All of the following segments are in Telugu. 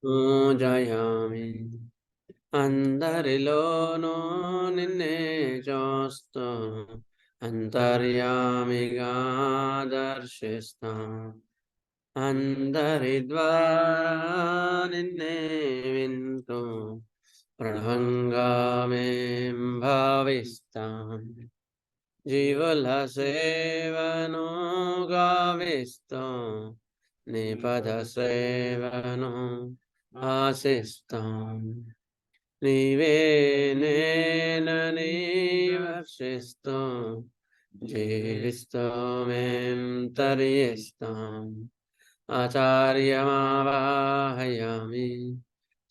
పూజయామి. అందరిలోనూ నిన్నే చూస్తూ అంతర్యామిగా దర్శిస్తాం. అందరి ద్వారా నిన్నే వింటూ ప్రణవంగా మేం భావిస్తాం. జీవుల సేవను గావిస్తూ నీ పద సేవను ఆశిస్తాం. నీవే నేనని వర్షిస్తూ జీవిస్తూ మేం తరిస్తాం. ఆచార్యమావాహయామి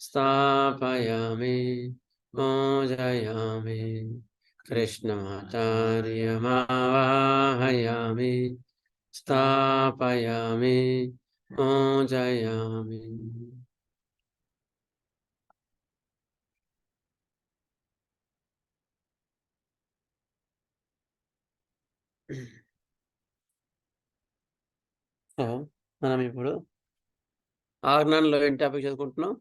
స్థాపయామి పూజయామి. కృష్ణాచార్యమావాహయామి స్థాపయామి పూజయామి. మనం ఇప్పుడు ఆజ్ఞానంలో ఏం టాపిక్ చదువుకుంటున్నాం?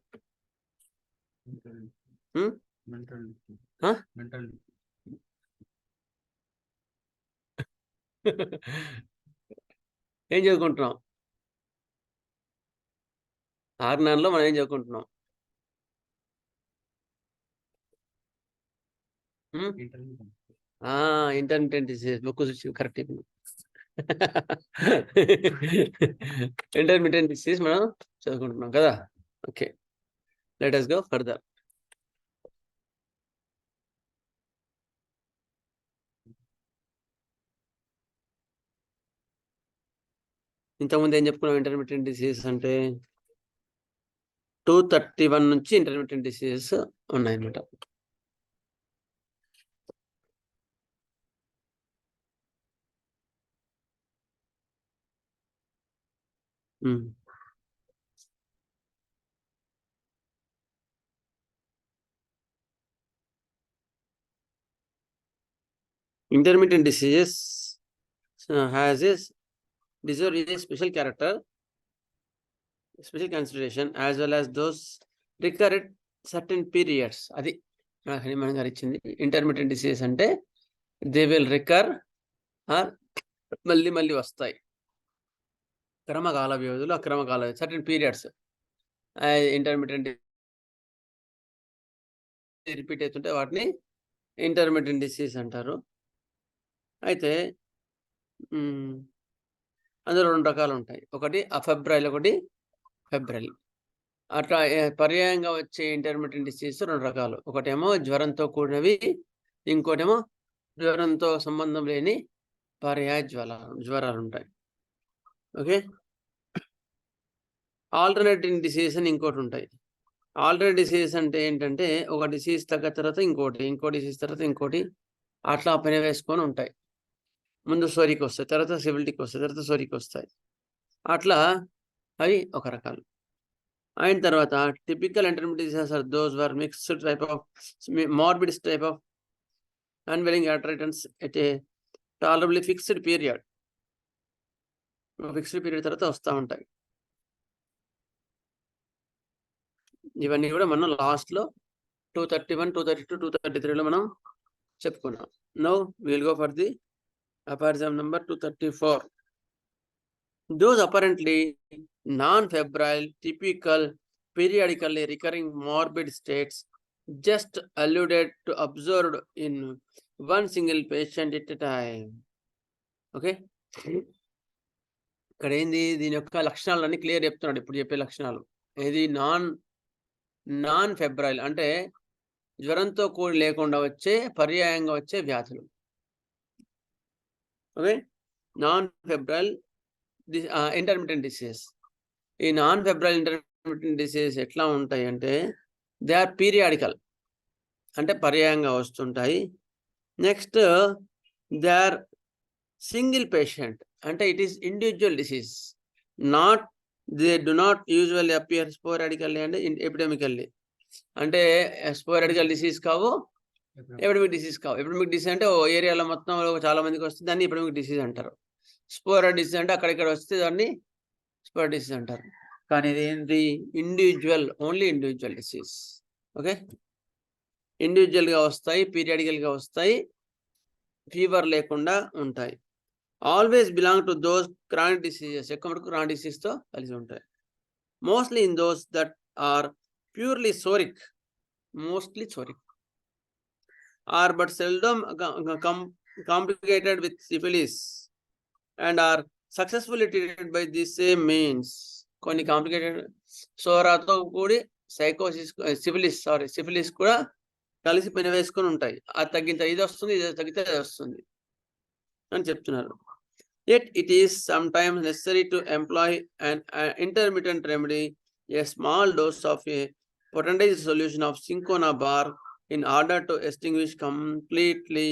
ఏం చదువుకుంటున్నాం? ఆజ్ఞానంలో మనం ఏం చదువుకుంటున్నాం? Intermittent disease book correct. Intermittent disease మనం చదువుకుంటున్నాం కదా. Okay, let us go further. ఇంతకుముందు ఏం చెప్పుకున్నాం? ఇంటర్మిటెంట్ డిసీజ్ అంటే 231 నుంచి ఇంటర్మిటెంట్ డిసీజెస్ ఉన్నాయన్నమాట. Intermittent diseases has a disorder is a special character, special consideration, as well as those recur at certain periods. అది హనుమాన్ గారు ఇచ్చింది. ఇంటర్మిటెంట్ డిసీజ్ అంటే దే విల్ రికర్ ఆర్ మళ్ళీ మళ్ళీ వస్తాయి. క్రమకాల వ్యవధిలో అక్రమకాల సర్టెన్ పీరియడ్స్ ఇంటర్మిటెంట్ రిపీట్ అవుతుంటే వాటిని ఇంటర్మిటెంట్ డిసీజ్ అంటారు. అయితే అందులో 2 రకాలు ఉంటాయి. ఒకటి అఫెబ్రైల్, ఒకటి ఫెబ్రైల్. అట్లా పర్యాయంగా వచ్చే ఇంటర్మిటెంట్ డిసీజ్ 2 రకాలు. ఒకటేమో జ్వరంతో కూడినవి, ఇంకోటేమో జ్వరంతో సంబంధం లేని పర్యాయ జ్వరాలు ఉంటాయి. ఓకే, ఆల్టర్నేటింగ్ డిసీజ్ అని ఇంకోటి ఉంటాయి. ఆల్టర్నేట్ డిసీజ్ అంటే ఏంటంటే ఒక డిసీజ్ తగ్గ తర్వాత ఇంకోటి, ఇంకో డిసీజ్ తర్వాత ఇంకోటి, అట్లా పని వేసుకొని ఉంటాయి. ముందు సోరికి వస్తాయి, తర్వాత సివిలిటీకి వస్తాయి, తర్వాత సోరికి వస్తాయి. అట్లా అవి ఒక రకాలు. అయిన తర్వాత typical intermittent diseases are those were mixed type of morbid type of unwilling attritions at a tolerably fixed period. Fixed period తర్వాత వస్తూ ఉంటాయి. ఇవన్నీ కూడా మనం లాస్ట్లో 231, 232, 233లో మనం చెప్పుకున్నాం. Now will go for the aphorism number 234. Those apparently non-febrile, typical, periodically recurring morbid states just alluded to observed in one single patient at a time. Okay, ఇక్కడ ఏంది దీని యొక్క లక్షణాలన్నీ క్లియర్ చెప్తున్నాడు. ఇప్పుడు చెప్పే లక్షణాలు ఏది? నాన్ ఫెబ్రైల్ అంటే జ్వరంతో కూడి లేకుండా వచ్చే పర్యాయంగా వచ్చే వ్యాధులు. Okay, non febrile intermittent disease. ఈ నాన్ ఫెబ్రైల్ ఇంటర్మిటెంట్ డిసీజ్ ఎట్లా ఉంటాయి అంటే దే ఆర్ పీరియాడికల్ అంటే పర్యాయంగా వస్తుంటాయి. Next they are single patient అంటే it is individual disease. They do not usually appear sporadically అంటే ఎపిడెమికల్లీ. అంటే స్పోరాడికల్ డిసీజ్ కావు, ఎపిడమిక్ డిసీజ్ కావు. ఎపిడమిక్ డిసీజ్ అంటే ఓ ఏరియాలో మొత్తం చాలా మందికి వస్తుంది, దాన్ని ఎపిడమిక్ డిసీజ్ అంటారు. స్పోరాడిక్ డిసీజ్ అంటే అక్కడిక్కడ వస్తే దాన్ని స్పాట్ డిసీజ్ అంటారు. కానీ ఇది ఏంటి, individual, only individual disease. Okay, ఇండివిజువల్గా వస్తాయి, పీరియాడికల్గా వస్తాయి, ఫీవర్ లేకుండా ఉంటాయి. Always belong to those chronic diseases, ఎక్కువ మటుకు క్రానిక్ డిసీజ్తో కలిసి ఉంటాయి. Mostly in those that are purely psoric, mostly psoric, are but seldom complicated with syphilis and are successfully treated by the same means. కొన్ని కాంప్లికేటెడ్ సోరాతో కూడి సిఫిలిస్ కూడా కలిసి పెనవేసుకొని ఉంటాయి. అది తగ్గితే ఇది వస్తుంది, ఇది తగ్గితే అది వస్తుంది అని చెప్తున్నారు. Yet it is sometimes necessary to employ an intermittent remedy, a small dose of a potentized solution of cinchona in order to extinguish completely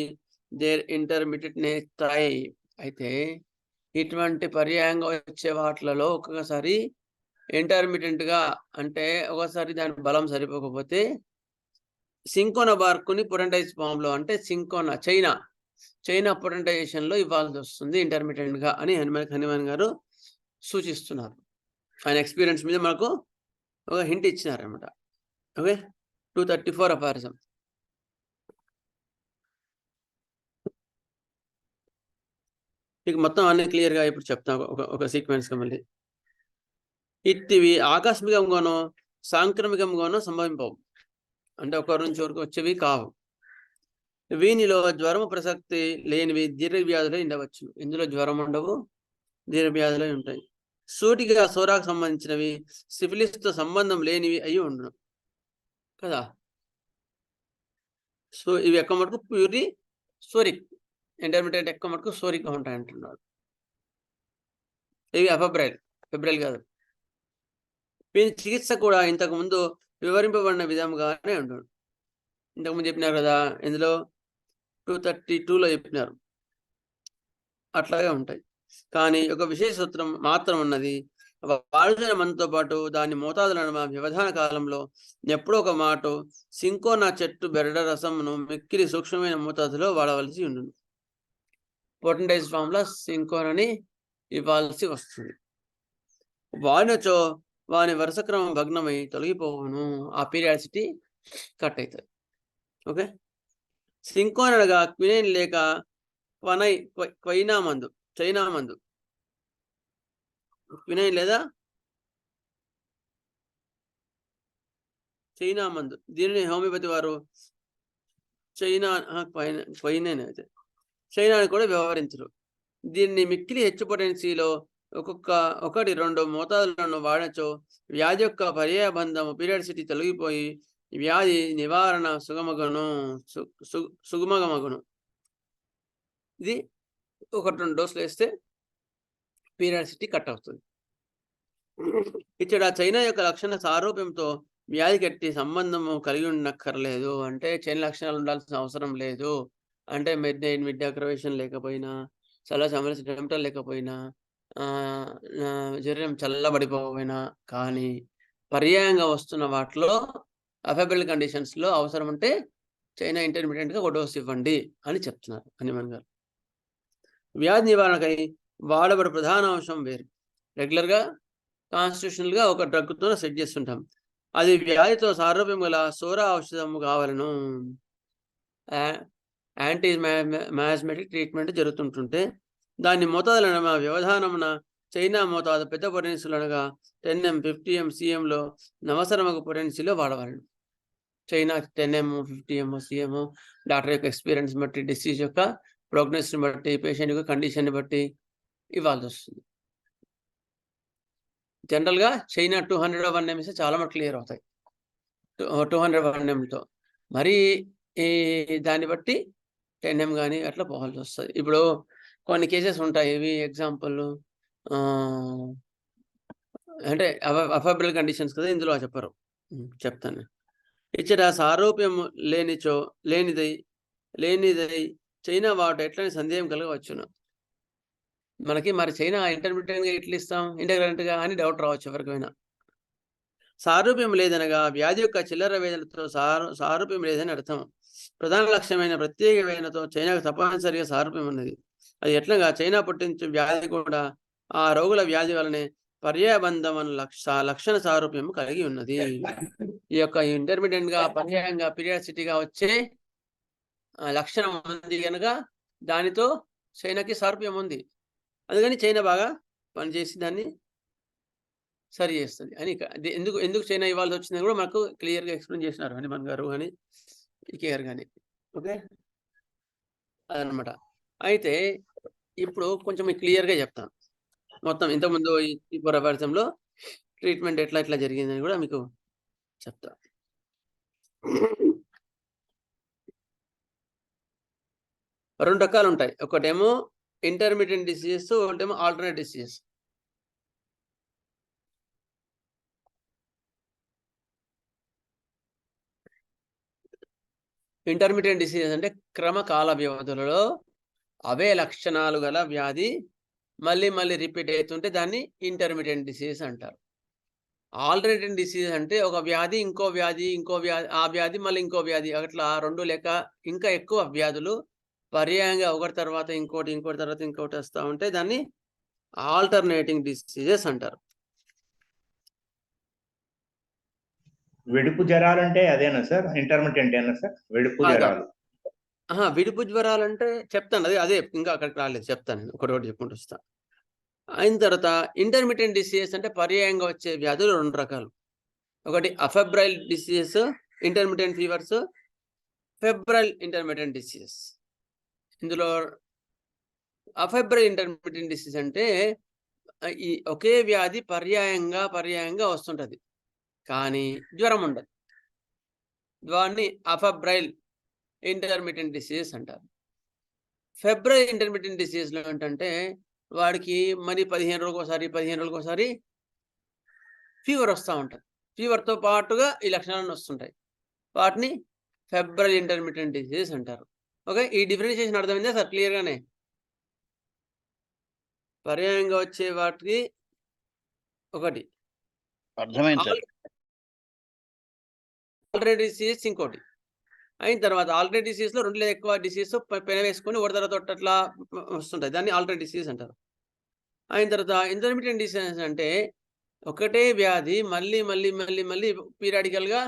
their intermittent nature. అయితే ఇటువంటి పర్యాయంగా వచ్చే వాటిలలో ఒక్కొక్కసారి ఇంటర్మీడియట్గా, అంటే ఒకసారి దాని బలం సరిపోకపోతే సింకోనా బార్కుని పొటెంటైజ్ ఫామ్లో, అంటే చైనా పొటెంటైజేషన్లో ఇవ్వాల్సి వస్తుంది ఇంటర్మీడియట్గా అని హనుమాన్ గారు సూచిస్తున్నారు. ఆయన ఎక్స్పీరియన్స్ మీద మనకు ఒక హింట్ ఇచ్చినారనమాట. ఓకే, 234 అపారిజం. మీకు మొత్తం అన్ని క్లియర్గా ఇప్పుడు చెప్తాను ఒక సీక్వెన్స్గా. మళ్ళీ ఇట్టివి ఆకస్మికంగానో సాంక్రమికంగానో సంభవింపవు, అంటే ఒకరి నుంచి వరకు వచ్చేవి కావు. వీనిలో జ్వరము ప్రసక్తి లేనివి దీర్ఘవ్యాధులు ఉండవచ్చు. ఇందులో జ్వరం ఉండవు, దీర్ఘవ్యాధులు ఉంటాయి. సూటిగా సోరాకు సంబంధించినవి సిఫిలిస్తో సంబంధం లేనివి అయి ఉండను కదా. సో ఇవి ఎక్కువ మటుకు ప్యూర్లీ సోరిక్, ఇంటర్మీడియట్ ఎక్కువ మటుకు సోరిక్గా ఉంటాయి అంటున్నారు. ఇవి ఫెబ్రైల్ కాదు. వీని చికిత్స కూడా ఇంతకు ముందు వివరింపబడిన విధంగానే ఉంటుంది. ఇంతకుముందు చెప్పినారు కదా, ఇందులో 232లో చెప్పినారు, అట్లాగే ఉంటాయి. కానీ ఒక విశేష సూత్రం మాత్రం ఉన్నది. వాడుతున్న మందుతో పాటు దాని మోతాదులను వ్యవధాన కాలంలో ఎప్పుడో ఒక మాట సింకోనా చెట్టు బెరడ రసమును మిక్కిలి సూక్ష్మమైన మోతాదులో వాడవలసి ఉంటుంది. పొటెంటైజ్ ఫామ్లో సింకోనాని ఇవ్వాల్సి వస్తుంది. వాడినచో వాని వరుసక్రమం భగ్నమై తొలగిపోవును, ఆ పీరియాడిసిటీ కట్ అవుతుంది. ఓకే, సింకోన్ అనగా క్వినైన్ లేక చైనా మందు, క్వినైన్ లేదా చైనా మందు. దీనిని హోమియోపతి వారు క్వైనైన్ అయితే చైనాని కూడా వ్యవహరించరు. దీన్ని మిక్కిలి హెచ్చు పొటెన్సీలో 1-2 మోతాదులను వాడచో వ్యాధి యొక్క పర్యాయబంధము పీరియాడిసిటీ తొలగిపోయి వ్యాధి నివారణ సుగమగమగును. ఇది 1-2 డోసులు వేస్తే పీరియాడిసిటీ కట్ అవుతుంది. ఇక్కడ చైనా యొక్క లక్షణ సారూప్యంతో వ్యాధి కట్టి సంబంధము కలిగి ఉండక్కర్లేదు, అంటే చైనా లక్షణాలు ఉండాల్సిన అవసరం లేదు. అంటే మిడ్ అగ్రవేషన్ లేకపోయినా, చాలా సమస్య లేకపోయినా, శరీరం చల్లబడిపోయినా, కానీ పర్యాయంగా వస్తున్న వాటిలో అఫెబుల్ కండిషన్స్లో అవసరం ఉంటే చైనా ఇంటర్మీడియట్గా ఒక డోస్ ఇవ్వండి అని చెప్తున్నారు హనుమాన్ గారు. వ్యాధి నివారణకై వాడబడే ప్రధాన అంశం వేరు. రెగ్యులర్గా కాన్స్టిట్యూషనల్గా ఒక డ్రగ్తో సెట్ చేస్తుంటాం. అది వ్యాధితో సారూప్యం గల సోరా ఔషధము కావాలను. యాంటీ మ్యాస్మెటిక్ ట్రీట్మెంట్ జరుగుతుంటుంటే దాని మోతాదులను వ్యవధానమున చైనా మోతాదు పెద్ద పొటెన్సీలు అనగా 10 mg 50 mg CMలో నవసరమగు పొటెన్సీలో వాడవాలను. China 10 mg 50 mg CM doctor యొక్క ఎక్స్పీరియన్స్ బట్టి, డిసీజ్ యొక్క ప్రోగ్నోసిస్ని బట్టి, పేషెంట్ యొక్క కండిషన్ని బట్టి ఇవ్వాల్సి వస్తుంది. జనరల్గా చైనా 201 mg చాలా మటుకు క్లియర్ అవుతాయి, 201 mgతో. మరి దాన్ని బట్టి 10 mg కానీ అట్లా పోవాల్సి వస్తుంది. ఇప్పుడు కొన్ని కేసెస్ ఉంటాయి, ఇవి ఎగ్జాంపుల్ అంటే అఫెబుల్ కండిషన్స్ కదా, ఇందులో చెప్పరు, చెప్తాను. ఇచ్చట సారూప్యము లేనిదై చైనా వాటి ఎట్లని సందేహం కలగవచ్చును. మనకి మరి చైనా ఇంటర్మీడియట్గా ఎట్లా ఇస్తాం, ఇంటర్గ్రెంట్గా అని డౌట్ రావచ్చు ఎవరికైనా. సారూప్యం లేదనగా వ్యాధి యొక్క చిల్లర వేదనతో సారూప్యం లేదని అర్థం. ప్రధాన లక్ష్యమైన ప్రత్యేక వేదనతో చైనాకు తప్పనిసరిగా సారూప్యం ఉన్నది. అది ఎట్లగా చైనా పుట్టించే వ్యాధి కూడా ఆ రోగుల వ్యాధి వలనే పర్యాయబంధం లక్షణ సారూప్యము కలిగి ఉన్నది. ఈ యొక్క ఇంటర్మీడియట్గా పర్యాయంగా పీరియాడిసిటీగా వచ్చే లక్షణం ఉంది కనుక దానితో చైనాకి సారూప్యం ఉంది. అందుకని చైనా బాగా పనిచేసి దాన్ని సరి చేస్తుంది అని. ఎందుకు ఎందుకు చైనా ఇవ్వాల్సి వచ్చిందని కూడా మాకు క్లియర్గా ఎక్స్ప్లెయిన్ చేసినారు హనుమాన్ గారు కానీ ఈకేఆర్ కానీ. ఓకే, అదనమాట. అయితే ఇప్పుడు కొంచెం క్లియర్గా చెప్తాను. మొత్తం ఇంతకుముందు ఈ ప్రపంచంలో ట్రీట్మెంట్ ఎట్లా జరిగిందని కూడా మీకు చెప్తా. 2 రకాలు ఉంటాయి. ఒకటేమో ఇంటర్మీడియట్ డిసీజెస్, ఒకటేమో ఆల్టర్నేట్ డిసీజెస్. ఇంటర్మీడియట్ డిసీజెస్ అంటే క్రమకాల వ్యవధులలో అవే లక్షణాలు గల వ్యాధి మళ్ళీ మళ్ళీ రిపీట్ అవుతుంటే దాన్ని ఇంటర్మీడియట్ డిసీజ్ అంటారు. ఆల్టర్నేటివ్ డిసీజ్ అంటే ఒక వ్యాధి ఇంకో వ్యాధి ఇంకో వ్యాధి, ఆ వ్యాధి మళ్ళీ ఇంకో వ్యాధి, అట్లా 2 లేక ఇంకా ఎక్కువ వ్యాధులు పర్యాయంగా ఒకటి తర్వాత ఇంకోటి తర్వాత ఇంకోటి వస్తూ ఉంటే దాన్ని ఆల్టర్నేటింగ్ డిసీజెస్ అంటారు. విడుపు జ్వరాలంటే అదేనా సార్? ఇంటర్మిటెంట్ ఏనా సార్ విడుపు జ్వరాలు? విడుపు జ్వరాలు అంటే చెప్తాను, అదే ఇంకా అక్కడికి రాలేదు, చెప్తాను. ఒకటి చెప్పుకుంటూ వస్తా. అయిన తర్వాత ఇంటర్మిటెంట్ డిసీజెస్ అంటే పర్యాయంగా వచ్చే వ్యాధులు 2 రకాలు. ఒకటి afebrile diseases, intermittent fevers, febrile intermittent diseases. ఇందులో అఫెబ్రైల్ ఇంటర్మిటెంట్ డిసీజ్ అంటే ఈ ఒకే వ్యాధి పర్యాయంగా వస్తుంటది, కానీ జ్వరం ఉండదు. దాన్ని అఫెబ్రైల్ ఇంటర్మిటెంట్ డిసీజెస్ అంటారు. ఫెబ్రైల్ ఇంటర్మిటెంట్ డిసీజ్లో ఏంటంటే వాడికి మరి 15 రోజులకోసారి ఫీవర్ వస్తూ ఉంటుంది. ఫీవర్తో పాటుగా ఈ లక్షణాలను వస్తుంటాయి. వాటిని ఫెబ్రైల్ ఇంటర్మిటెంట్ డిసీజ్ అంటారు. ఓకే, ఈ డిఫరెన్షియేషన్ అర్థమైందా సార్ క్లియర్గానే? పర్యాయంగా వచ్చే వాటికి ఒకటి అర్థమైంది సార్. ఆల్టర్నేటివ్ డిసీజ్ ఇంకోటి. అయిన తర్వాత ఆల్టర్నేటివ్ డిసీజ్లో 2 లేదా ఎక్కువ డిసీజ్ పెన వేసుకొని ఒకటి తర్వాత అట్లా వస్తుంటాయి, దాన్ని ఆల్టర్నేటివ్ డిసీజ్ అంటారు. అయిన తర్వాత ఇంటర్మిటెంట్ డిసీజ్ అంటే ఒకటే వ్యాధి మళ్ళీ పీరియాడికల్గా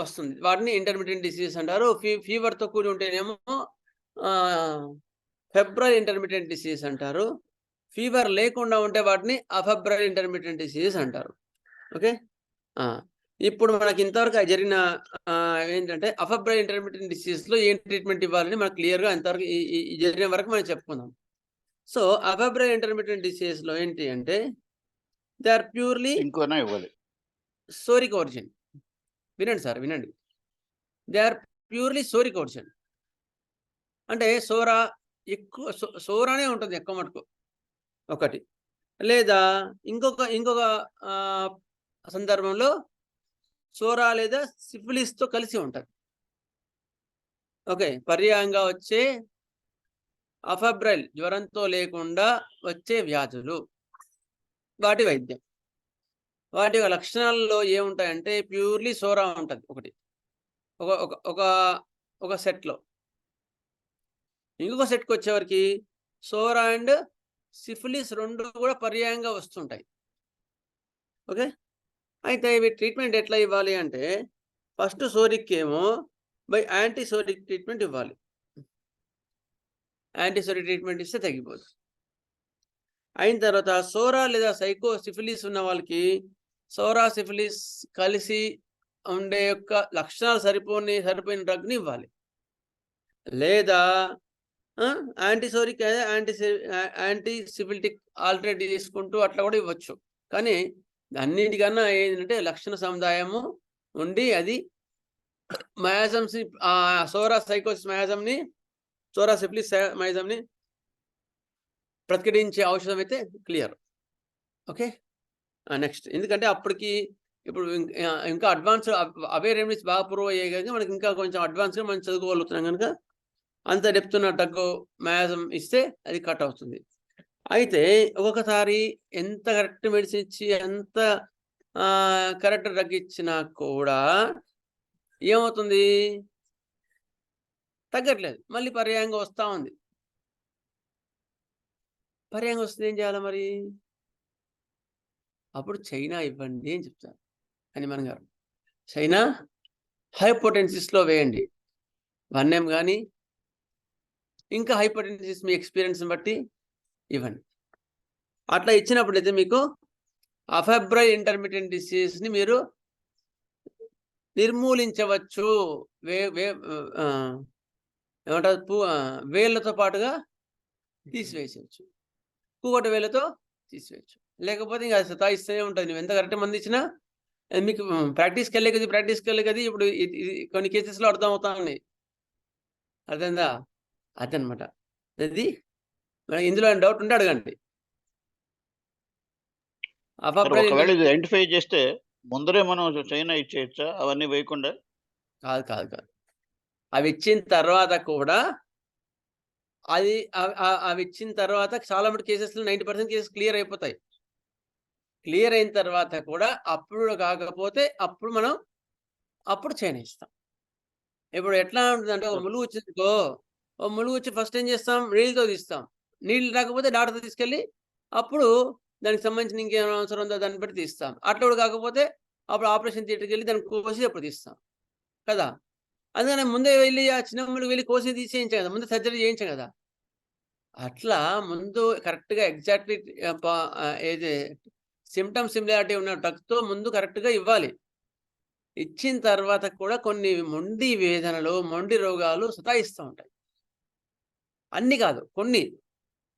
వస్తుంది, వాటిని ఇంటర్మిటెంట్ డిసీజ్ అంటారు. ఫీవర్తో కూడి ఉంటేనేమో ఫెబ్రైల్ ఇంటర్మిటెంట్ డిసీజ్ అంటారు. ఫీవర్ లేకుండా ఉంటే వాటిని అఫెబ్రైల్ ఇంటర్మిటెంట్ డిసీజ్ అంటారు. ఓకే, ఇప్పుడు మనకి ఇంతవరకు జరిగిన ఏంటంటే అఫెబ్రైల్ ఇంటర్మిటెంట్ డిసీజ్లో ఏం ట్రీట్మెంట్ ఇవ్వాలని మనకు క్లియర్గా ఇంతవరకు ఈ జరిగిన వరకు మనం చెప్పుకుందాం. సో అఫెబ్రైల్ ఇంటర్మిటెంట్ డిసీజ్లో ఏంటి అంటే they are purely psoric origin. వినండి సార్, వినండి. They are purely psoric origin అంటే సోరానే ఉంటుంది ఎక్కువ మటుకు ఒకటి, లేదా ఇంకొక సందర్భంలో సోరా లేదా సిఫిలిస్తో కలిసి ఉంటుంది. ఓకే, పర్యాయంగా వచ్చే అఫెబ్రైల్ జ్వరంతో లేకుండా వచ్చే వ్యాధులు, వాటి వైద్యం. వాటి లక్షణాల్లో ఏముంటాయంటే ప్యూర్లీ సోరా ఉంటుంది ఒకటి ఒక సెట్లో. ఇంకొక సెట్కి వచ్చేవరకు సోరా అండ్ సిఫిలిస్ 2 కూడా పర్యాయంగా వస్తుంటాయి. ఓకే, అయితే ఇవి ట్రీట్మెంట్ ఎట్లా ఇవ్వాలి అంటే ఫస్ట్ సోరిక్ ఏమో యాంటీసోరిక్ ట్రీట్మెంట్ ఇవ్వాలి. యాంటీసోరిక్ ట్రీట్మెంట్ ఇస్తే తగ్గిపోదు. అయిన తర్వాత సోరా లేదా సిఫిలిస్ ఉన్న వాళ్ళకి సోరా సిఫిలిస్ కలిసి ఉండే యొక్క లక్షణాలు సరిపోయిన డ్రగ్ని ఇవ్వాలి, లేదా యాంటీసోరిక్ యాంటీసిఫిలిటిక్ ఆల్టర్నేటివ్ తీసుకుంటూ అట్లా కూడా ఇవ్వచ్చు. కానీ అన్నిటికన్నా ఏంటంటే లక్షణ సముదాయము ఉండి అది మయాజమ్స్ సోరా సైకోసిస్ మయాజంని సోరా సిఫిలిస్ మయాజంని ప్రతిఘటించే ఔషధం అయితే క్లియర్. ఓకే, నెక్స్ట్ ఎందుకంటే అప్పటికి ఇప్పుడు ఇంకా అడ్వాన్స్ అవే రెమెడీస్ బాగా ప్రూవ్ అయ్యాయి కనుక మనకి ఇంకా కొంచెం అడ్వాన్స్గా మనం చదువుకోగలుగుతున్నాం కనుక అంత డెప్త్ ఉన్న డ్రగ్ మయాజం ఇస్తే అది కట్ అవుతుంది. అయితే ఒక్కొక్కసారి ఎంత కరెక్ట్ మెడిసిన్ ఇచ్చి ఎంత కరెక్ట్ డ్రగ్ ఇచ్చినా కూడా ఏమవుతుంది, తగ్గట్లేదు, మళ్ళీ పర్యాయంగా వస్తూ ఉంది. పర్యాయంగా వస్తుంది ఏం చేయాలి మరి? అప్పుడు చైనా ఇవ్వండి అని చెప్తారు హనుమాన్ గారు. చైనా హై పొటెన్సీస్లో వేయండి, 1M కానీ ఇంకా హై పొటెన్సీస్ మీ ఎక్స్పీరియన్స్ని బట్టి ఇవ్వండి. అట్లా ఇచ్చినప్పుడైతే మీకు అఫెబ్రైల్ ఇంటర్మిటెంట్ డిసీజ్ని మీరు నిర్మూలించవచ్చు. ఏమంటారు, వేళ్ళతో పాటుగా తీసివేయచ్చు, కూకటి వేళ్ళతో తీసివేయచ్చు. లేకపోతే ఇంకా సతాయిస్తూనే ఉంటుంది. నువ్వు ఎంత కరెక్ట్ మంది ఇచ్చినా మీకు ప్రాక్టీస్కి వెళ్ళే కదా ఇప్పుడు కొన్ని కేసెస్లో అర్థం అవుతా ఉన్నాయి. అర్థమైందా? అదనమాట. అది ఇందులో డౌట్ ఉంటే అడగండి. ఒకవేళ ఇది ఐడెంటిఫై చేస్తే ముందరే మనం చైనా ఇచ్చేయచ్చా అవన్నీ వేయకుండా? కాదు. అవి ఇచ్చిన తర్వాత కూడా అవి ఇచ్చిన తర్వాత చాలా మటు కేసెస్లో 90% కేసెస్ క్లియర్ అయిపోతాయి. క్లియర్ అయిన తర్వాత కూడా అప్పుడు కాకపోతే అప్పుడు చైనా ఇస్తాం. ఇప్పుడు ఎట్లా ఉంటుందంటే ఒక ములుగు వచ్చిందికో, ఓ ములుగు వచ్చి ఫస్ట్ ఏం చేస్తాం, నీళ్ళతో తీస్తాం. నీళ్ళు రాకపోతే డాక్టర్ తీసుకెళ్ళి అప్పుడు దానికి సంబంధించిన ఇంకేమైనా అవసరం ఉందో దాన్ని బట్టి తీస్తాం. అట్లా కూడా కాకపోతే అప్పుడు ఆపరేషన్ థియేటర్కి వెళ్ళి దాన్ని కోసి అప్పుడు తీస్తాం కదా. అందుకని ముందే వెళ్ళి ఆ చిన్న ములుగు వెళ్ళి కోసి తీసేయించాం కదా, ముందు సర్జరీ చేయించాం కదా. అట్లా ముందు కరెక్ట్గా ఎగ్జాక్ట్లీ ఏది సిమ్టమ్ సిమిలారిటీ ఉన్న డ్రగ్తో ముందు కరెక్ట్గా ఇవ్వాలి. ఇచ్చిన తర్వాత కూడా కొన్ని మొండి వేదనలు, మొండి రోగాలు సతాయిస్తూ ఉంటాయి. అన్ని కాదు, కొన్ని.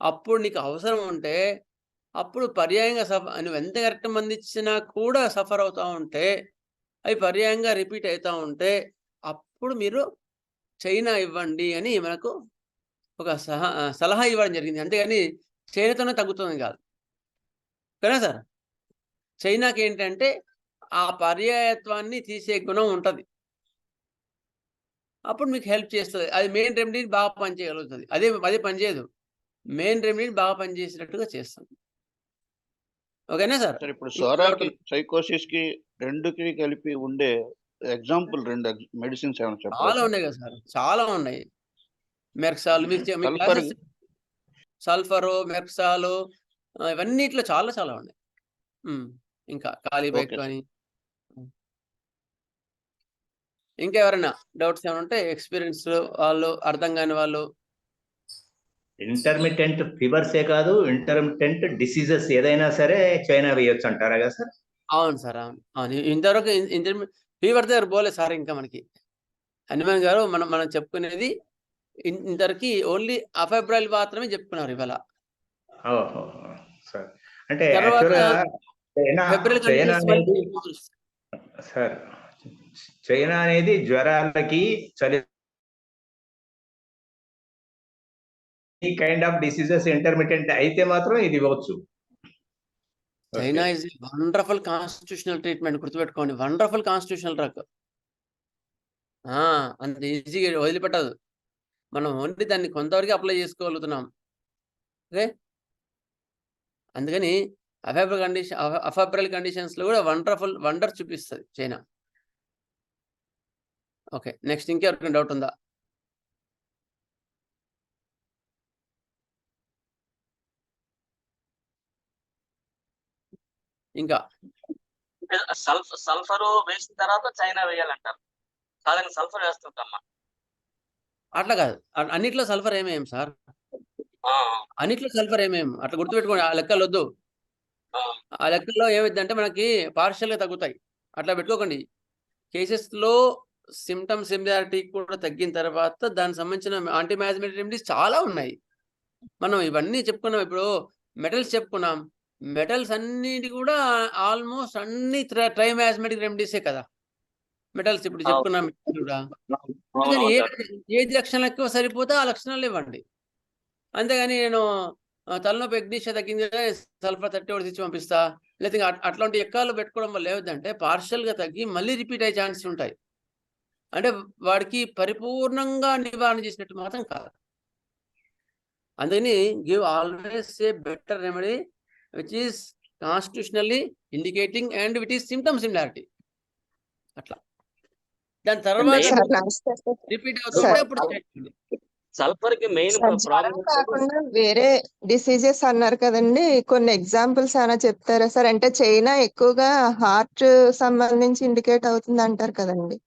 అప్పుడు నీకు అవసరం ఉంటే అప్పుడు పర్యాయంగా నువ్వు ఎంత కరెక్ట్ మంది ఇచ్చినా కూడా సఫర్ అవుతూ ఉంటే, అవి పర్యాయంగా రిపీట్ అవుతూ ఉంటే అప్పుడు మీరు చైనా ఇవ్వండి అని మనకు ఒక సలహా ఇవ్వడం జరిగింది. అంతేగాని చైనాతోనే తగ్గుతుంది కాదు కదా సార్. చైనాకి ఏంటంటే ఆ పర్యాయత్వాన్ని తీసే గుణం ఉంటుంది. అప్పుడు మీకు హెల్ప్ చేస్తుంది. అది మెయిన్ రెమెడీని బాగా పనిచేయగలుగుతుంది. అదే పనిచేయదు, మెయిన్ రెమెడీని బాగా పనిచేసేటట్టుగా చేస్తుంది. ఓకేనా సార్? ఇప్పుడు సోరాకి సైకోసిస్కి రెండుకి కలిపి ఉండే ఎగ్జాంపుల్ 2 మెడిసిన్స్ ఏమైనా చెప్పాలి? చాలా ఉన్నాయి కదా సార్, చాలా ఉన్నాయి. మెర్క్సాల్ సల్ఫరు, మెర్క్సాలు, ఇవన్నిట్లో చాలా చాలా ఉన్నాయి. ఇంకా కాలిబైక్ కానీ. ఇంకా ఎవరైనా డౌట్స్ ఏమైనా ఉంటే ఎక్స్పీరియన్స్ వాళ్ళు, అర్థం కాని వాళ్ళు. ఇంటర్మిటెంట్ ఫీవర్సే కాదు, ఇంటర్మిటెంట్ డిసీజెస్ ఏదైనా సరే చైనా వేయొచ్చు అంటారా కదా సార్? అవును సార్, అవును. ఇంతవరకు ఫీవర్ దగ్గర పోలేదు సార్. ఇంకా మనకి హనుమాన్ గారు మనం చెప్పుకునేది ఇంతవరకు ఓన్లీ అఫెబ్రైల్ మాత్రమే చెప్పుకున్నారు ఇవాళ. ఓహో సార్, అంటే తర్వాత చైనా అనేది సార్, చైనా అనేది జ్వరాలకి, చలి కైండ్ ఆఫ్ డిసీజెస్ ఇంటర్మిటెంట్ అయితే మాత్రం ఇది ఇవ్వచ్చు. China is wonderful constitutional treatment, గుర్తుపెట్టుకోండి. Wonderful constitutional drug. అంత ఈజీగా వదిలిపెట్టదు. మనం ఓన్లీ దాన్ని కొంతవరకు అప్లై చేసుకోగలుగుతున్నాం. ఓకే, అందుకని అఫెబ్రల్ కండిషన్స్లో కూడా వండర్ చూపిస్తుంది చైనా. ఓకే, నెక్స్ట్ ఇంకెవరికైనా డౌట్ ఉందా? ఇంకా సల్ఫర్ వేసిన తర్వాత చైనా వేయాలంటారు. కాదని సల్ఫర్ వేస్తుంటమ్మా. అట్లా కాదు, అన్నిట్లో సల్ఫర్ ఏమేం సార్, అన్నిట్లో సల్ఫర్ ఏమేం అట్లా గుర్తుపెట్టుకోండి. ఆ లెక్కలు వద్దు. ఆ లెక్కల్లో ఏమైందంటే మనకి పార్షియల్గా తగ్గుతాయి. అట్లా పెట్టుకోకండి. కేసెస్లో సిమ్టమ్ సిమిలారిటీ కూడా తగ్గిన తర్వాత దానికి సంబంధించిన యాంటీమాస్మెటిక్ రెమెడీస్ చాలా ఉన్నాయి. మనం ఇవన్నీ చెప్పుకున్నాం. ఇప్పుడు మెటల్స్ చెప్పుకున్నాం. మెటల్స్ అన్నిటి కూడా ఆల్మోస్ట్ అన్ని ట్రైమాస్మెటిక్ రెమెడీసే కదా మెటల్స్. ఇప్పుడు చెప్పుకున్నాం కూడా. ఏది లక్షణాలు ఎక్కువ సరిపోతే ఆ లక్షణాలు ఇవ్వండి. అంతేగాని నేను తలనొప్పి ఎగ్నీషియా తగ్గింది కదా సల్ఫర్ 30 ఒకటి ఇచ్చి పంపిస్తా, లేకపోతే అట్లాంటి ఎక్కాలు పెట్టుకోవడం వల్ల ఏమిటంటే పార్షియల్గా తగ్గి మళ్ళీ రిపీట్ అయ్యే ఛాన్సెస్ ఉంటాయి. అంటే వాడికి పరిపూర్ణంగా నివారణ చేసినట్టు మాత్రం కాదు. అందుకని give always a better remedy which is constitutionally indicating and which is symptom similarity. అట్లా దాని తర్వాత రిపీట్ అవుతుంటే అప్పుడు చేయండి. సల్ఫర్ కి మెయిన్ జ్వరం ప్రాబ్లం కాకుండా వేరే డిసీజెస్ అన్నారు కదండి, కొన్ని ఎగ్జాంపుల్స్ ఏమైనా చెప్తారా సార్? అంటే చైనా ఎక్కువగా హార్ట్ సంబంధించి ఇండికేట్ అవుతుంది అంటారు కదండి.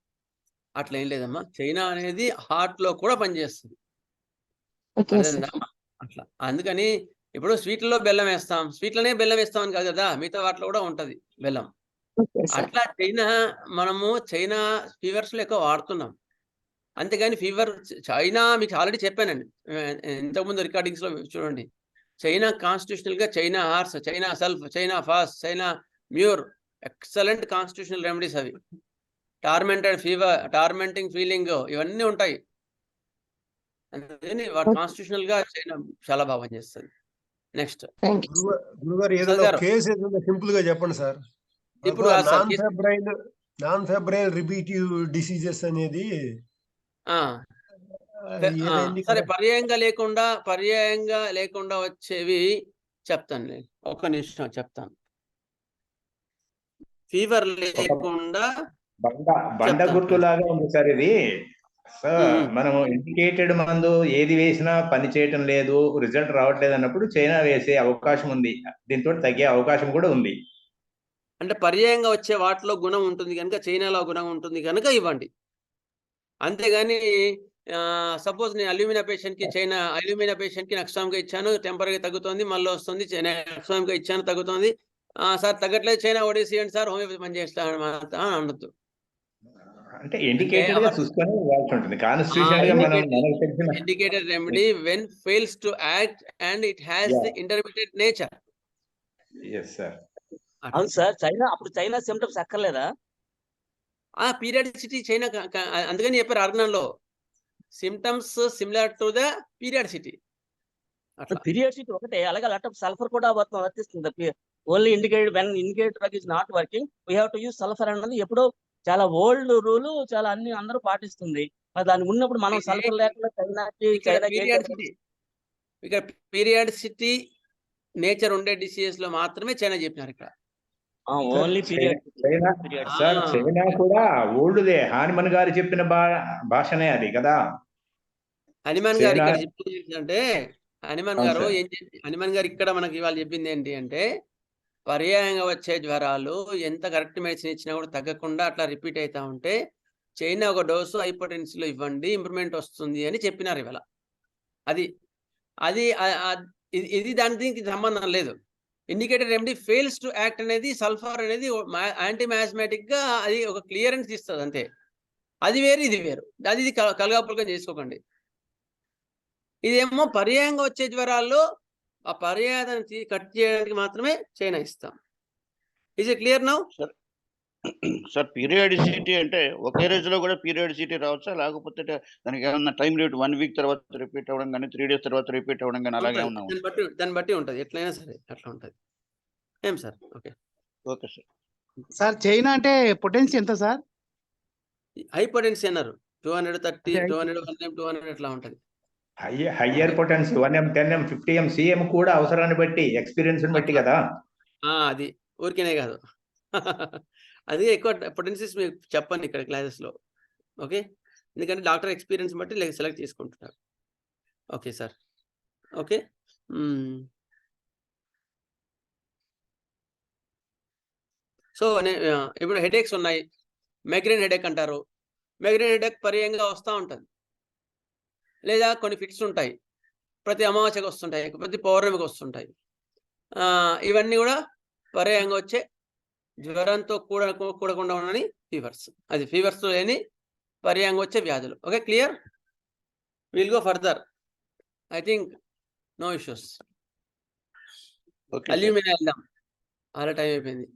అట్లా ఏం లేదమ్మా, చైనా అనేది హార్ట్ లో కూడా పనిచేస్తుంది. Okay sir. అర్థమైందా? అట్లా అందుకని ఇప్పుడు స్వీట్లలో బెల్లం వేస్తాం, స్వీట్లనే బెల్లం వేస్తామని కాదు కదా, మిగతా వాటిలో కూడా ఉంటది బెల్లం. Okay sir. అట్లా మనము చైనా ఫీవర్స్ లో ఎక్కువ వాడుతున్నాం. అంతేగాని ఫీవర్ చైనా మీకు ఆల్రెడీ చెప్పానండి ఇంతకుముందు రికార్డింగ్స్ లో చూడండి. చైనా కాన్స్టిట్యూషనల్ గా China ars, China sulph, China phos, China mur excellent constitutional remedies అవి. టార్మెంటెడ్ ఫీవర్, టార్మెంటింగ్ ఫీలింగ్ ఇవన్నీ ఉంటాయి. అందుకని వాడు కాన్స్టిట్యూషనల్ గా చైనా చాలా బాగా పనిచేస్తుంది. Next thank you. గురుగారు ఏదైనా ఒక కేసు ఏదైనా సింపుల్ గా చెప్పండి సార్. ఇప్పుడు నాన్ ఫెబ్రైల్ రిపీటివ్ డిసీజెస్ అనేది సరే, పర్యాయంగా లేకుండా వచ్చేవి చెప్తాను నేను. ఒక్క నిమిషం చెప్తాను. ఫీవర్ లేకుండా బండ గుర్తులాగా ఉంది సార్ ఇది. మనము ఇండికేటెడ్ మందు ఏది వేసినా పని చేయటం లేదు, రిజల్ట్ రావట్లేదు అన్నప్పుడు చైనా వేసే అవకాశం ఉంది. దీంతో తగ్గే అవకాశం కూడా ఉంది. అంటే పర్యాయంగా వచ్చే వాటిలో గుణం ఉంటుంది కనుక, చైనాలో గుణం ఉంటుంది కనుక ఇవ్వండి. అంతేగాని సపోజ్ నేను అల్యూమినా పేషెంట్కి నక్సామ్గా ఇచ్చాను, టెంపరీగా తగ్గుతుంది, మళ్ళీ వస్తుంది, నక్సామ్గా ఇచ్చాను తగ్గుతుంది, సార్ తగ్గట్లేదు, చైనా ఓడిసి అండి సార్, హోమియోపతి పనిచేస్తాను అనొద్దు. అంటే ఇండికేటెడ్ గా చూసుకొని ఇవ్వాల్సి ఉంటుంది. కాన్స్టిట్యూషనల్ గా మనం indicated remedy when fails to act and it has the intermediate nature. yes sir. అవును సార్, చైనా సిమ్టమ్స్ అక్కర్లేదా? పీరియాడిసిటీ చైనా, అందుకని చెప్పారు ఆర్గనంలో symptoms similar to the periodicity. Periodicity ఒకటే, అలాగే అలాంటి సల్ఫర్ కూడా వర్తిస్తుంది. Only indicated drug is not working, we have to use sulphur అన్నది ఎప్పుడో చాలా ఓల్డ్ రూల్, చాలా అన్ని అందరూ పాటిస్తుంది. మరి దాన్ని ఉన్నప్పుడు మనం సల్ఫర్ లేకుండా ఇక్కడ పీరియాడిసిటీ నేచర్ ఉండే డిసీజెస్ లో మాత్రమే చైనా చెప్పినారు. ఇక్కడ ఓన్లీ చైనా కూడా ఓల్డ్దే. హానిమన్ గారు చెప్పిన భాషనే అది కదా. హనుమాన్ గారు ఇక్కడ చెప్పింది ఏంటంటే, హనుమాన్ గారు ఇక్కడ మనకి ఇవాళ చెప్పింది ఏంటి అంటే, పర్యాయంగా వచ్చే జ్వరాలు ఎంత కరెక్ట్ మెడిసిన్ ఇచ్చినా కూడా తగ్గకుండా అట్లా రిపీట్ అవుతా ఉంటే చైనా ఒక డోసు హైపోటెన్సివ్ లో ఇవ్వండి, ఇంప్రూవ్మెంట్ వస్తుంది అని చెప్పినారు ఇవాళ. ఇది దీనికి సంబంధం లేదు. Indicated remedy fails to act అనేది, సల్ఫర్ అనేది యాంటీ మ్యాస్మేటిక్ గా అది ఒక క్లియరెన్స్ ఇస్తుంది అంతే. అది వేరు, ఇది వేరు. ఇది కలగాపులగా చేసుకోకండి. ఇదేమో పర్యాయంగా వచ్చే జ్వరాల్లో ఆ పర్యాయాన్ని కట్ చేయడానికి మాత్రమే చైనా ఇస్తాం. Is it clear now? Sir periodicity అంటే ఒకే రోజులో కూడా పీరియాడిసిటీ రావచ్చా, లేకపోతే దానికి ఏమన్నా టైం లిమిట్ 1 వీక్ తర్వాత రిపీట్ అవ్వడం కానీ, 3 days తర్వాత రిపీట్ అవ్వడం కానీ అలాగే ఉన్నాం? దాన్ని బట్టి ఉంటుంది, ఎట్లయినా సరే అట్లా ఉంటుంది. ఏం sir? Okay sir. Sir China అంటే పొటెన్సీ ఎంత సార్? హైపోటెన్సీ అన్నారు 230, 200, 1M, 200 అట్లా ఉంటుంది. Higher potency 1M, 10M, 50M, CM కూడా అవసరాన్ని బట్టి, ఎక్స్పీరియన్స్ బట్టి కదా. అది ఊరికేనే కాదు. అది ఎక్కువ పొటెన్సీస్ మీకు చెప్పండి ఇక్కడ క్లాసెస్ లో. ఓకే, ఎందుకంటే డాక్టర్ ఎక్స్పీరియన్స్ బట్టి సెలెక్ట్ చేసుకుంటున్నారు. Okay sir. ఓకే, సో ఇప్పుడు హెడేక్స్ ఉన్నాయి, మైగ్రేన్ హెడేక్ అంటారు. మైగ్రేన్ హెడేక్ పర్యాయంగా వస్తూ ఉంటుంది, లేదా కొన్ని ఫిట్స్ ఉంటాయి, ప్రతి అమావాస్యకు వస్తుంటాయి, ప్రతి పౌర్ణమికి వస్తుంటాయి. ఇవన్నీ కూడా పర్యాయంగా వచ్చే జ్వరంతో కూడకుండా ఉండని ఫీవర్స్. అది ఫీవర్స్ లేని పర్యాయంగా వచ్చే వ్యాధులు. Okay, clear? Will go further. I think no issues. Alumina వెళ్దాం, అలా టైం అయిపోయింది.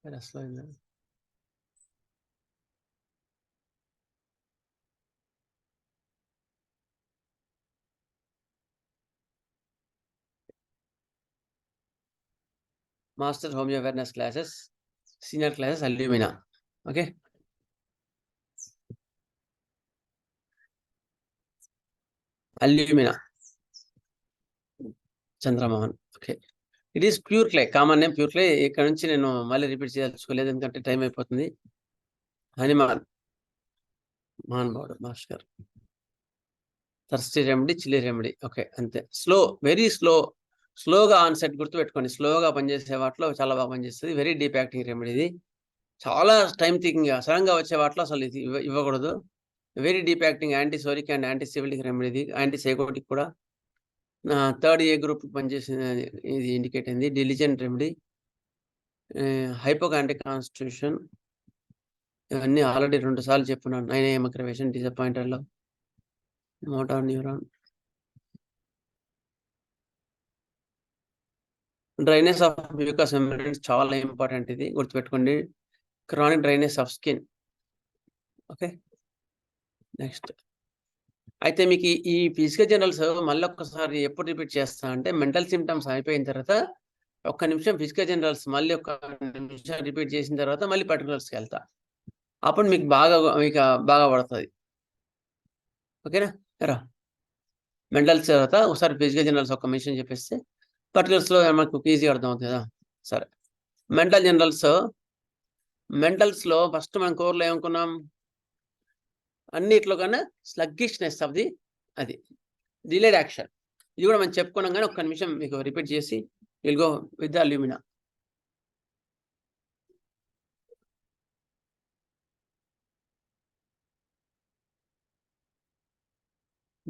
Master Homeo Awareness classes, senior classes, Alumina. Okay. Alumina. Chandramohan. Okay. It is pure clay. Common name pure clay. ఇక్కడ నుంచి నేను మళ్ళీ రిపీట్ చేయదలుచుకోలేదు ఎందుకంటే టైం అయిపోతుంది. హనుమాన్ మహానుభావుడు master. Thirsty remedy, chilli remedy. Okay, అంతే. స్లో, వెరీ స్లోగా ఆన్సెట్ గుర్తుపెట్టుకోండి. స్లోగా పనిచేసే వాటిలో చాలా బాగా పనిచేస్తుంది. వెరీ డీప్ యాక్టింగ్ రెమెడీ ఇది. చాలా టైం థింకింగ్, సడన్గా వచ్చే వాటిలో అసలు ఇది ఇవ్వకూడదు. Very deep acting anti psoric and anti syphilitic remedy ఇది. యాంటీ సైకోటిక్ కూడా. 3rd A గ్రూప్ పనిచేసింది ఇది ఇండికేట్ అయింది. డిలిజెంట్ రెమెడీ, హైపోకాంటిక్ కాన్స్టిట్యూషన్, ఇవన్నీ ఆల్రెడీ 2 సార్లు చెప్పున్నాను. 9 AM అక్రవేషన్, డిసప్పాయింటెడ్లో, motor neuron, dryness of mucous membranes చాలా ఇంపార్టెంట్ ఇది గుర్తుపెట్టుకోండి. Chronic dryness of skin. Okay, next. అయితే మీకు ఈ ఫిజికల్ జనరల్స్ మళ్ళీ ఒక్కసారి ఎప్పుడు రిపీట్ చేస్తా అంటే మెంటల్ సిమ్టమ్స్ అయిపోయిన తర్వాత 1 నిమిషం ఫిజికల్ జనరల్స్ మళ్ళీ 1 నిమిషం రిపీట్ చేసిన తర్వాత మళ్ళీ పర్టికులర్స్కి వెళ్తా. అప్పుడు మీకు బాగా పడుతుంది. ఓకేనా? రా మెంటల్స్ తర్వాత ఒకసారి ఫిజికల్ జనరల్స్ 1 నిమిషం చెప్పేస్తే పర్టికులర్స్లో మనకు ఈజీగా అర్థమవుతుంది కదా. సరే, మెంటల్స్లో ఫస్ట్ మనం కోర్లో ఏమనుకున్నాం, అన్నిట్లో కన్నా స్లగ్గిష్నెస్ ఆఫ్ ది అది డిలేడ్ యాక్షన్. ఇది కూడా మనం చెప్పుకున్నాం కానీ 1 నిమిషం మీకు రిపీట్ చేసి will go with the alumina.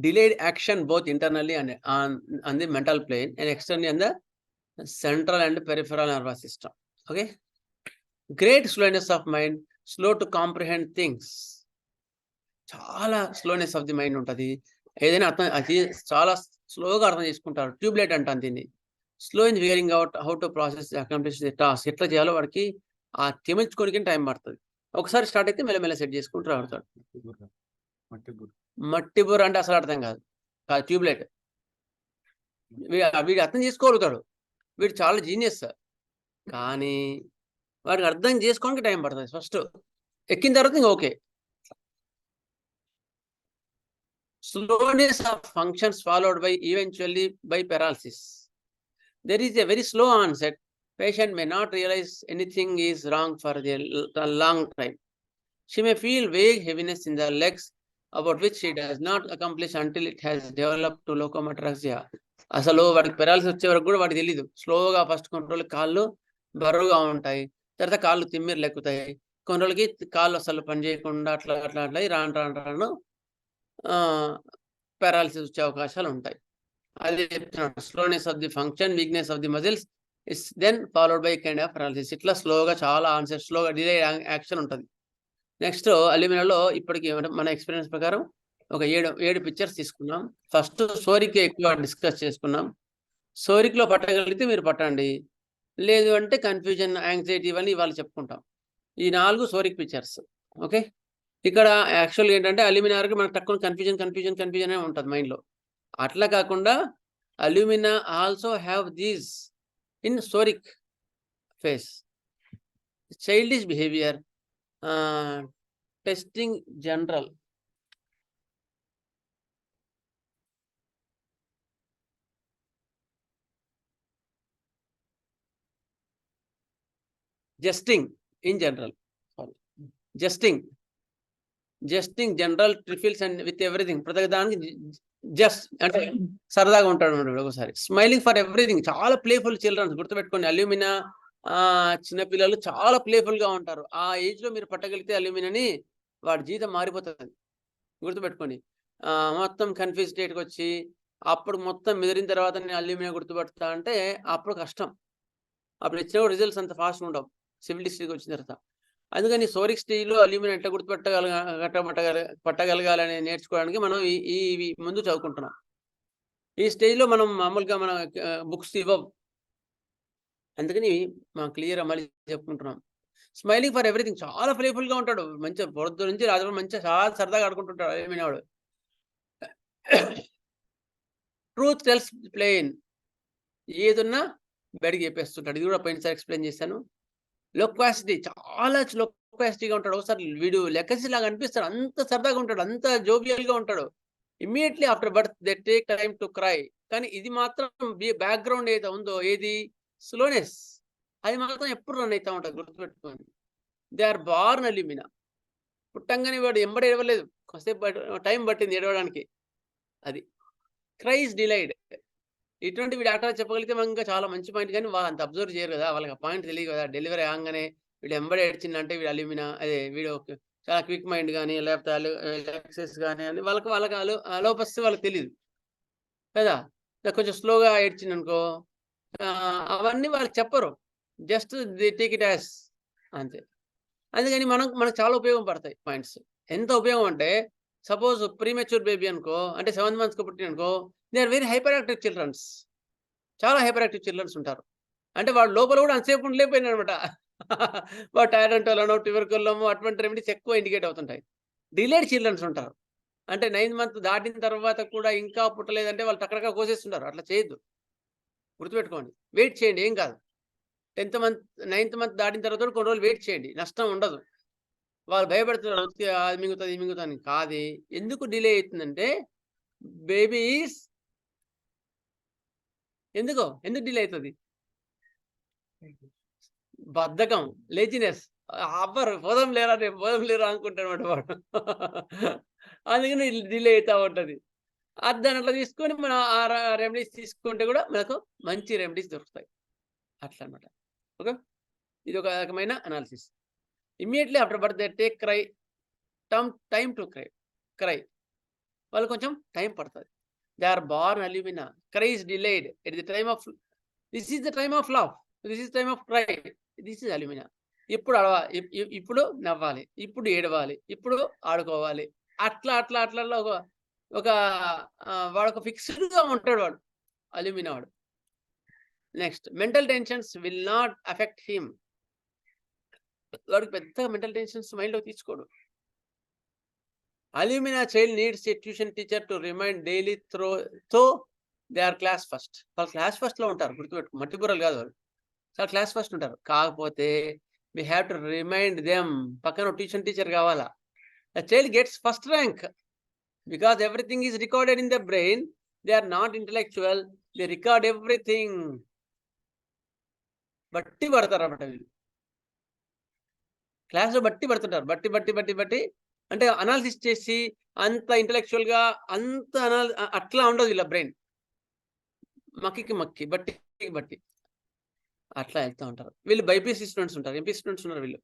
Delayed action both internally and on the mental plane and externally on the central and peripheral nervous system. Okay. Great slowness of mind, slow to comprehend things. చాలా స్లోనెస్ ఆఫ్ ది మైండ్ ఉంటుంది. ఏదైనా అది చాలా స్లోగా అర్థం చేసుకుంటారు. ట్యూబ్లైట్ అంటాను దీన్ని. Slow in figuring out how to process accomplish the task. ఎట్లా చేయాలో వాడికి ఆ తెమించుకోనికి టైం పడుతుంది. ఒకసారి స్టార్ట్ అయితే మెల్లమెల్ల సెట్ చేసుకుంటూ రాడతాడు. మట్టి బుర్ర అంటే అసలు అర్థం కాదు. ట్యూబ్లైట్ వీడు అర్థం చేసుకోగలుగుతాడు. వీడు చాలా జీనియస్, కానీ వాడికి అర్థం చేసుకోవడానికి టైం పడుతుంది. ఫస్ట్ ఎక్కిన తర్వాత ఇంకా okay. Slowness of functions followed by eventually by paralysis. There is a very slow onset. Patient may not realize anything is wrong for a long time. She may feel vague heaviness in the legs about which she does not accomplish until it has developed to locomotorexia. అసలు వాడికి పెరాలిసిస్ వచ్చే వరకు కూడా వాడికి తెలీదు. స్లోగా ఫస్ట్ కొన్ని రోజులు కాళ్ళు బరువుగా ఉంటాయి, తర్వాత కాళ్ళు తిమ్మిర్లు ఎక్కుతాయి, కొన్ని రోజులకి కాళ్ళు అసలు పని చేయకుండా అట్లా రాను పారాలిసిస్ వచ్చే అవకాశాలు ఉంటాయి. అది చెప్తున్నాను. Slowness of the function, weakness of the muscles is then followed by kind of paralysis. ఇట్లా స్లోగా చాలా ఆన్సర్ స్లోగా డిలే యాక్షన్ ఉంటుంది. నెక్స్ట్ అల్యూమినాలో ఇప్పటికి మన ఎక్స్పీరియన్స్ ప్రకారం ఒక 7 పిక్చర్స్ తీసుకున్నాం. ఫస్ట్ సోరిక్ ఎక్కువ డిస్కస్ చేసుకున్నాం. సోరిక్లో పట్టగలిగితే మీరు పట్టండి, లేదు అంటే కన్ఫ్యూజన్, యాంగ్జైటీ ఇవన్నీ ఇవాళ చెప్పుకుంటాం. ఈ 4 సోరిక్ పిక్చర్స్. ఓకే, ఇక్కడ యాక్చువల్గా ఏంటంటే అల్యూమినాకి మనకు తక్కువ కన్ఫ్యూజన్ ఉంటుంది మైండ్లో. అట్లా కాకుండా Alumina also have these in psoric phase. Childish behaviour, jesting general, jesting in general, jesting general, trifles and with everything. ప్రతి దానికి జస్ట్ అంటే సరదాగా ఉంటాడు ఒకసారి. స్మైలింగ్ ఫర్ ఎవ్రీథింగ్, చాలా ప్లేఫుల్ చిల్డ్రన్స్. గుర్తుపెట్టుకోండి, అల్యూమినా చిన్నపిల్లలు చాలా ప్లేఫుల్ గా ఉంటారు. ఆ ఏజ్ లో మీరు పట్టగలిగితే అల్యూమినాని వాడి జీవితం మారిపోతుంది. గుర్తుపెట్టుకోండి. మొత్తం కన్ఫ్యూజ్ స్టేట్కి వచ్చి అప్పుడు మొత్తం మెదిరిన తర్వాత నేను అల్యూమినా గుర్తుపడతా అంటే అప్పుడు కష్టం. అప్పుడు ఇచ్చిన రిజల్ట్స్ అంత ఫాస్ట్ ఉండవు సివిల్ డిస్ట్రిక్ట్ వచ్చిన తర్వాత. అందుకని సోరిక్ స్టేజ్లో అల్యూమినా ఎట్లా పట్టగలగాలని నేర్చుకోవడానికి మనం ఈ ముందు చదువుకుంటున్నాం. ఈ స్టేజ్లో మనం మామూలుగా మన బుక్స్ ఇవ్వవు, అందుకని మనం క్లియర్ మళ్ళీ చెప్పుకుంటున్నాం. స్మైలింగ్ ఫర్ ఎవ్రీథింగ్, చాలా ప్లేఫుల్గా ఉంటాడు, మంచిగా పొద్దు నుంచి రాత్రి మంచిగా చాలా సరదాగా ఆడుకుంటుంటాడు అల్యూమినా వాడు. ట్రూత్ టెల్స్ ప్లెయిన్, ఏదున్నా బయటికి చెప్పేస్తుంటాడు. ఇది కూడా పోయినసారి ఎక్స్ప్లెయిన్ చేశాను. లోక్వాసిటీ, చాలా లోక్వాసిటీగా ఉంటాడు. ఒకసారి వీడు లెక్కసి లాగా అనిపిస్తాడు, అంత సరదాగా ఉంటాడు, అంత జోవియల్గా ఉంటాడు. Immediately after birth they take time to cry. కానీ ఇది మాత్రం బ్యాక్గ్రౌండ్ ఏదో ఉందో, ఏది స్లోనెస్, అది మాత్రం ఎప్పుడు రన్ అవుతూ ఉంటుంది, గుర్తుపెట్టుకోండి. They are born Alumina. పుట్టంగానే వాడు ఎంబడి ఏడవలేదు, కొద్దిసేపు టైం పట్టింది ఏడవడానికి. అది క్రైస్ డిలైడ్. ఇటువంటి డాక్టర్ చెప్పగలిగితే మనం ఇంకా చాలా మంచి పాయింట్, కానీ వాళ్ళు అంత అబ్జర్వ్ చేయరు కదా, వాళ్ళకి ఆ పాయింట్ తెలియదు కదా. డెలివరీ ఆగానే వీడు ఎంబడి ఏడ్చిందంటే వీడు అల్యూమినా, అదే వీడు చాలా క్విక్ మైండ్ కానీ లేకపోతే ఎక్సెస్ కానీ అని వాళ్ళకి అలోపస్తే వాళ్ళకి తెలియదు కదా. కొంచెం స్లోగా ఏడ్చింది అనుకో, అవన్నీ వాళ్ళకి చెప్పరు, just the take it as అంతే. అందుకని మనకు చాలా ఉపయోగం పడతాయి పాయింట్స్. ఎంత ఉపయోగం అంటే, సపోజ్ ప్రీమెచ్యూర్ బేబీ అనుకో, అంటే 7 monthsకి పుట్టిన అనుకో, they are very hyper active childrens. చాలా హైపర్ యాక్టివ్ చిల్డ్రన్స్ ఉంటారు. అంటే వాడు లోపల కూడా అంతసేపు ఉండలేకపోయినా అనమాట. వాడు టైరాయిడ్ వలనో ట్యూబర్కులోనో అటువంటి రెమెడీస్ ఎక్కువ ఇండికేట్ అవుతుంటాయి. డిలేడ్ చిల్డ్రన్స్ ఉంటారు, అంటే 9th month దాటిన తర్వాత కూడా ఇంకా పుట్టలేదంటే వాళ్ళు టక్కడగా కోసేస్తుంటారు. అట్లా చేయొద్దు, గుర్తుపెట్టుకోండి. వెయిట్ చేయండి, ఏం కాదు. 10th month 9th month దాటిన తర్వాత కూడా కొన్ని రోజులు వెయిట్ చేయండి, నష్టం ఉండదు. వాళ్ళు భయపడుతున్నారు, అది మింగుతుంది ఇది మింగుతుంది కాదు. ఎందుకు డిలే అవుతుందంటే, బేబీస్ ఎందుకు డిలే అవుతుంది? బద్ధకం, లేజినెస్. అవ్వరు, పోదాం లేరా రేపు పోదాం లేరా అనుకుంటాడు వాడు. అందుకని డిలే అవుతూ ఉంటుంది. దాన్ని అట్లా తీసుకొని మనం ఆ రెమెడీస్ తీసుకుంటే కూడా మనకు మంచి రెమెడీస్ దొరుకుతాయి, అట్లా అనమాట. ఓకే, ఇది ఒక రకమైన analysis. Immediately after birth they take time to cry. వాళ్ళు కొంచెం టైం పడుతుంది. They are born alumina, cry is delayed at the time of, this is the time of love, this is time of cry, this is alumina. ఇప్పుడు నవ్వాలి, ఇప్పుడు ఏడవాలి, ఇప్పుడు ఆడుకోవాలి, అట్లా అట్లా అట్లా ఒక వాడు ఒక ఫిక్స్డ్గా ఉంటాడు వాడు అల్యూమినా వాడు. Next, mental tensions will not affect him. వాడికి పెద్ద మెంటల్ టెన్షన్స్ మైండ్లో తీసుకోడు. Alumina child needs a tuition teacher to remind daily though they are class first. వాళ్ళు క్లాస్ ఫస్ట్లో ఉంటారు, గుర్తుపెట్టుకో, మట్టి బుర్రలు కాదు వాళ్ళు, చాలా క్లాస్ ఫస్ట్ ఉంటారు. కాకపోతే we have to remind them, పక్కన ట్యూషన్ టీచర్ కావాలా. The child gets first rank because everything is recorded in the brain. They are not intellectual, they record everything. బట్టి పడతారు అన్నమాట వీళ్ళు, క్లాస్లో బట్టి పడుతుంటారు. బట్టి అంటే అనాలిసిస్ చేసి అంత ఇంటలెక్చువల్గా అంత అట్లా ఉండదు వీళ్ళ బ్రెయిన్. మక్కి బట్టి అట్లా వెళ్తూ ఉంటారు వీళ్ళు. బైపీసీ స్టూడెంట్స్ ఉంటారు, ఎంపీ స్టూడెంట్స్ ఉన్నారు వీళ్ళు.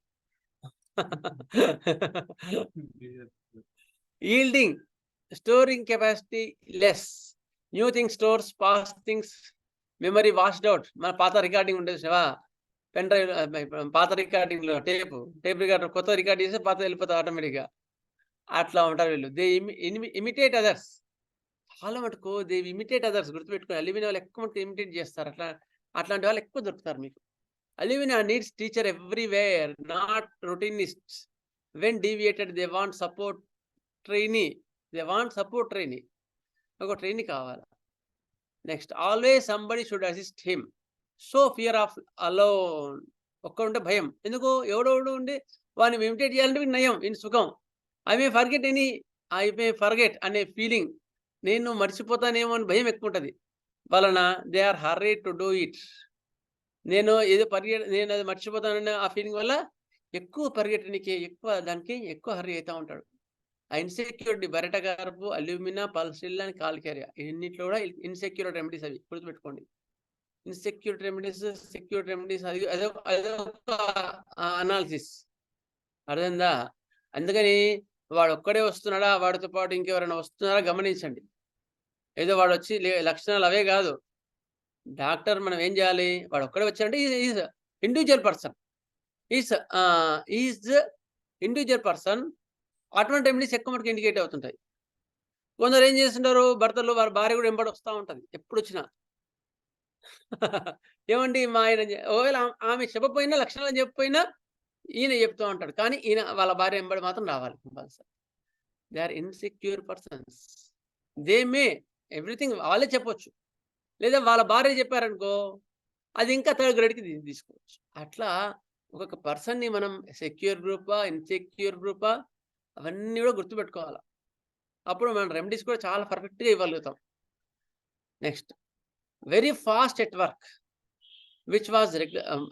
Yielding, storing capacity less, new things stores, past things memory washed out. మన పాత రికార్డింగ్ ఉండేది సేవా, పెన్ డ్రైవ్, పాత రికార్డింగ్లో టేప్ రికార్డర్ కొత్త రికార్డ్ చేస్తే పాత వెళ్ళిపోతుంది ఆటోమేటిక్గా. అట్లా ఉంటారు వీళ్ళు. దే ఇమిటేట్ అదర్స్, చాలా మటుకు దే ఇమిటేట్ అదర్స్. గుర్తుపెట్టుకుని, అల్యూమినా వాళ్ళు ఎక్కువ మటుకు ఇమిటేట్ చేస్తారు. అట్లాంటి వాళ్ళు ఎక్కువ దొరుకుతారు మీకు. Alumina needs teacher everywhere, not routinists. When deviated they want support trainee. ఒక ట్రైనీ కావాలి. Next, always somebody should assist him. So fear of alone. ఒక్కడుంటే భయం, ఎందుకు ఎవడోడు ఉండి వాడిని ఇమిటేట్ చేయాలంటే వీడి నయం, వీడి సుఖం. ఐ మే ఫర్గెట్ అనే ఫీలింగ్, నేను మర్చిపోతానేమో అని భయం ఎక్కువ ఉంటుంది వలన. They are hurry to do it. నేను అది మర్చిపోతానని ఆ ఫీలింగ్ వల్ల ఎక్కువ పరిగెట్టడానికి, ఎక్కువ హర్రీ అవుతూ ఉంటాడు. ఆ ఇన్సెక్యూరిటీ, బెరటగారపు, అల్యూమినా, పల్సిల్ అని కాల్కేరియా, ఇన్నింటిలో కూడా ఇన్సెక్యూర్ రెమెడీస్ అవి, గుర్తుపెట్టుకోండి. ఇన్సెక్యూర్ రెమెడీస్, సెక్యూర్ రెమెడీస్, అదొక అనాలిసిస్, అర్థందా? అందుకని వాడు ఒక్కడే వస్తున్నాడా, వాడితో పాటు ఇంకెవరైనా వస్తున్నారా గమనించండి. ఏదో వాడు వచ్చి లక్షణాలు అవే కాదు. డాక్టర్ మనం ఏం చేయాలి, వాడు ఒక్కడే వచ్చాడంటే is individual person, individual person. అటువంటి రెమెడీస్ ఎక్కువ మనకి ఇండికేట్ అవుతుంటాయి. కొందరు ఏం చేస్తుంటారు, భర్తలు వారి భార్య కూడా వెంబడి వస్తూ ఉంటుంది ఎప్పుడు వచ్చినా. ఏమండి మా ఆయన, ఒకవేళ ఆమె చెప్పపోయినా, లక్షణాలు చెప్పకపోయినా ఈయన చెప్తూ ఉంటాడు, కానీ ఈయన వాళ్ళ భార్య వెంబడి మాత్రం రావాలి compulsory. They are insecure persons. They may everything వాళ్ళే చెప్పొచ్చు, లేదా వాళ్ళ భార్య చెప్పారనుకో అది ఇంకా థర్డ్ గ్రేడ్కి తీసుకోవచ్చు. అట్లా ఒక్కొక్క పర్సన్ని మనం సెక్యూర్ గ్రూపా, ఇన్సెక్యూర్ గ్రూపా, అవన్నీ కూడా గుర్తుపెట్టుకోవాలి. అప్పుడు మనం రెమెడీస్ కూడా చాలా పర్ఫెక్ట్గా ఇవ్వగలుగుతాం. Next, very fast at work, which was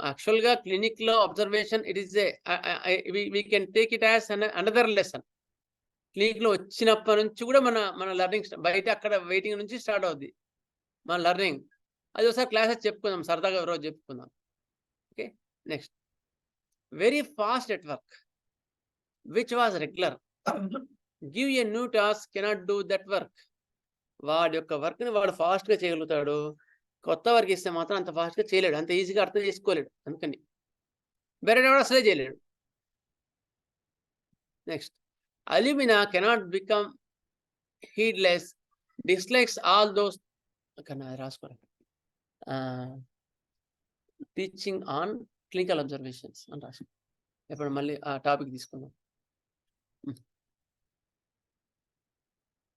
యాక్చువల్గా క్లినిక్లో observation. It is we can take it as another lesson. క్లినిక్లో వచ్చినప్పటి నుంచి కూడా మన లెర్నింగ్ బయట అక్కడ వెయిటింగ్ నుంచి స్టార్ట్ అవుద్ది మన లెర్నింగ్. అది ఒకసారి క్లాసెస్ చెప్పుకుందాం, సరదాగా రోజు చెప్పుకుందాం. Okay. Next, very fast at work, which was regular. Give a new task, cannot do that work. వాడి యొక్క వర్క్ని వాడు ఫాస్ట్గా చేయగలుగుతాడు, కొత్త వర్క్ ఇస్తే మాత్రం అంత ఫాస్ట్గా చేయలేడు, అంత ఈజీగా అర్థం చేసుకోలేడు. అందుకని వేరే వాడు అసలే చేయలేడు. Next, Alumina cannot become heedless, dislikes all those. రాసుకోవాలి, టీచింగ్ ఆన్ క్లినికల్ అబ్జర్వేషన్స్ అని రాసుకో. ఇప్పుడు మళ్ళీ ఆ టాపిక్ తీసుకుందాం.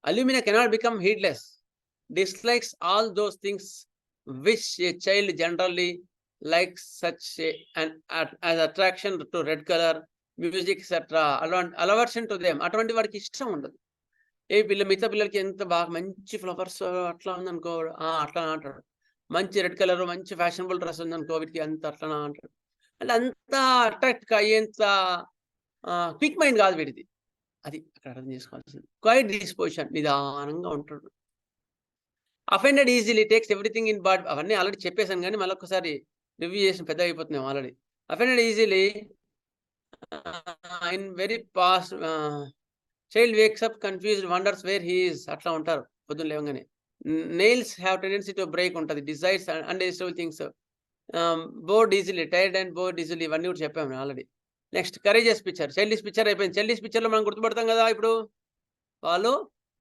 Alumina cannot become heedless, dislikes all those things which a child generally likes, such as attraction to red color, music, etc. Aversion to them. అటువంటి వాడికి ఇష్టం ఉండదు. మిగతా పిల్లలకి ఎంత బాగా మంచి ఫ్లవర్స్ అట్లా ఉందనుకో అట్లా అంటాడు. మంచి రెడ్ కలర్, మంచి ఫ్యాషనబుల్ డ్రెస్ ఉందనుకో వీటికి అంత అట్లా అంటాడు. అంటే అంత అట్రాక్ట్ అయ్యేంత క్విక్ మైండ్ కాదు వీడిది. అది అక్కడ అర్థం చేసుకోవాల్సింది. క్వైట్ డిస్పోజిషన్, నిదానంగా ఉంటాడు. Offended easily, takes everything in bad. అవన్నీ ఆల్రెడీ చెప్పేశాను, కానీ మళ్ళీ ఒకసారి రివ్యూ చేసిన పెద్ద అయిపోతున్నాం already. Offended easily in very past. Child wakes up confused, wonders where he is. అట్లా ఉంటారు పొద్దున్న లేవగానే. Nails have tendency to break ఉంటుంది. Desires and indigestible things. Bored easily, tired and bored easily. ఇవన్నీ కూడా చెప్పాము already. Next, courageous picture. Childish picture అయిపోయింది. చైల్డిష్ పిక్చర్లో మనం గుర్తుపడతాం కదా, ఇప్పుడు వాళ్ళు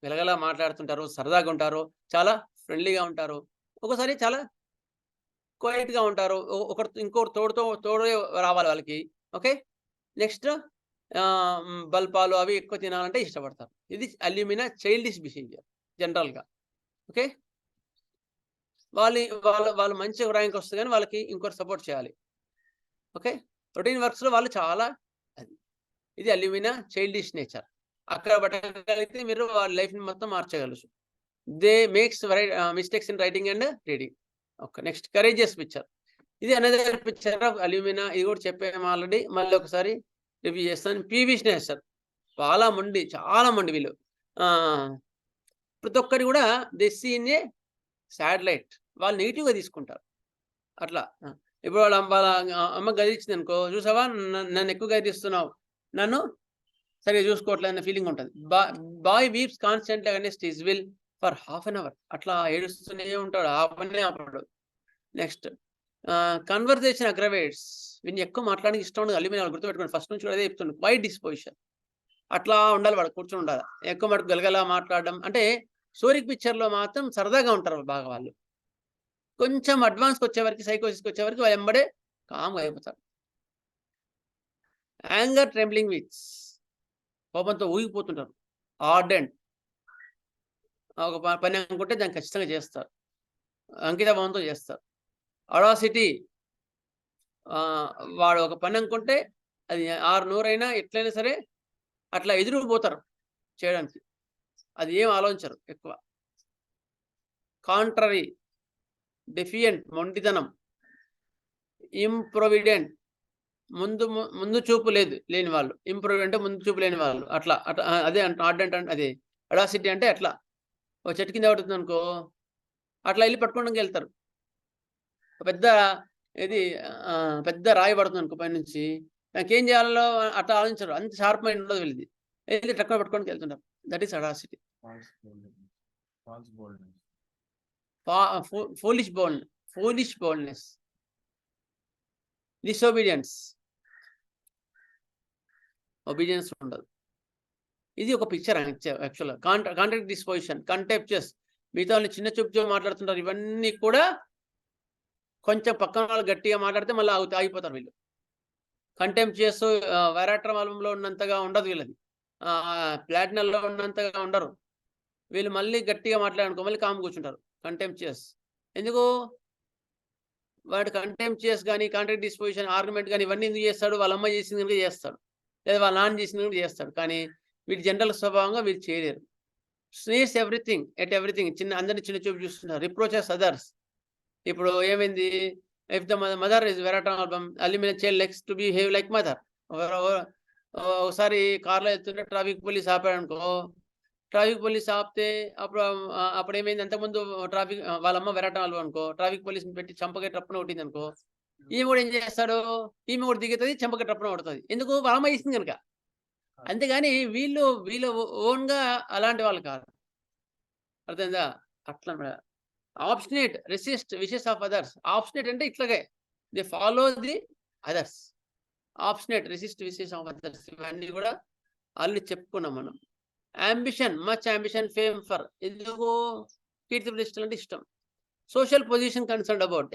వెలగలా మాట్లాడుతుంటారు, సరదాగా ఉంటారు, చాలా ఫ్రెండ్లీగా ఉంటారు, ఒకసారి చాలా క్వైట్గా ఉంటారు, ఇంకొకరు తోడే రావాలి వాళ్ళకి. ఓకే. నెక్స్ట్, బల్పాలు అవి ఎక్కువ తినాలంటే ఇష్టపడతారు. ఇది అల్యూమినా చైల్డిష్ బిహేవియర్ జనరల్గా. ఓకే. వాళ్ళు మంచి ర్యాంక్ వస్తుంది, కానీ వాళ్ళకి ఇంకొకరు సపోర్ట్ చేయాలి. ఓకే. రొటీన్ వర్క్స్లో వాళ్ళు చాలా, ఇది అల్యూమినా చైల్డిష్ నేచర్. అక్కడ పట్టగలిగితే మీరు వాళ్ళ లైఫ్ని మొత్తం మార్చగలరు. They makes mistakes in writing and reading. Okay. Next, courageous picture. ఇది అనదర్ పిక్చర్ ఆఫ్ అల్యూమినా. ఇది కూడా చెప్పాము ఆల్రెడీ, మళ్ళీ ఒకసారి రివ్యూ చేస్తాను. పీవిష్ నేచర్, చాలా మొండి వీళ్ళు. ప్రతి ఒక్కరి కూడా they see in a sad light, వాళ్ళు నెగిటివ్గా తీసుకుంటారు. అట్లా ఇప్పుడు వాళ్ళ అమ్మ గదిలిచ్చింది అనుకో, చూసావా నన్ను ఎక్కువ గదిస్తున్నావు, నన్ను సరిగా చూసుకోవట్లేదు అన్న ఫీలింగ్ ఉంటుంది. Boy weeps constantly against his will for half an hour. అట్లా ఏడుస్తూనే ఉంటాడు, ఆపడు. Next, conversation అగ్రవేట్స్. వీళ్ళు ఎక్కువ మాట్లాడడానికి ఇష్టం ఉండదు. అల్యూమినియం గుర్తుపెట్టుకోండి, ఫస్ట్ నుంచి కూడా అదే చెప్తుంది. క్వైట్ డిస్పోజిషన్, అట్లా ఉండాలి వాడు, కూర్చొని ఉండాలి. ఎక్కువ మటుకు గలగలా మాట్లాడడం. అంటే సోరిక్ పిక్చర్లో మాత్రం సరదాగా ఉంటారు బాగా వాళ్ళు. కొంచెం అడ్వాన్స్కి వచ్చేవరకు, సైకోసిస్కి వచ్చేవరకు వాళ్ళు వెంబడే కామ్గా అయిపోతారు. యాంగర్ ట్రెంబ్లింగ్ విత్స్, కోపంతో ఊగిపోతుంటారు. ఆర్డెంట్, ఒక పని అనుకుంటే దాన్ని ఖచ్చితంగా చేస్తారు, అంకిత భావంతో చేస్తారు. అడాసిటీ, వాడు ఒక పని అనుకుంటే అది 600 అయినా ఎట్లయినా సరే అట్లా ఎదురుపోతారు చేయడానికి, అది ఏం ఆలోచించరు ఎక్కువ. కాంట్రరీ, డెఫియంట్, మొండితనం. ఇంప్రొవిడెంట్, ముందు చూపు లేని వాళ్ళు. ఇంప్రూవ్ అంటే ముందు చూపు లేని వాళ్ళు. అట్లా అదే ఆర్డెంట్ అంటే అదే. అడాసిటీ అంటే అట్లా ఒక చెట్టు కింద పడుతుంది అనుకో, అట్లా వెళ్ళి పట్టుకోవడానికి వెళ్తారు. పెద్ద రాయి పడుతుంది అనుకో పైనుంచి, నాకేం చేయాలో అట్లా ఆలోచించరు, అంత షార్ప్ మైండ్ ఉండదు వీళ్ళది. వెళ్ళి ట్రక్ పట్టుకోవడానికి వెళ్తుంటారు. That is audacity. Foolish boldness. Disobedience, obedience ఉండదు. ఇది ఒక పిక్చర్ యాక్చువల్గా. కాంట్రాక్ట్ డిస్పోజిషన్, కంటెంప్చుయస్, మిగతా వాళ్ళు చిన్న చూపు మాట్లాడుతుంటారు. ఇవన్నీ కూడా కొంచెం పక్కన వాళ్ళు గట్టిగా మాట్లాడితే మళ్ళీ ఆగిపోతారు వీళ్ళు. కంటెంప్చుయస్ వైరాట్రమ్ ఆల్బంలో ఉన్నంతగా ఉండదు వీళ్ళది, ప్లాటినంలో ఉన్నంతగా ఉండరు వీళ్ళు. మళ్ళీ గట్టిగా మాట్లాడుకో మళ్ళీ కామ్ కూర్చుంటారు. కంటెంప్చుయస్ ఎందుకు? వాడు కంటెంప్చుయస్ కానీ కాంట్రాక్ట్ డిస్పోజిషన్ ఆర్గ్యుమెంట్ కానీ ఇవన్నీ ఎందుకు చేస్తాడు? వాళ్ళ అమ్మ చేసింది కనుక చేస్తాడు, లేదా వాళ్ళ నాన్న చేసింది కనుక చేస్తాడు. కానీ వీటి జనరల్ స్వభావంగా వీళ్ళు చేయలేరు. స్నేస్ ఎవ్రీథింగ్ ఎట్ ఎవ్రీథింగ్, అందరినీ చిన్న చూపు చూస్తున్నారు. Reproaches others. ఇప్పుడు ఏమైంది? If the mother is veratrum album, Alumina child likes to behave like mother. ఒకసారి కార్లో వెళ్తుంటే ట్రాఫిక్ పోలీస్ ఆపాడు అనుకో, ట్రాఫిక్ పోలీస్ ఆపితే అప్పుడు ఏమైంది? అంతకుముందు ట్రాఫిక్ వాళ్ళమ్మ వెరాటం ఆల్బమ్ అనుకో, ట్రాఫిక్ పోలీస్ని పెట్టి చంపకే ట్రప్పున కొట్టింది అనుకో, ఈమె కూడా ఏం చేస్తాడు? ఈమె కూడా దిగుతుంది, చంపకే ట్రప్పున కొడుతుంది. ఎందుకు? వాళ్ళమ్మ ఇస్తుంది కనుక. అంతేగాని వీళ్ళు ఓన్గా అలాంటి వాళ్ళు కాదు. అర్థమైందా? అట్లా obstinate, resist wishes of others. Obstinate అంటే ఇట్లాగే they follow the others. Obstinate, resist wishes of others, ఇవన్నీ కూడా ఆల్రెడీ చెప్పుకున్నాం మనం. Ambition, much ambition, fame for, ఎందుకు? కీర్తి ప్రతిష్టలు అంటే ఇష్టం. సోషల్ పొజిషన్ కన్సర్న్ అబౌట్,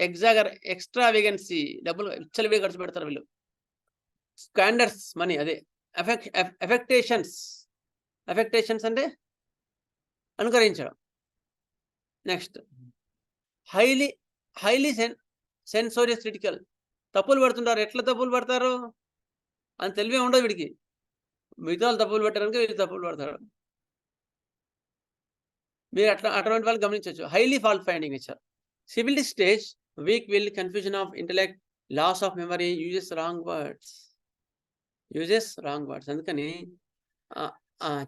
ఎక్స్ట్రావేగెన్సీ, డబ్బులు విచ్చలవిడిగా ఖర్చు పెడతారు వీళ్ళు. స్కాండర్స్, మనీ, అదే. ఎఫెక్టేషన్స్ అంటే అనుకరించడం. నెక్స్ట్ హైలీ సెన్సోరియస్ క్రిటికల్, తప్పులు పడుతుంటారు. ఎట్లా తప్పులు పడతారు? అని తెలివే ఉండదు వీడికి. మిగతా వాళ్ళు తప్పులు పట్టారు కనుక వీళ్ళు తప్పులు పడతాడు. మీరు అటువంటి వాళ్ళు గమనించవచ్చు. Highly fault finding nature. Civility stage, weak will, confusion of intellect, loss of memory, uses wrong words. అందుకని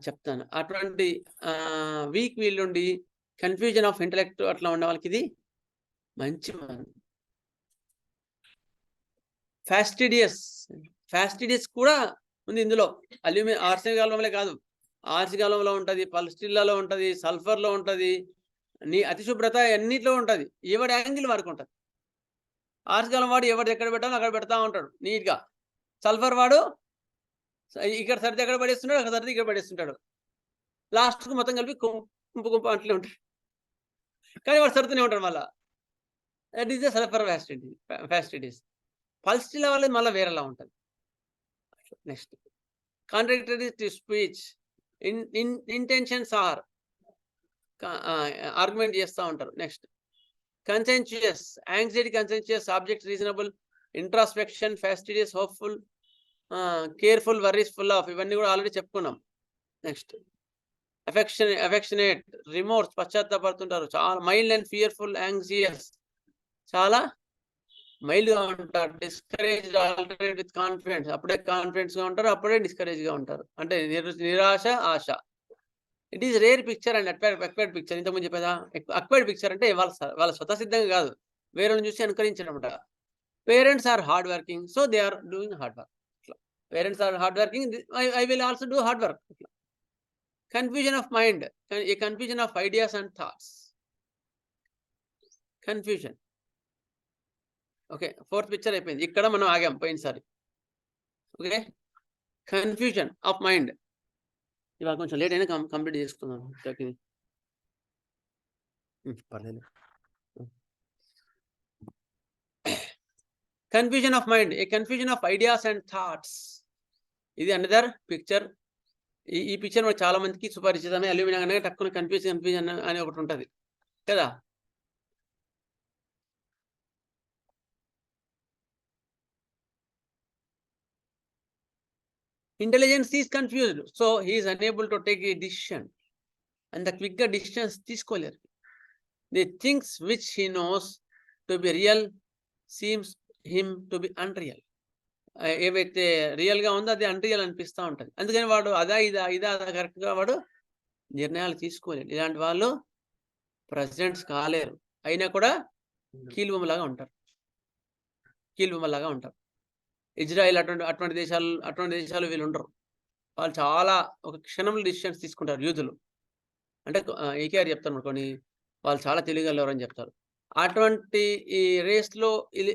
చెప్తాను. అటువంటి వీక్ వీల్ నుండి కన్ఫ్యూజన్ ఆఫ్ ఇంటెలెక్ట్ అట్లా ఉన్న వాళ్ళకి ఇది మంచి మంది. ఫ్యాస్టిడియస్ కూడా ఉంది ఇందులో. ఆర్సెనిక్ ఆల్బంలో కాదు, ఆర్సిక్ ఆల్బంలో ఉంటుంది, పల్స్టిల్లాలో ఉంటుంది, సల్ఫర్లో ఉంటుంది, అతిశుభ్రత అన్నిట్లో ఉంటుంది. ఎవరి యాంగిల్ వరకు ఉంటుంది. ఆర్సిక్ ఆల్బం వాడు ఎవరు ఎక్కడ పెట్టాలో అక్కడ పెడతా ఉంటాడు నీట్గా. సల్ఫర్ వాడు ఇక్కడ సర్ది ఎక్కడ పడేస్తుంటాడు, అక్కడ సర్ది ఇక్కడ పడేస్తుంటాడు. లాస్ట్కు మొత్తం కలిపి గుంపు అంట్లే ఉంటాడు. కానీ వాడు సర్దునే ఉంటాడు మళ్ళా. That is the sulphur fastidious. Pulsatilla వాళ్ళది మళ్ళీ వేరేలా ఉంటుంది. Next contradictory to speech, intentions or argument చేస్తూ ఉంటారు. Next conscientious, anxiety conscientious, object reasonable, introspection, fastidious, hopeful, careful, worries, full of, ఇవన్నీ కూడా ఆల్రెడీ చెప్పుకున్నాం. నెక్స్ట్ అఫెక్షనేట్, రిమోర్స్, పశ్చాత్తాపడుతుంటారు. చాలా మైల్డ్ అండ్ ఫియర్ఫుల్, యాంగ్జియస్, చాలా మైల్డ్గా ఉంటారు. డిస్కరేజ్, ఆల్టర్నేట్ విత్ కాన్ఫిడెన్స్, అప్పుడే కాన్ఫిడెన్స్గా ఉంటారు, అప్పుడే డిస్కరేజ్గా ఉంటారు. అంటే నిరాశ, ఆశ. It is rare picture and acquired picture. ఇంతకుముందు చెప్పేదా? అక్వైర్డ్ పిక్చర్ అంటే వాళ్ళ స్వతసిద్ధంగా కాదు, వేరే నుంచి అనుకరించడం. Parents are hard working, so they are doing hard work. Parents are hard working, I will also do hard work. Confusion of mind, a confusion of ideas and thoughts. Confusion. Okay, fourth picture అయిపోయింది. ఇక్కడ మనం ఆగాం పోయినసారి. Okay, confusion of mind. ఇవాళ కొంచెం లేట్ అయినా కంప్లీట్ చేసుకుందాం. పర్లేదు. Confusion of mind, a confusion of ideas and thoughts. ఇది అనదర్ పిక్చర్. ఈ పిక్చర్ మనకు చాలా మందికి సుపరిచితమే. అల్యూమినా అనేది టక్కున కన్ఫ్యూజన్ అని ఒకటి ఉంటుంది కదా. Intelligence is confused, so he is unable to take a decision. అంత క్విక్గా డిసిషన్స్ తీసుకోలేరు. The things which he knows to be real seems him to be unreal. ఏవైతే రియల్గా ఉందో అది అన్రియల్ అనిపిస్తూ ఉంటుంది. అందుకని వాడు ఇదా కరెక్ట్గా వాడు నిర్ణయాలు తీసుకోలేరు. ఇలాంటి వాళ్ళు ప్రెసిడెంట్స్ కాలేరు, అయినా కూడా కీలుబొమ్మలాగా ఉంటారు. ఇజ్రాయెల్ అటువంటి దేశాలు వీళ్ళు ఉండరు. వాళ్ళు చాలా ఒక క్షణంలో డిసిషన్స్ తీసుకుంటారు. యూదులు అంటే ఏకేఆర్ చెప్తారు అనుకోని, వాళ్ళు చాలా తెలియగలరు అని చెప్తారు. అటువంటి ఈ రేస్లో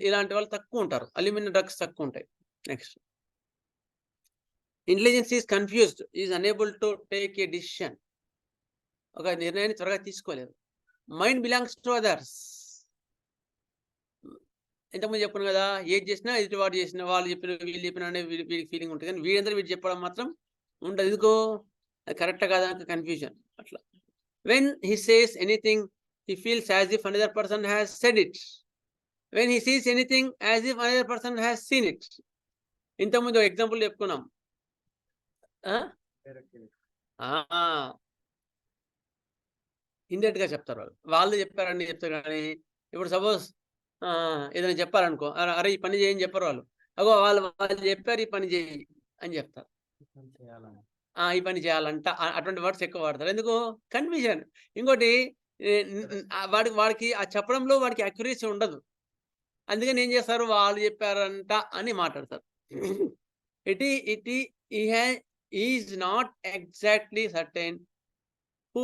ఇలాంటి వాళ్ళు తక్కువ ఉంటారు. అల్యూమినియం డ్రగ్స్ తక్కువ ఉంటాయి. Next intelligence is confused, is unable to take a decision. ఒక నిర్ణయాన్ని త్వరగా తీసుకోలేరు. Mind belongs to others. ఇంతకుముందు చెప్పాను కదా, ఏది చేసినా ఎదుటి వాడు చేసిన, వాళ్ళు చెప్పిన, వీళ్ళు చెప్పిన అనే వీడికి ఫీలింగ్ ఉంటుంది. కానీ వీడంతా వీడు చెప్పడం మాత్రం ఉండదు. ఎందుకో అది కరెక్టా కాదా కన్ఫ్యూజన్. అట్లా when he says anything he feels as if another person has said it. When he sees anything, as if another person has seen it. ఇంతకుముందు ఎగ్జాంపుల్ చెప్పుకున్నాం. ఇండైరెక్ట్ గా చెప్తారు వాళ్ళు చెప్పారని చెప్తారు. కానీ ఇప్పుడు సపోజ్ ఏదైనా చెప్పారనుకో, అరే ఈ పని చేయని చెప్పరు వాళ్ళు. అగో వాళ్ళు చెప్పారు ఈ పని చేయి అని చెప్తారు. ఈ పని చేయాలంట. అటువంటి వర్డ్స్ ఎక్కువ వాడతారు. ఎందుకు? కన్ఫ్యూజన్. ఇంకోటి వాడికి ఆ చెప్పడంలో వాడికి అక్యురసీ ఉండదు. అందుకని ఏం చేస్తారు, వాళ్ళు చెప్పారంట అని మాట్లాడతారు. Is not exactly certain who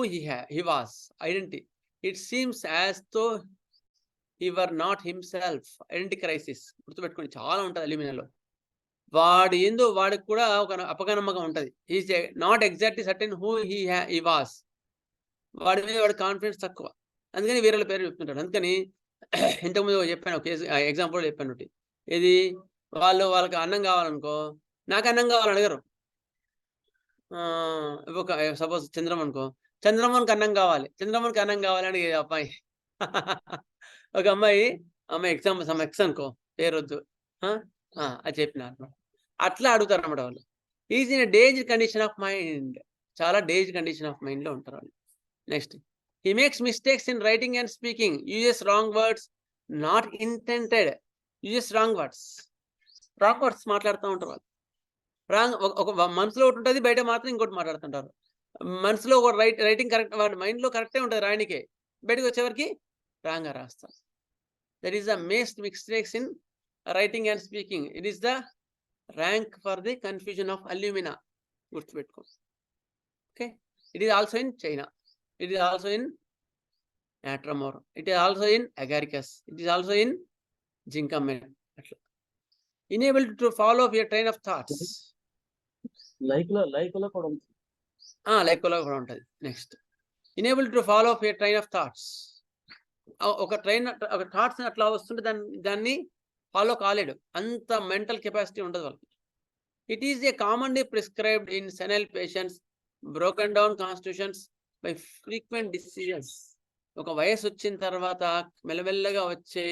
he was identity. It seems as though he were not himself. Identity crisis గుర్తుపెట్టుకోండి, చాలా ఉంటుంది అల్యూమినియంలో. వాడు ఏందో వాడికి కూడా ఒక అపగనమ్మకం ఉంటుంది. Is not exactly certain who he was. వాడి మీద వాడి కాన్ఫిడెన్స్ తక్కువ, అందుకని వేరే పేరు చెప్తుంటాడు. అందుకని ఇంతకుముందు చెప్పాను, ఒక ఎగ్జాంపుల్ చెప్పాను. ఇది వాళ్ళకి అన్నం కావాలనుకో, నాకు అన్నం కావాలని అడగరు. ఒక సపోజ్ చంద్రమన్ అనుకో, చంద్రమోహన్కి అన్నం కావాలి, చంద్రమోహన్కి అన్నం కావాలని అమ్మాయి ఒక అమ్మాయి ఎగ్జాంపుల్ సమ్ ఎక్స్ అనుకో, పేరొద్దు, అది చెప్పిన అట్లా అడుగుతారు అన్నమాట వాళ్ళు. ఈజ్ ఇన్ డేంజ్ కండిషన్ ఆఫ్ మైండ్. చాలా డేంజ్ కండిషన్ ఆఫ్ మైండ్లో ఉంటారు వాళ్ళు. Next, he makes mistakes in writing and speaking, uses wrong words, not intended, uses wrong words మాట్లాడుతూ ఉంటారు వాళ్ళు. ఒక మనసులో ఒకటి ఉంటుంది, బయట మాత్రం ఇంకోటి మాట్లాడుతుంటారు. మనసులో ఒక రైటింగ్ కరెక్ట్, వాడి మైండ్లో కరెక్టే ఉంటుంది రాయనికే, బయటకు వచ్చేవరకు రాంగ్గా రాస్తారు. That is the most mistakes in writing and speaking. It is the rank for the confusion of Alumina. గుర్తుపెట్టుకో. Okay, it is also in China, it is also in Atramor, it is also in Agaricus, it is also in Jinkamen. Unable to follow your train of thoughts. Like కూడా ఉంటుంది. Next, unable to follow your train of thoughts. ఒక థాట్స్ అట్లా వస్తుంటే దాన్ని ఫాలో కాలేడు, అంత మెంటల్ కెపాసిటీ ఉండదు వాళ్ళకి. It is A commonly prescribed in senile patients, broken down constitutions by frequent diseases. ఒక వయసు వచ్చిన తర్వాత మెల్లమెల్లగా వచ్చే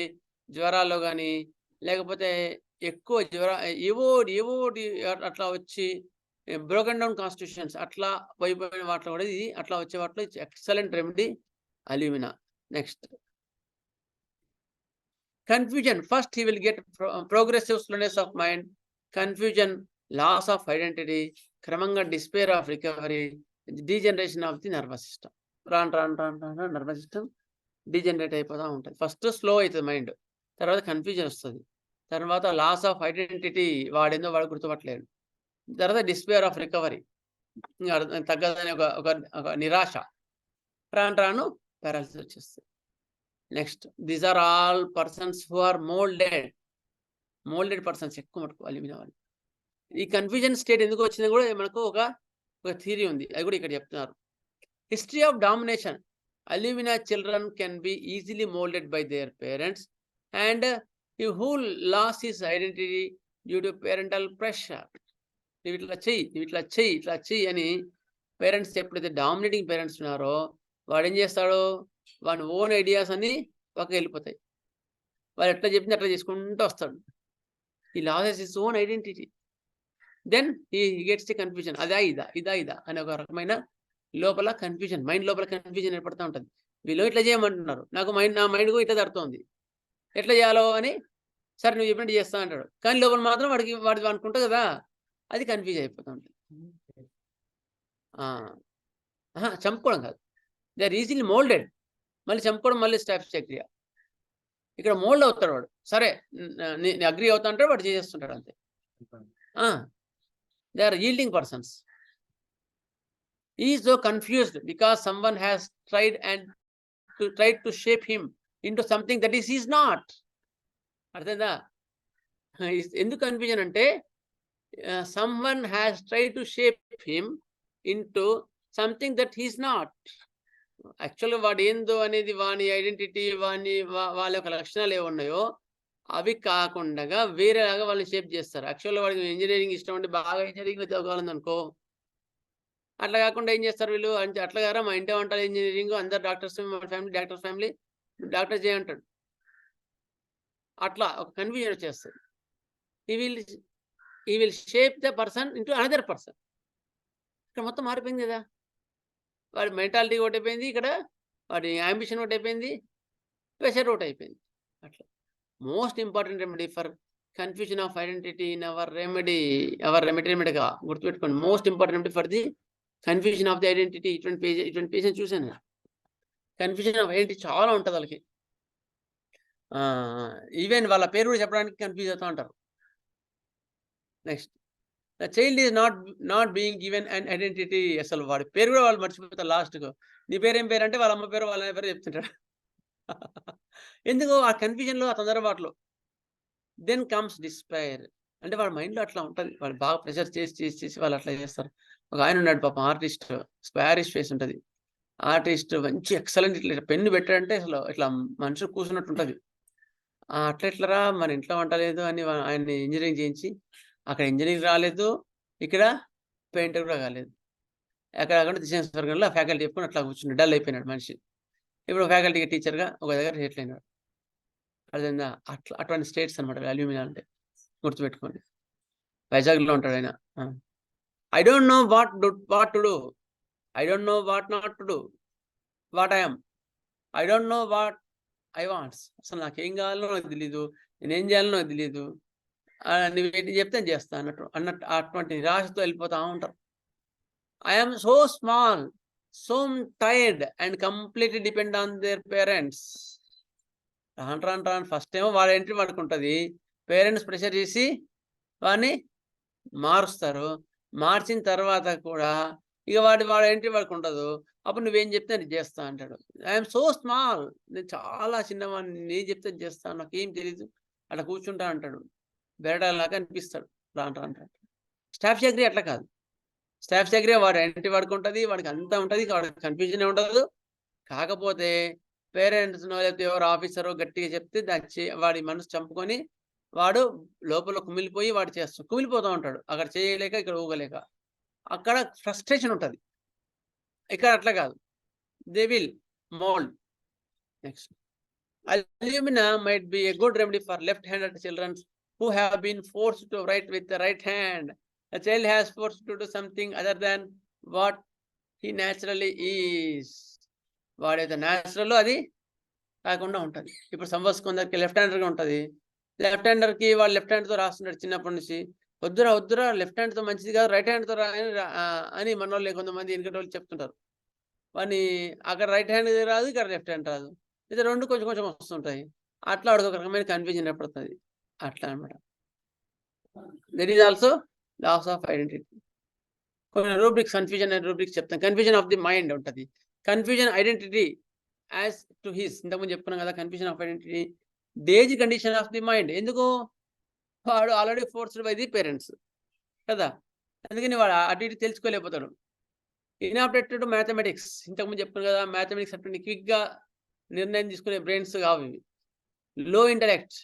జ్వరాల్లో కానీ, లేకపోతే ఎక్కువ ఏవో అట్లా వచ్చి బ్రోకెన్ డౌన్ కాన్స్టిట్యూషన్స్ అట్లా పోయిపోయిన వాటిలో కూడా ఇది అట్లా వచ్చే వాటిలో excellent remedy Alumina. Next, confusion. First he will get progressive slowness of mind, confusion, loss of identity, క్రమంగా despair of recovery, degeneration of the nervous system. రాను నర్వస్ సిస్టమ్ డీజనరేట్ అయిపోతూ ఉంటుంది. ఫస్ట్ స్లో అవుతుంది మైండ్, తర్వాత కన్ఫ్యూజన్ వస్తుంది, తర్వాత లాస్ ఆఫ్ ఐడెంటిటీ, వాడేందో వాడు గుర్తుపట్టలేడు, తర్వాత డిస్పేర్ ఆఫ్ రికవరీ, తగ్గదని ఒక నిరాశ, రాను పారాలిసిస్ వచ్చేస్తుంది. Next, these are all persons who are moulded persons ఎక్కువ మటుకు అల్యూమినా వాళ్ళు. ఈ కన్ఫ్యూజన్ స్టేట్ ఎందుకు వచ్చిందో కూడా మనకు ఒక థియరీ ఉంది, అది కూడా ఇక్కడ చెప్తున్నారు. History of domination. Alumina children can be easily moulded by their parents and who loss his identity due to parental pressure. నువ్వు ఇట్లా చెయ్యి అని పేరెంట్స్ ఎప్పుడైతే డామినేటింగ్ పేరెంట్స్ ఉన్నారో, వాడు ఏం చేస్తాడో, వాడి ఓన్ ఐడియాస్ అన్ని పక్కకి వెళ్ళిపోతాయి. వాడు ఎట్లా చెప్పింది అట్లా చేసుకుంటూ వస్తాడు. He loses his own identity. Then he gets the confusion. ఇదా అనే ఒక రకమైన లోపల కన్ఫ్యూజన్, మైండ్ లోపల కన్ఫ్యూజన్ ఏర్పడుతూ ఉంటుంది. వీళ్ళు ఇట్లా చేయమంటున్నారు, నా మైండ్ కూడా ఇట్లా జరుగుతుంది, ఎట్లా చేయాలో అని, సరే నువ్వు చెప్పినట్టు చేస్తా అంటాడు. కానీ లోపల మాత్రం వాడు అనుకుంటా కదా, అది కన్ఫ్యూజ్ అయిపోతూ ఉంటుంది. చంపుకోవడం కాదు, దే ఆర్ ఈజీలీ మోల్డెడ్. మళ్ళీ చంపుకోవడం మళ్ళీ స్టాప్ చక్రియ. ఇక్కడ మోల్డ్ అవుతాడు వాడు, సరే నేను అగ్రీ అవుతా అంటే వాడు చేసేస్తుంటాడు అంతే. They are yielding persons. He is so confused because someone has tried to shape him into something that he is not. అర్థమైందా? ఎందుకు కన్ఫ్యూజన్ అంటే, someone has tried to shape him into something that he is not. యాక్చువల్గా వాడు ఏందో అనేది, వాని ఐడెంటిటీ, వాళ్ళ యొక్క లక్షణాలు ఏమున్నాయో అవి కాకుండా వేరేలాగా వాళ్ళని షేప్ చేస్తారు. యాక్చువల్‌గా వాడికి ఇంజినీరింగ్ ఇష్టం ఉండి బాగా ఇంజినీరింగ్‌లో చదవాలనుకో, అట్లా కాకుండా ఏం చేస్తారు వీళ్ళు అంటే అట్లా కారా మా ఇంటి వంటలు ఇంజినీరింగ్ అందరు డాక్టర్స్, మా ఫ్యామిలీ డాక్టర్స్ ఫ్యామిలీ డాక్టర్ చేయంటాడు. అట్లా ఒక కన్ఫ్యూజన్ వచ్చేస్తుంది. ఈ will shape the person into another person. ఇక్కడ మొత్తం మారిపోయింది కదా. వాడి మెంటాలిటీ ఒకటి అయిపోయింది, ఇక్కడ వాడి యాంబిషన్ ఒకటి అయిపోయింది, ప్రెషర్ ఒకటి అయిపోయింది. అట్లా most important remedy for confusion of identity in our రెమెడీగా గుర్తుపెట్టుకోండి. Most important remedy for the confusion of the identity. ఇటువంటి పేషెంట్ చూశాను. కన్ఫ్యూజన్ ఆఫ్ ఐడెంటిటీ చాలా ఉంటుంది వాళ్ళకి. ఈవెన్ వాళ్ళ పేరు కూడా చెప్పడానికి కన్ఫ్యూజ్ అవుతూ ఉంటారు. Next, the child is not being given and identity. అసలు వాడి పేరు కూడా వాళ్ళు మర్చిపోతారు లాస్ట్కు. నీ పేరేం పేరు అంటే వాళ్ళ అమ్మ పేరు వాళ్ళ పేరు చెప్తుంటాడు. ఎందుకు ఆ కన్ఫ్యూజన్లో, ఆ తొందరపాటులో. Then comes despair. అంటే వాళ్ళ మైండ్లో అట్లా ఉంటుంది. వాళ్ళు బాగా ప్రెషర్ చేసి వాళ్ళు అట్లా చేస్తారు. ఒక ఆయన ఉన్నాడు పాపం, ఆర్టిస్ట్, స్పారిష్ ఫేస్ ఉంటుంది. ఆర్టిస్ట్ మంచి ఎక్సలెంట్, ఇట్లా పెన్ను పెట్టాడంటే అసలు ఇట్లా మనుషులు కూర్చున్నట్టు ఉంటుంది. అట్లా ఎట్లరా మన ఇంట్లో వంట లేదు అని ఆయన్ని ఇంజనీరింగ్ చేయించి, అక్కడ ఇంజనీరింగ్ రాలేదు, ఇక్కడ పెయింటర్ కూడా కాలేదు. అక్కడ డిజైన్స్ వర్గంలో ఫ్యాకల్టీ చెప్పుకొని అట్లా కూర్చున్నాడు, డల్ అయిపోయినాడు మనిషి. ఇప్పుడు ఫ్యాకల్టీగా టీచర్గా ఒక దగ్గర సెటిల్ అయినాడు. అర్థమైందా? అటువంటి స్టేట్స్ అనమాట అల్యూమినా అంటే. గుర్తుపెట్టుకోండి. వైజాగ్లో ఉంటాడు ఆయన. I don't know what to do, I don't know what not to do, what I'm, I don't know what I wants. అసలు నాకేం కావాలో నాకు తెలీదు, నేనేం చేయాలో నాకు తెలీదు, నువ్వు ఏంటి చెప్తే చేస్తా అన్నట్టు అటువంటి నిరాశతో వెళ్ళిపోతూ ఉంటారు. I'm so small, so tired and completely depend on their parents. రాను ఫస్ట్ ఏమో వాడి ఎంట్రీ వాడికి ఉంటుంది. పేరెంట్స్ ప్రెషర్ చేసి వాడిని మారుస్తారు. మార్చిన తర్వాత కూడా ఇక వాడి ఎంట్రీ వాడికి ఉండదు. అప్పుడు నువ్వేం చెప్తే నేను చేస్తా అంటాడు. ఐఎమ్ సో స్మాల్, నేను చాలా చిన్నవాడిని, నేను చెప్తే చేస్తాను, నాకేం తెలీదు, అట్లా కూర్చుంటా అంటాడు. బెరడాలాగా అనిపిస్తాడు. రాను స్టాఫ్ సెక్రటరీ అట్లా కాదు. స్టాఫ్ సెక్రటరీ వాడి ఎంట్రీ వాడికి ఉంటుంది, వాడికి అంతా ఉంటుంది, వాడికి కన్ఫ్యూజన్ ఉండదు. కాకపోతే పేరెంట్స్నో లేకపోతే ఎవరు ఆఫీసరో గట్టిగా చెప్తే వాడి మనసు చంపుకొని వాడు లోపల కుమిలిపోతూ ఉంటాడు. అక్కడ చేయలేక, ఇక్కడ ఊగలేక, అక్కడ ఫ్రస్ట్రేషన్ ఉంటుంది. ఇక్కడ అట్లా కాదు, they will mould. Next, alumina might be a good remedy for left-handed children who have been forced to write with the right hand. A child has forced to do something other than what he naturally is. వాడైతే న్యాచురల్లో అది కాకుండా ఉంటుంది. ఇప్పుడు సపోజ్ కొందరికి లెఫ్ట్ హ్యాండర్గా ఉంటుంది. లెఫ్ట్ హ్యాండర్కి వాడు లెఫ్ట్ హ్యాండ్తో రాస్తున్నాడు చిన్నప్పటి నుంచి. వద్దురా లెఫ్ట్ హ్యాండ్తో మంచిది కాదు, రైట్ హ్యాండ్తో అని మన వాళ్ళు కొంతమంది వెనకటి వాళ్ళు చెప్తుంటారు. వాడిని అక్కడ రైట్ హ్యాండ్ రాదు, ఇక్కడ లెఫ్ట్ హ్యాండ్ రాదు, ఇది రెండు కొంచెం వస్తుంటాయి. అట్లా వాడికి ఒక రకమైన కన్ఫ్యూజన్ ఏర్పడుతుంది. అట్లా అనమాట. There is also loss of identity. కొన్ని రూబ్రిక్స్, కన్ఫ్యూజన్ అనే రూబ్రిక్స్ చెప్తాను. కన్ఫ్యూజన్ ఆఫ్ ది మైండ్ ఉంటుంది. Confusion identity as to his. ఇంతకుముందు చెప్పుకున్నాం కదా, confusion of identity daze condition of the mind. ఎందుకు? వాడు already forced by the parents కదా, అందుకని వాడు అటు ఇటు తెలుసుకోలేకపోతాడు. ఇనాప్టెడ్ టు మ్యాథమెటిక్స్. ఇంతకుముందు చెప్పుకున్నాం కదా, మ్యాథమెటిక్స్ అటువంటి క్విక్గా నిర్ణయం తీసుకునే బ్రెయిన్స్ కావు ఇవి. లో ఇంటరాక్ట్.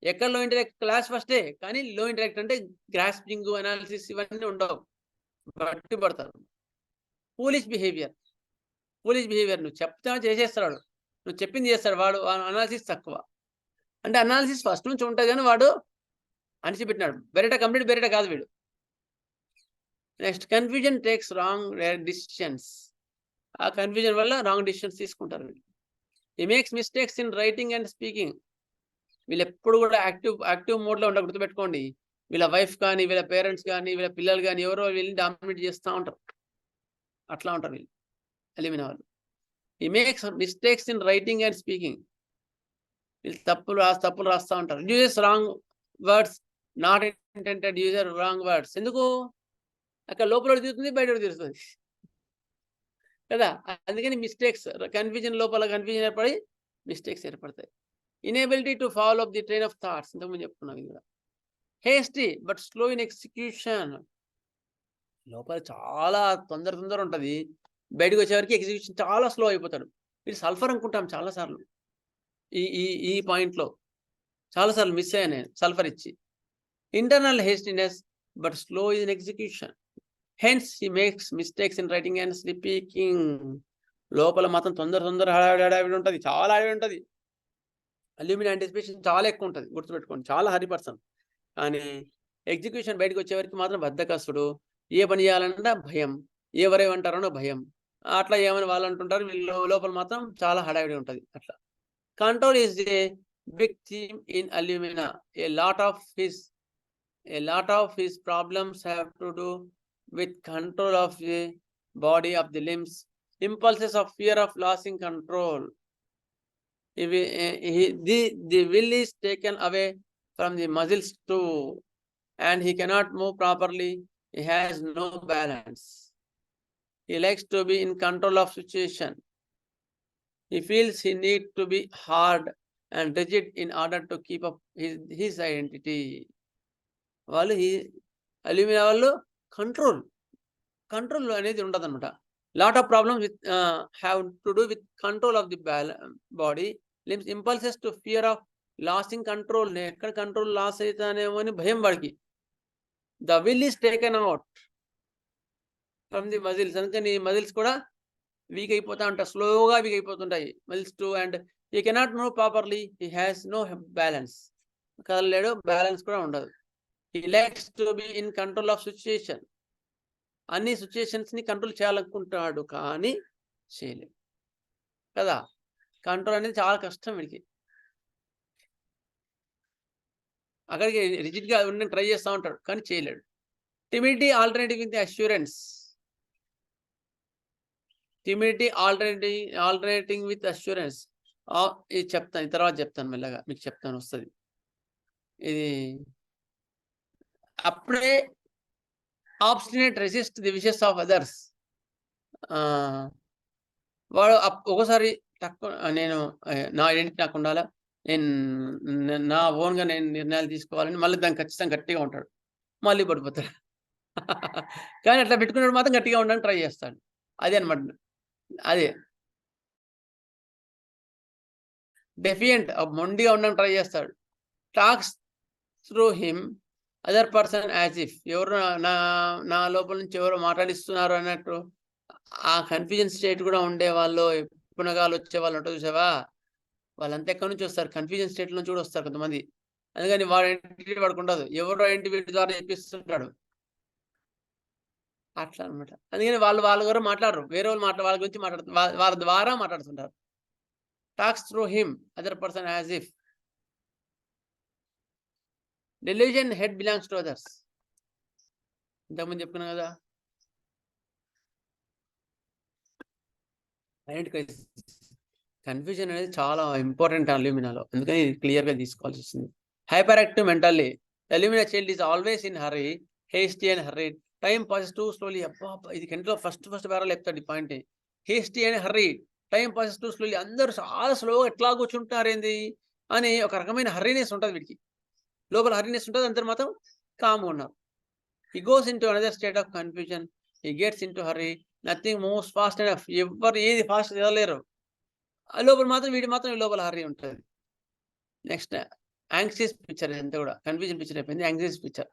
ఎక్కడ లో ఇంటరాక్ట్? క్లాస్ ఫస్టే, కానీ లో ఇంటరాక్ట్ అంటే గ్రాస్పింగ్, అనాలిసిస్ ఇవన్నీ ఉండవు, బట్టి పడతారు. Foolish behaviour. నువ్వు చెప్తా చేసేస్తాడు, నువ్వు చెప్పింది చేస్తాడు. వాడు అనాలిసిస్ తక్కువ. అంటే అనాలిసిస్ ఫస్ట్ నుంచి ఉంటుంది కానీ వాడు అనిచిపెట్టినాడు. కంప్లీట్ బెరేటా కాదు వీడు. Next, confusion takes wrong decisions. ఆ కన్ఫ్యూజన్ వల్ల రాంగ్ డిసిషన్స్ తీసుకుంటారు వీళ్ళు. ఈ makes mistakes in writing and speaking. వీళ్ళు ఎప్పుడు కూడా యాక్టివ్ మోడ్లో ఉండాలి. గుర్తుపెట్టుకోండి, వీళ్ళ వైఫ్ కానీ, వీళ్ళ పేరెంట్స్ కానీ, వీళ్ళ పిల్లలు కానీ ఎవరో వీళ్ళని డామినేట్ చేస్తూ ఉంటారు. అట్లా ఉంటారు వీళ్ళు అల్యూమినా వాళ్ళు. ఈ makes mistakes in writing and speaking. వీళ్ళు తప్పులు రాస్తూ ఉంటారు. Uses wrong words, not intended user wrong words. ఎందుకు? అక్కడ లోపల తిరుగుతుంది, బయట తిరుగుతుంది కదా. అందుకని మిస్టేక్స్, కన్ఫ్యూజన్ లోపల కన్ఫ్యూజన్ ఏర్పడి మిస్టేక్స్ ఏర్పడతాయి. Inability to follow up the train of thoughts. ఇంతకుముందు చెప్పుకున్నాం ఇది కూడా. Hasty but slow in execution. లోపల చాలా తొందర ఉంటుంది, బయటకు వచ్చేవరకు ఎగ్జిక్యూషన్ చాలా స్లో అయిపోతాడు. మీరు సల్ఫర్ అనుకుంటాం చాలాసార్లు ఈ పాయింట్లో. చాలాసార్లు మిస్ అయ్యాను నేను సల్ఫర్ ఇచ్చి. Internal hastiness but slow in execution, hence he makes mistakes in writing and speaking. లోపల మాత్రం తొందర హడావిడి ఉంటుంది, చాలా హడావిడి ఉంటుంది. అల్యూమినా యాంటిసిపేషన్ చాలా ఎక్కువ ఉంటుంది, గుర్తుపెట్టుకోండి, చాలా హరి పర్సన్. కానీ ఎగ్జిక్యూషన్ బయటకు వచ్చేవరకు మాత్రం బద్ధకస్తుడు. ఏ పని చేయాలన్నా భయం, ఎవరేమంటారనో భయం. అట్లా ఏమని వాళ్ళు అంటుంటారు, వీళ్ళు లోపల మాత్రం చాలా హడావిడి ఉంటుంది. అట్లా control is a big theme in alumina. A lot of his problems have to do with control of the body, of the limbs, impulses of fear of losing control. The will is taken away from the muscles too, and he cannot move properly. He has no balance. He likes to be in control of situation. He feels he needs to be hard and rigid in order to keep up his identity. వాళ్ళు అల్యూమినా వాళ్ళు కంట్రోల్ అనేది ఉండదు అనమాట. Lot of problems with have to do with control of the body, limbs, impulses to fear of losing control. నేను ఎక్కడ కంట్రోల్ లాస్ అవుతానేమో అని భయం వాడికి. The will is taken out from the muscles. అందుకని మజిల్స్ కూడా వీక్ అయిపోతా ఉంటాయి, స్లోగా వీక్ అయిపోతుంటాయి muscles too. And he cannot move properly. He has no balance, కదలలేడు, బ్యాలెన్స్ కూడా ఉండదు. He likes to be in control of situation. అన్ని సిచ్యుయేషన్స్ ని కంట్రోల్ చేయాలనుకుంటాడు కానీ చేయలేడు కదా. కంట్రోల్ అనేది చాలా కష్టం వీడికి. అక్కడికి రిజిడ్ గా ఉండి ట్రై చేస్తూ ఉంటాడు కానీ చేయలేడు. Timidity alternative with assurance. Timidity alternating with assurance. ఇది చెప్తాను, తర్వాత చెప్తాను, మెల్లగా మీకు చెప్తాను, వస్తుంది ఇది. అప్పుడే obstinate resist the wishes of others. వాడు ఒకసారి తక్కువ, నేను నా ఐడెంటిటీ నాకు ఉండాలా, నేను నా ఓన్గా నేను నిర్ణయాలు తీసుకోవాలని మళ్ళీ దానికి ఖచ్చితంగా గట్టిగా ఉంటాడు, మళ్ళీ పడిపోతాడు. కానీ అట్లా పెట్టుకున్నాడు మాత్రం గట్టిగా ఉండడానికి ట్రై చేస్తాడు. అదే అనమాట, అదే డెఫియంట్, మొండిగా ఉండడానికి ట్రై చేస్తాడు. Talks through him other person as if, ఎవరు నా లోపల నుంచి ఎవరో మాట్లాడిస్తున్నారు అన్నట్టు. ఆ కన్ఫ్యూజన్ స్టేట్ కూడా ఉండే వాళ్ళు, పునగాలు వచ్చే వాళ్ళు ఉంటారు చూసావా, వాళ్ళంతా ఎక్కడి నుంచి వస్తారు, కన్ఫ్యూజన్ స్టేట్ నుంచి కూడా వస్తారు కొంతమంది. అందుకని వాడు ఐడెంటిటీ వాడికి ఉండదు, ఎవరో ఐడెంటిటీ ద్వారా చెప్పిస్తుంటాడు అట్లా అనమాట. అందుకని వాళ్ళ కూడా మాట్లాడరు, వేరే వాళ్ళు వాళ్ళ గురించి మాట్లాడుతారు, వాళ్ళ ద్వారా మాట్లాడుతుంటారు. Talks through him other person as if. Delusion head belongs to others. ఇంతకుముందు చెప్పుకున్నాం కదా. కన్ఫ్యూజన్ అనేది చాలా ఇంపార్టెంట్ అల్యూమినాలో, అందుకని క్లియర్గా తీసుకోవాల్సి వస్తుంది. Hyper active mentally. Alumina child is always in hurry, hasty and hurried. Time passes too slowly. అబ్బా, ఇది కంట్లో ఫస్ట్ పేరాలో చెప్తాడు ఈ point. Hasty and hurried, time passes too slowly. అందరూ చాలా స్లోగా ఎట్లా కూర్చుంటున్నారు ఏంది అని ఒక రకమైన హర్రీనెస్ ఉంటుంది వీడికి, లోపల హర్రీనెస్ ఉంటుంది, అందరు మాత్రం కామ్గా ఉన్నారు. He goes into another state of confusion. He gets into hurry. Nothing moves fast enough. ఎవరు ఏది ఫాస్ట్ చదవలేరు. లోపల మాత్రం వీడి మాత్రం లోపల హర్రీ ఉంటుంది. Next anxious picture. ఇదంతా కూడా కన్ఫ్యూజన్ పిక్చర్ అయిపోయింది, anxious picture.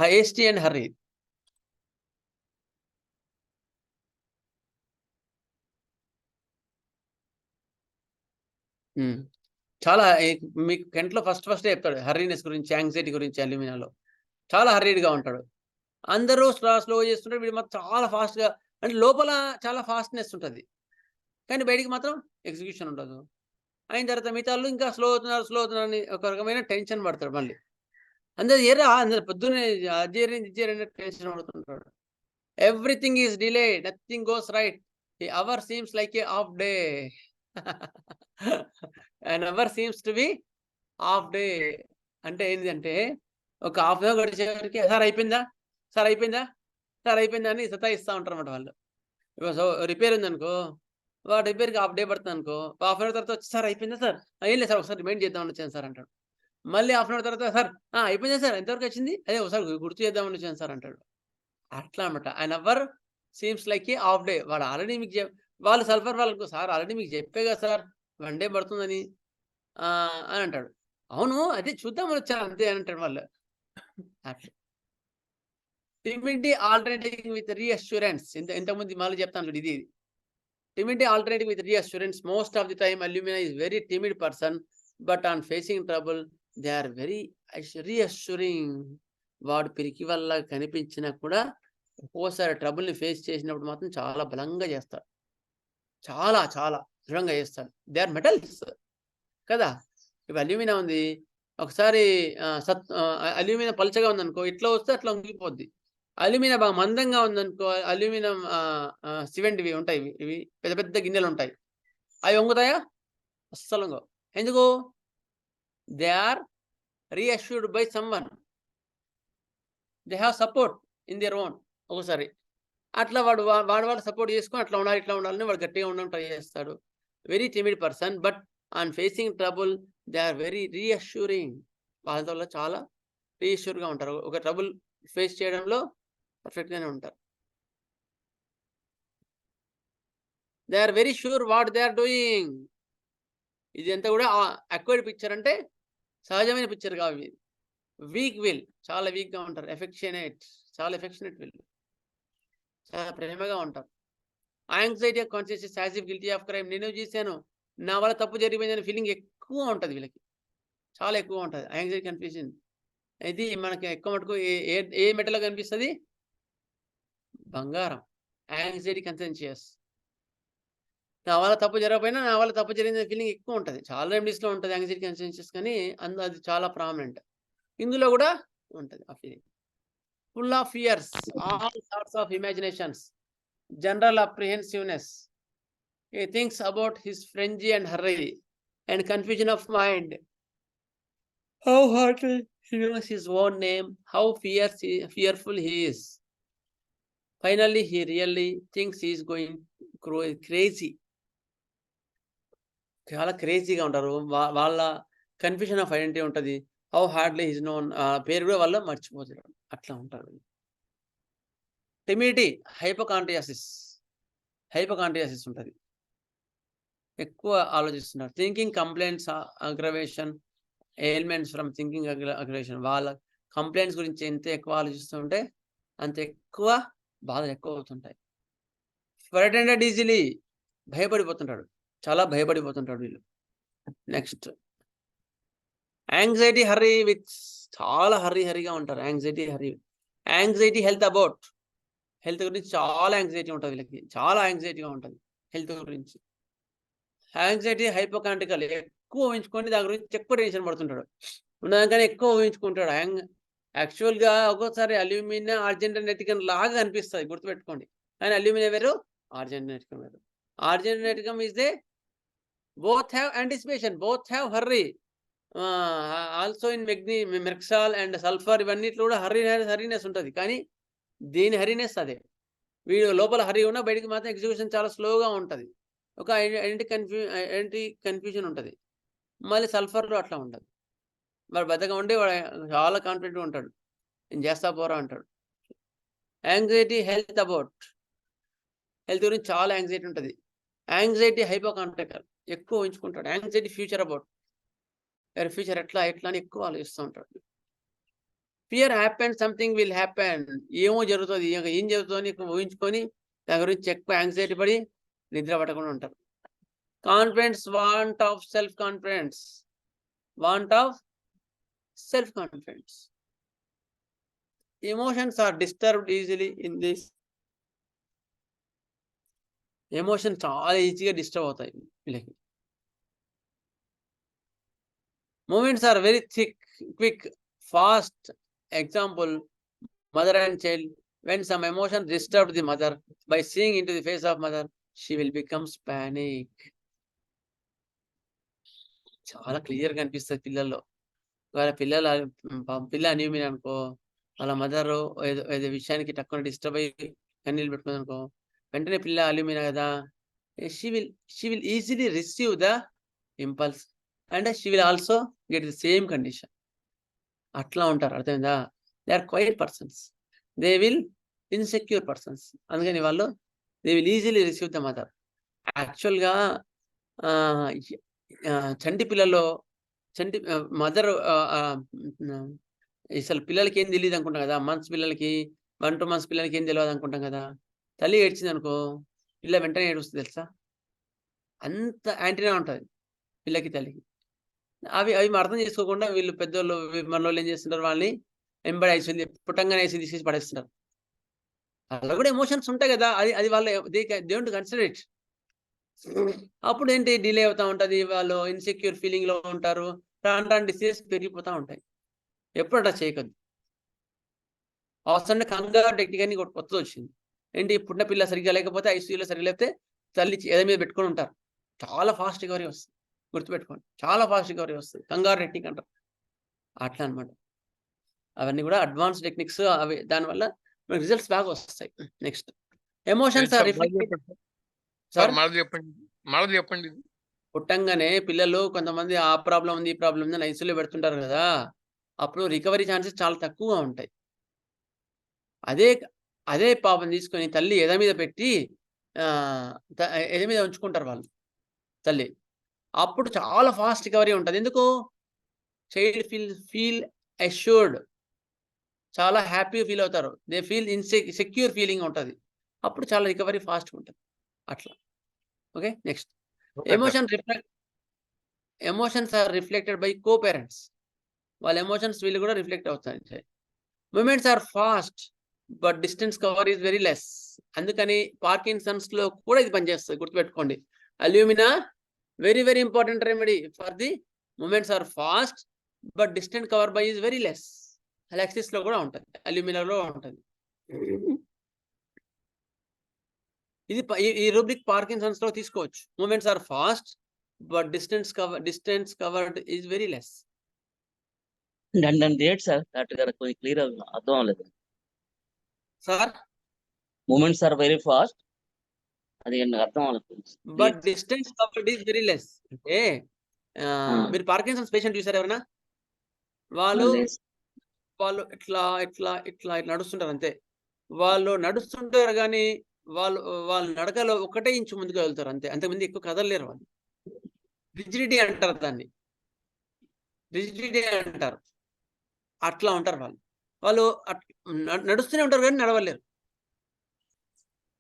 Hasty and hurry. చాలా మీకు కంట్లో ఫస్ట్ చెప్తాడు హర్రీనెస్ గురించి, యాంగ్జైటీ గురించి. అల్యూమినాలో చాలా హర్రీడ్గా ఉంటాడు. అందరూ స్లో చేస్తుంటారు, వీడు మాత్రం చాలా ఫాస్ట్గా. అంటే లోపల చాలా ఫాస్ట్నెస్ ఉంటుంది కానీ బయటికి మాత్రం ఎగ్జిక్యూషన్ ఉండదు. అయిన తర్వాత మిగతా వాళ్ళు ఇంకా స్లో అవుతున్నారు అని ఒక రకమైన టెన్షన్ పడతాడు. మళ్ళీ అందరు పొద్దున్నే అజేరి టెన్షన్ పడుతుంటాడు. Everything is delay, nothing goes right. The hour seems like a half day. And hour seems to be half day అంటే ఏంటంటే ఒక హాఫ్ డే గడిచేసరికి సార్ అయిపోయిందా అని సతాయిస్తూ ఉంటారు అన్నమాట వాళ్ళు. సో రిపేర్ ఉందనుకో, వాడు రిపేర్కి హాఫ్ డే పడుతుంది అనుకో, హాఫ్ అన్ అవర్ తర్వాత వచ్చి సార్ అయిపోయిందా సార్, ఏం లేదు సార్ ఒకసారి రిమైండ్ చేద్దామని వచ్చాను సార్ అంటాడు. మళ్ళీ హాఫ్ అన్ అవర్ తర్వాత సార్ అయిపోయిందా సార్, ఎంతవరకు వచ్చింది, అదే ఒకసారి గుర్తు చేద్దామని వచ్చాను సార్ అంటాడు. అట్లా అనమాట. And hour seems like a half day. వాడు ఆల్రెడీ మీకు వాళ్ళు సల్ఫర్ వాళ్ళకు సార్ ఆల్రెడీ మీకు చెప్పే కదా సార్ 1 డే పడుతుందని అని అంటాడు. అవును, అదే చూద్దామని వచ్చాను అంతే అంటారు వాళ్ళు. అట్లా టిమిడిటీ ఆల్టర్నేటింగ్ విత్ రీఅష్యూరెన్స్. ఇంతకుముందు మళ్ళీ చెప్తాను చూడు ఇది. Timidity alternating with reassurance. Most of the time, Alumina is very timid person, but on facing trouble, they are very reassuring. వాడు పిరికి వల్ల కనిపించినా కూడా ఒక్కోసారి ట్రబుల్ని ఫేస్ చేసినప్పుడు మాత్రం చాలా బలంగా చేస్తాడు, చాలా చాలా దృఢంగా చేస్తాడు. దే ఆర్ మెటల్స్ కదా. ఇప్పుడు అల్యూమినా ఉంది, ఒకసారి అల్యూమినా పలచగా ఉందనుకో, ఇట్లా వస్తే అట్లా ఉంగిపోద్ది. అల్యూమినియం బాగా మందంగా ఉందనుకో, అల్యూమినియం సిమెంట్ ఇవి ఉంటాయి, ఇవి పెద్ద పెద్ద గిన్నెలు ఉంటాయి, అవి వంగుతాయా? అస్సలు వంగవు. ఎందుకు? They are reassured by someone, they have support in their own. ఒకసారి అట్లా వాడు సపోర్ట్ చేసుకొని అట్లా ఉండాలి ఇట్లా ఉండాలని వాడు గట్టిగా ఉండడం ట్రై చేస్తాడు. Very timid person, but on facing trouble they are very reassuring. వాళ్ళ చాలా రీఅష్యూర్గా ఉంటారు. ఒక ట్రబుల్ ఫేస్ చేయడంలో పర్ఫెక్ట్గానే ఉంటారు. They are very sure what they are doing. ఇది అంతా కూడా అక్వైర్డ్ పిక్చర్ అంటే సహజమైన పిక్చర్ కావు. వీక్ విల్, చాలా వీక్గా ఉంటారు. ఎఫెక్షనేట్, చాలా ఎఫెక్షనేట్ విల్, చాలా ప్రేమగా ఉంటారు. Anxiety conscious as if guilty of crime. నేను చేశాను, నా వల్ల తప్పు జరిగిపోయిందనే ఫీలింగ్ ఎక్కువ ఉంటుంది వీళ్ళకి, చాలా ఎక్కువ ఉంటుంది. యాంగ్జైటీ కన్ఫ్యూజన్ ఇది మనకి ఎక్కువ మటుకు ఏ మెటల్లో కనిపిస్తుంది? బంగారం. యాంగ్జైటీ కన్షియస్. నా వల్ల తప్పు జరగకపోయినా నా వల్ల తప్పు జరిగిందనే ఫీలింగ్ ఎక్కువ ఉంటుంది. చాలా రెమెడీస్లో ఉంటుంది యాంగ్జైటీ కన్షియస్, కానీ అది చాలా ప్రామినెంట్. ఇందులో కూడా ఉంటుంది ఆ feeling. Full of fears, all sorts of imaginations, general apprehensiveness. He thinks about his frenzy and hurry and confusion of mind. How hardly he knows his own name, how fearful he is. Finally, he really thinks he is going crazy. చాలా క్రేజీగా ఉంటారు. వాళ్ళ కన్ఫ్యూషన్ ఆఫ్ ఐడెంటిటీ ఉంటుంది. హౌ హార్డ్లీ హిజ్ నోన్, పేరు కూడా వాళ్ళ మర్చిపోతారు. అట్లా ఉంటారు. టిమిడిటీ, హైపోకాండ్రియాసిస్ ఉంటుంది. ఎక్కువ ఆలోచిస్తున్నారు. Thinking complaints aggravation, ailments from thinking aggravation. వాళ్ళ కంప్లైంట్స్ గురించి ఎంత ఎక్కువ ఆలోచిస్తుంటే అంత ఎక్కువ బాధలు ఎక్కువ అవుతుంటాయి. ఫ్రైటెండెడ్ ఈజీలీ, భయపడిపోతుంటాడు, చాలా భయపడిపోతుంటాడు వీళ్ళు. నెక్స్ట్ యాంగ్జైటీ హర్రీ విత్, చాలా హరీగా ఉంటారు. యాంగ్జైటీ హెల్త్ అబౌట్, హెల్త్ గురించి చాలా యాంగ్జైటీ ఉంటుంది వీళ్ళకి, చాలా యాంగ్జైటీగా ఉంటుంది హెల్త్ గురించి. యాంగ్జైటీ హైపోకాంటికల్, ఎక్కువ ఊహించుకొని దాని గురించి ఎక్కువ టెన్షన్ పడుతుంటాడు. ఉన్నదానికన్నా ఎక్కువ ఊహించుకుంటాడు. యాక్చువల్గా ఒక్కోసారి అల్యూమినియం ఆర్జెంటైనెటికం లాగా అనిపిస్తుంది, గుర్తుపెట్టుకోండి. కానీ అల్యూమినియం వేరు, ఆర్జెంటైనెటికం వేరు. Argentum metallicum is they both have anticipation, both have hurry. Also in merc sol and sulphur ఇవన్నిట్లో కూడా హరీనెస్ ఉంటుంది. కానీ దీని హరీనెస్ అదే. వీడు లోపల హరీ ఉన్నా బయటికి మాత్రం ఎగ్జిక్యూషన్ చాలా స్లోగా ఉంటుంది. ఒక ఐడెంటిటీ కన్ఫ్యూజన్ ఉంటుంది. మళ్ళీ సల్ఫర్లో అట్లా ఉండదు. వాడు బద్దగా ఉండి వాడు చాలా కాన్ఫిడెంట్గా ఉంటాడు, నేను చేస్తా పోరా అంటాడు. యాంగ్జైటీ హెల్త్ అబౌట్, హెల్త్ గురించి చాలా యాంగ్జైటీ ఉంటుంది. యాంగ్జైటీ హైపోకాంటికల్, ఎక్కువ ఊహించుకుంటాడు. యాంగ్జైటీ ఫ్యూచర్ అబౌట్, ఫ్యూచర్ ఎట్లా అని ఎక్కువ ఆలోచిస్తూ ఉంటాడు. Fear happen, something will happen, ఏమో జరుగుతుంది, ఏం జరుగుతుంది ఊహించుకొని దాని గురించి ఎక్కువ యాంగ్జైటీ పడి నిద్ర పట్టకుండా ఉంటారు. Confidence, want of self confidence. Emotions are disturbed easily in this. Emotion చాలా ఈజీగా డిస్టర్బ్ అవుతాయి వీళ్ళకి. Moments are very quick, fast. Example, mother and child. When some emotion disturb the mother, by seeing in to the face of mother she will becomes panic. చాలా క్లియర్గా అనిపిస్తుంది పిల్లల్లో. వాళ్ళ పిల్ల అన్యూమిన్ అనుకో, వాళ్ళ మదర్ ఏదో విషయానికి తక్కువ డిస్టర్బ్ అయ్యి కన్నీళ్ళు పెట్టుకుంది అనుకో, వెంటనే పిల్ల అల్యూమినా కదా, she will easily receive the impulse and she will also get the same condition. అట్లా ఉంటారు, అర్థమైందా? They are quiet persons, they will insecure persons. అందుకని వాళ్ళు they will easily receive the mother. యాక్చువల్గా చంటి పిల్లలో మదర్ అసలు పిల్లలకి ఏం తెలియదు అనుకుంటాం కదా, మంత్స్ పిల్లలకి 1-2 months పిల్లలకి ఏం తెలియదు అనుకుంటాం కదా. తల్లి ఏడ్చింది అనుకో పిల్ల వెంటనే ఏడుస్తుంది తెలుసా, అంత యాంటీనా ఉంటుంది పిల్లకి తల్లికి. అవి అర్థం చేసుకోకుండా వీళ్ళు పెద్దోళ్ళు మనోళ్ళు ఏం చేస్తుంటారు, వాళ్ళని ఎంబడి ఐసీలు పుట్టంగానే ఐసీ తీసేసి పడేస్తున్నారు. అలా కూడా ఎమోషన్స్ ఉంటాయి కదా, అది వాళ్ళు దే డోంట్ కన్సిడర్ ఇట్. అప్పుడు ఏంటి డిలే అవుతా ఉంటుంది, వాళ్ళు ఇన్సెక్యూర్ ఫీలింగ్ లో ఉంటారు, రాను డిసీజెస్ పెరిగిపోతూ ఉంటాయి. ఎప్పుడు అట్లా చేయకద్దు. అవసరం కంగారు టెక్నిక్ అని కొత్తది వచ్చింది. ఏంటి పుట్టిన పిల్ల సరిగ్గా లేకపోతే ఐసీయూలో సరిగ్గా లేకపోతే తల్లి ఏదో మీద పెట్టుకొని ఉంటారు, చాలా ఫాస్ట్ రికవరీ వస్తుంది. గుర్తుపెట్టుకోండి, చాలా ఫాస్ట్ రికవరీ వస్తుంది, కంగారు టెక్నిక్ అంటారు. అట్లా అనమాట. అవన్నీ కూడా అడ్వాన్స్ టెక్నిక్స్. అవి దానివల్ల మనకి రిజల్ట్స్ బాగా వస్తాయి. నెక్స్ట్ ఎమోషన్స్ ఆర్ చెప్పండి. పుట్టంగానే పిల్లలు కొంతమంది ఆ ప్రాబ్లం ఉంది, ఈ ప్రాబ్లం ఉంది అని ఐసీయూలో పెడుతుంటారు కదా, అప్పుడు రికవరీ ఛాన్సెస్ చాలా తక్కువగా ఉంటాయి. అదే పాపం తీసుకొని తల్లి ఎద మీద పెట్టి ఎద మీద ఉంచుకుంటారు వాళ్ళు తల్లి, అప్పుడు చాలా ఫాస్ట్ రికవరీ ఉంటుంది. ఎందుకు? చైల్డ్ ఫీల్ అష్యూర్డ్, చాలా హ్యాపీగా ఫీల్ అవుతారు, దే ఫీల్ సెక్యూర్ ఫీలింగ్ ఉంటుంది, అప్పుడు చాలా రికవరీ ఫాస్ట్గా ఉంటుంది. అట్లా. Okay, next emotions are reflected by co parents. వాళ్ళ ఎమోషన్స్ వీళ్ళు కూడా రిఫ్లెక్ట్ అవుతాయి. Moments are fast but distance cover is very less. అందుకని పార్కిన్సన్స్ లో కూడా ఇది పనిచేస్తుంది, గుర్తుపెట్టుకోండి. Alumina very very important remedy for the moments are fast but distance cover by is very less. అలెక్సిస్ లో కూడా ఉంటుంది, అల్యూమినాలో ఉంటుంది. ఇది ఈ రూబ్రిక్ పార్కిన్సన్స్ లో తీసుకోవచ్చు. Moments are fast but distance covered is very less. ఏంటి సార్ కరెక్ట్ గా కొంచెం క్లియర్ అర్థం అవ్వలేదు sir. Moments are very fast, అది అర్థం అవ్వలేదు. But distance covered is very less అంటే మీరు పార్కిన్సన్స్ పేషెంట్ చూసారు ఎవరైనా? వాళ్ళు ఇట్లా ఇట్లా ఇట్లా ఇట్లా నడుస్తుంటారు అంతే. వాళ్ళు నడుస్తుంటారు కానీ వాళ్ళు నడకలో 1 ఇంచు ముందుకు వెళ్తారు అంతే, అంతకుముందు ఎక్కువ కదలలేరు. వాళ్ళు రిజిడిటీ అంటారు దాన్ని, రిజిడిటీ అంటారు. అట్లా ఉంటారు వాళ్ళు నడుస్తూనే ఉంటారు కానీ నడవలేరు.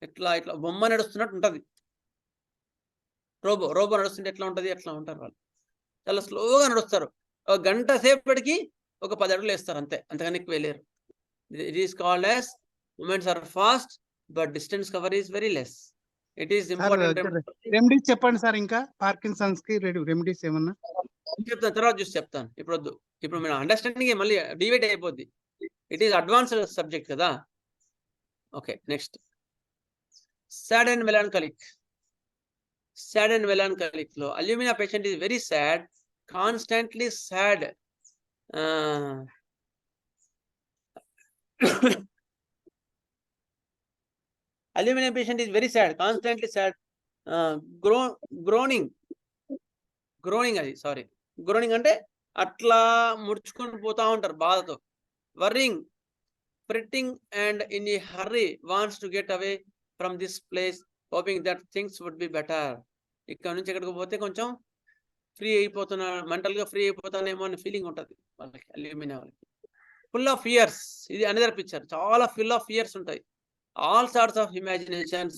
ఇట్లా ఇట్లా బొమ్మ నడుస్తున్నట్టు ఉంటుంది. రోబో నడుస్తుంటే ఎట్లా ఉంటుంది అట్లా ఉంటారు వాళ్ళు. చాలా స్లోగా నడుస్తారు. 1 గంట సేపటికి ఒక 10 అడుగులు వేస్తారు అంతే, అంతకన్నా ఎక్కువ వేయలేరు. It is called as movements are fast but distance cover is very less. It is important. Remedies చెప్పండి సార్, ఇంకా పార్కిన్సన్స్ కి రెమెడీస్ ఏమన్నా చెప్తాను, తర్వాత చూసి చెప్తాను. ఇప్పుడు మన అండర్స్టాండింగ్ మళ్ళీ డివైడ్ అయిపోద్ది. ఇట్ ఈస్ అడ్వాన్స్డ్ సబ్జెక్ట్ కదా. Okay, next sad and melancholic. Sad and melancholic లో Alumina patient is very sad, constantly sad. Alumina patient is very sad, constantly sad, groaning అది సారీ, గ్రోనింగ్ అంటే అట్లా ముడుచుకొని పోతా ఉంటారు బాధతో. Worrying, fretting and in a hurry wants to get away from this place hoping that things would be better. ఇక్కడ నుంచి ఎక్కడికి పోతే కొంచెం ఫ్రీ అయిపోతున్నా, మెంటల్గా ఫ్రీ అయిపోతానేమో అనే ఫీలింగ్ ఉంటుంది వాళ్ళకి, అల్యూమినా వాళ్ళకి. ఫుల్ ఆఫ్ ఫియర్స్, ఇది అనదర్ పిక్చర్, చాలా ఫుల్ ఆఫ్ ఫియర్స్ ఉంటాయి. ఆల్ సార్ట్స్ ఆఫ్ ఇమాజినేషన్స్,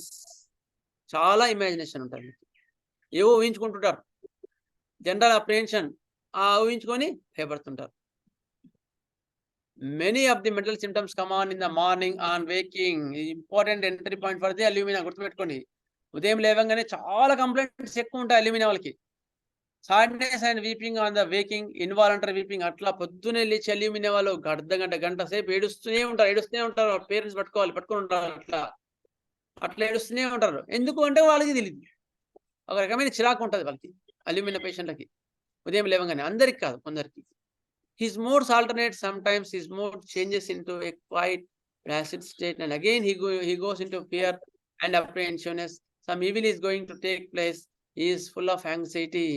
చాలా ఇమాజినేషన్ ఉంటుంది. ఏవో ఊహించుకుంటుంటారు, జనరల్ అప్రిహెన్షన్, ఊహించుకొని భయపడుతుంటారు. Many of the mental symptoms come on in the morning on waking. Important entry point for the Alumina, గుర్తుపెట్టుకోండి. ఉదయం లేవగానే చాలా కంప్లైంట్స్ ఎక్కువ ఉంటాయి అల్యూమినా వాళ్ళకి. Sadness and weeping on the waking, involuntary weeping. అట్లా పొద్దునే లేచి అల్యూమినా వాళ్ళు గంట సేపు ఏడుస్తూనే ఉంటారు. పేరెంట్స్ పట్టుకొని ఉంటారు, అట్లా ఏడుస్తూనే ఉంటారు. ఎందుకు అంటే వాళ్ళకి తెలియదు, ఒక రకమైన చిరాకు ఉంటుంది వాళ్ళకి, అల్యూమినా పేషెంట్లకి ఉదయం లేవగానే. అందరికి కాదు, కొందరికి. His moods alternate, sometimes his mood changes into a quiet placid state and again he goes into fear and apprehension. Some evil is going to take place. He is full of anxiety.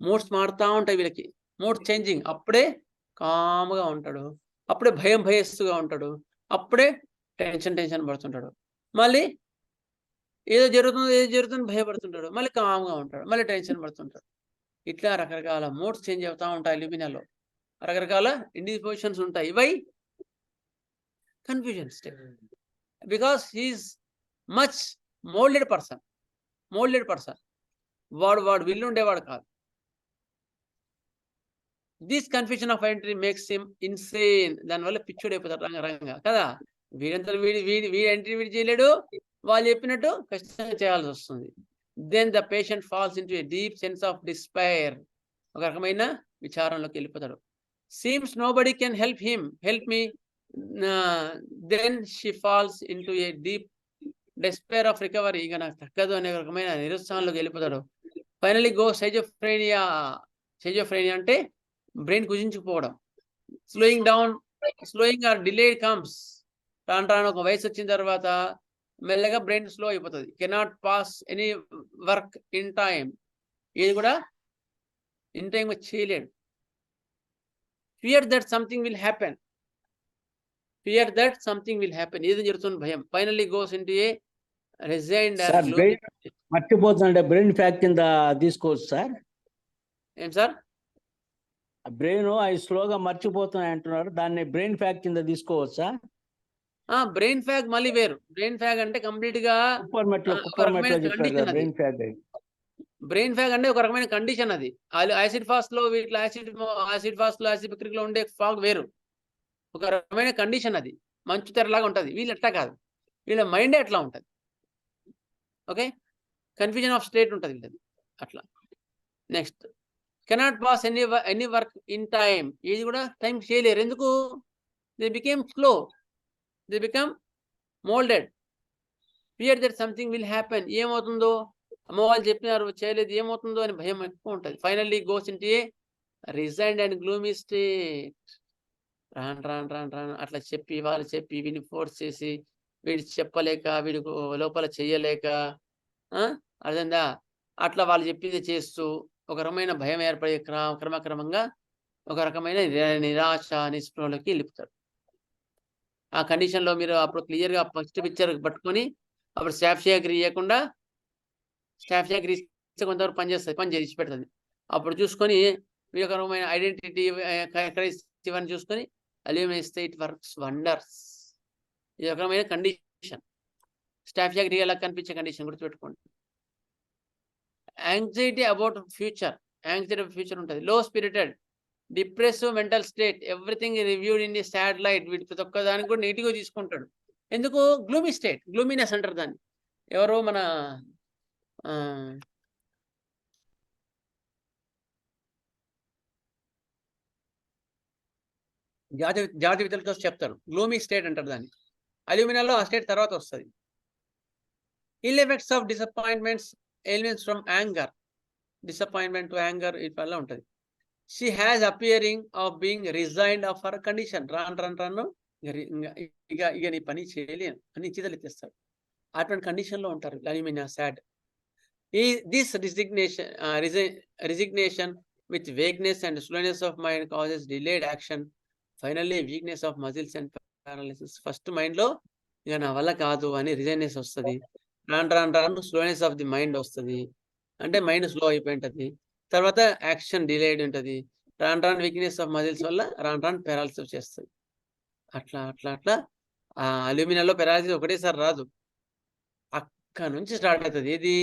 Moods మారుతూ ఉంటాయి వీళ్ళకి, మూడ్ చేంజింగ్. అప్పుడే కామ్గా ఉంటాడు, అప్పుడే భయస్తుగా ఉంటాడు, అప్పుడే టెన్షన్ పడుతుంటాడు, మళ్ళీ ఏదో జరుగుతుంది భయపడుతుంటాడు, మళ్ళీ కామ్గా ఉంటాడు, మళ్ళీ టెన్షన్ పడుతుంటాడు. ఇట్లా రకరకాల మోడ్స్ చేంజ్ అవుతూ ఉంటాయి అల్యూమినియాలో, రకరకాల ఇండిపోజిషన్స్ ఉంటాయి. ఇవై confusion state, because he is much moulded person. వాడు విల్లు ఉండేవాడు కాదు. This confusion of identity makes him insane. దానివల్ల పిచ్చుడు అయిపోతారు రంగంగా కదా. వీడంతా వీడి ఐడెంటిటీ వీడి చేయలేడు, వాళ్ళు చెప్పినట్టు ఖచ్చితంగా చేయాల్సి వస్తుంది. Then the patient falls into a deep sense of despair. ఒక రకమైన విచారంలోకి వెళ్ళిపోతాడు. Seems nobody can help me. Then she falls into a deep despair of recovery. ఇక నాకు తగ్గదు అనే రకమైన నిరుత్సాహంలోకి వెళ్ళిపోతాడు. Finally go schizophrenia. సైజోఫ్రేనియా అంటే బ్రెయిన్ కుజించుకుపోవడం. Slowing or delayed comes. రాను ఒక వయసు వచ్చిన తర్వాత మెల్లగా బ్రెయిన్ స్లో అయిపోతుంది. Cannot pass any work in time. ఇది కూడా ఇన్ టైం చేయలేడు. Fear that something will happen. ఏదో జరుగుతుంది భయం. Finally goes into a resigned. మర్చిపోతుందంటే బ్రెయిన్ ఫ్యాక్ట్ కింద తీసుకోవచ్చు సార్. ఏం సార్? బ్రెయిన్ అవి స్లోగా మర్చిపోతున్నాయి అంటున్నారు, దాన్ని బ్రెయిన్ ఫ్యాక్ట్ కింద తీసుకోవచ్చా? బ్రెయిన్ ఫ్యాగ్ మళ్ళీ వేరు. బ్రెయిన్ ఫ్యాగ్ అంటే కంప్లీట్ గా బ్రెయిన్ ఫ్యాగ్ అంటే ఒక రకమైన కండిషన్. అది యాసిడ్ ఫాస్ట్ లో వీటిలో యాసిడ్ ఫాస్ట్ లో యాసిడ్ లో ఉండే ఫాగ్ వేరు, ఒక రకమైన కండిషన్. అది మంచు తెరలాగా ఉంటది. వీళ్ళు ఎట్లా కాదు, వీళ్ళ మైండే ఎట్లా ఉంటది. ఓకే, కన్ఫ్యూజన్ ఆఫ్ స్టేట్ ఉంటుంది వీళ్ళది అట్లా. Next, cannot pass any work in time. ఇది కూడా టైం చేయలేరు. ఎందుకు? They became slow, they become moulded. Fear that something will happen. ఏమవుతుందో, అమ్మ వాళ్ళు చెప్పినారు చేయలేదు, ఏమవుతుందో అని భయం ఎక్కువ ఉంటుంది. Finally goes into a resigned and gloomy state. రాను అట్లా చెప్పి వాళ్ళు చెప్పి వీడిని ఫోర్స్ చేసి వీడి చెప్పలేక వీడి లోపల చెయ్యలేక, అర్థందా, అట్లా వాళ్ళు చెప్పింది చేస్తూ ఒక రకమైన భయం ఏర్పడే క్రమక్రమంగా ఒక రకమైన నిరాశ నిస్పృహలోకి వెళ్ళిపోతారు. ఆ కండిషన్లో మీరు అప్పుడు క్లియర్గా ఫస్ట్ పిక్చర్ పట్టుకొని అప్పుడు స్టాఫ్షియాగ్రీ ఇవ్వకుండా, స్టాఫ్షియాగ్రీ కొంతవరకు పని చేసి పెడుతుంది. అప్పుడు చూసుకొని మీరు ఒక రకమైన ఐడెంటిటీ ఇవన్నీ చూసుకొని అల్యూమినియం ఇస్తే ఇట్ వర్క్స్ వండర్స్. ఇది ఒక రకమైన కండిషన్. స్టాఫ్షియాగ్రీ ఎలా కనిపించే కండిషన్ గుర్తుపెట్టుకోండి. Anxiety about future. Anxiety about future ఉంటుంది. లో spirited, depressive mental state, everything reviewed in the sad light. వీటి ప్రతి ఒక్క దానికి కూడా నీట్గా తీసుకుంటాడు. ఎందుకు? గ్లూమీ స్టేట్, గ్లూమీనెస్ అంటారు దాన్ని. ఎవరు మన జాతి విద్యలతో చెప్తారు. గ్లూమీ స్టేట్ అంటారు దాన్ని. అల్యూమినియంలో ఆ స్టేట్ తర్వాత వస్తుంది. Ill effects of disappointments, elements from anger. Disappointment to anger it వల్ల ఉంటుంది. She has appearing of being resigned of her condition. రాను ఇక నీ పని చేయలేను అని చిదలెత్తేస్తాడు. అటువంటి కండిషన్లో ఉంటారు aluminium sad. This resignation with vagueness and slowness of mind causes delayed action. Finally weakness of muscles and paralysis. First మైండ్లో ఇక నా వల్ల కాదు అని రిజైనెస్ వస్తుంది. రాను స్లోనెస్ ఆఫ్ ది మైండ్ వస్తుంది, అంటే మైండ్ స్లో అయిపోయి ఉంటుంది. తర్వాత యాక్షన్ డిలేడ్ ఉంటుంది. రాను వీక్నెస్ ఆఫ్ మజిల్స్ వల్ల రాను పారాలిసిస్ చేస్తుంది. అట్లా ఆ అల్యూమినియంలో పారాలిసిస్ ఒకటేసారి రాదు, అక్కడ నుంచి స్టార్ట్ అవుతుంది. ఇది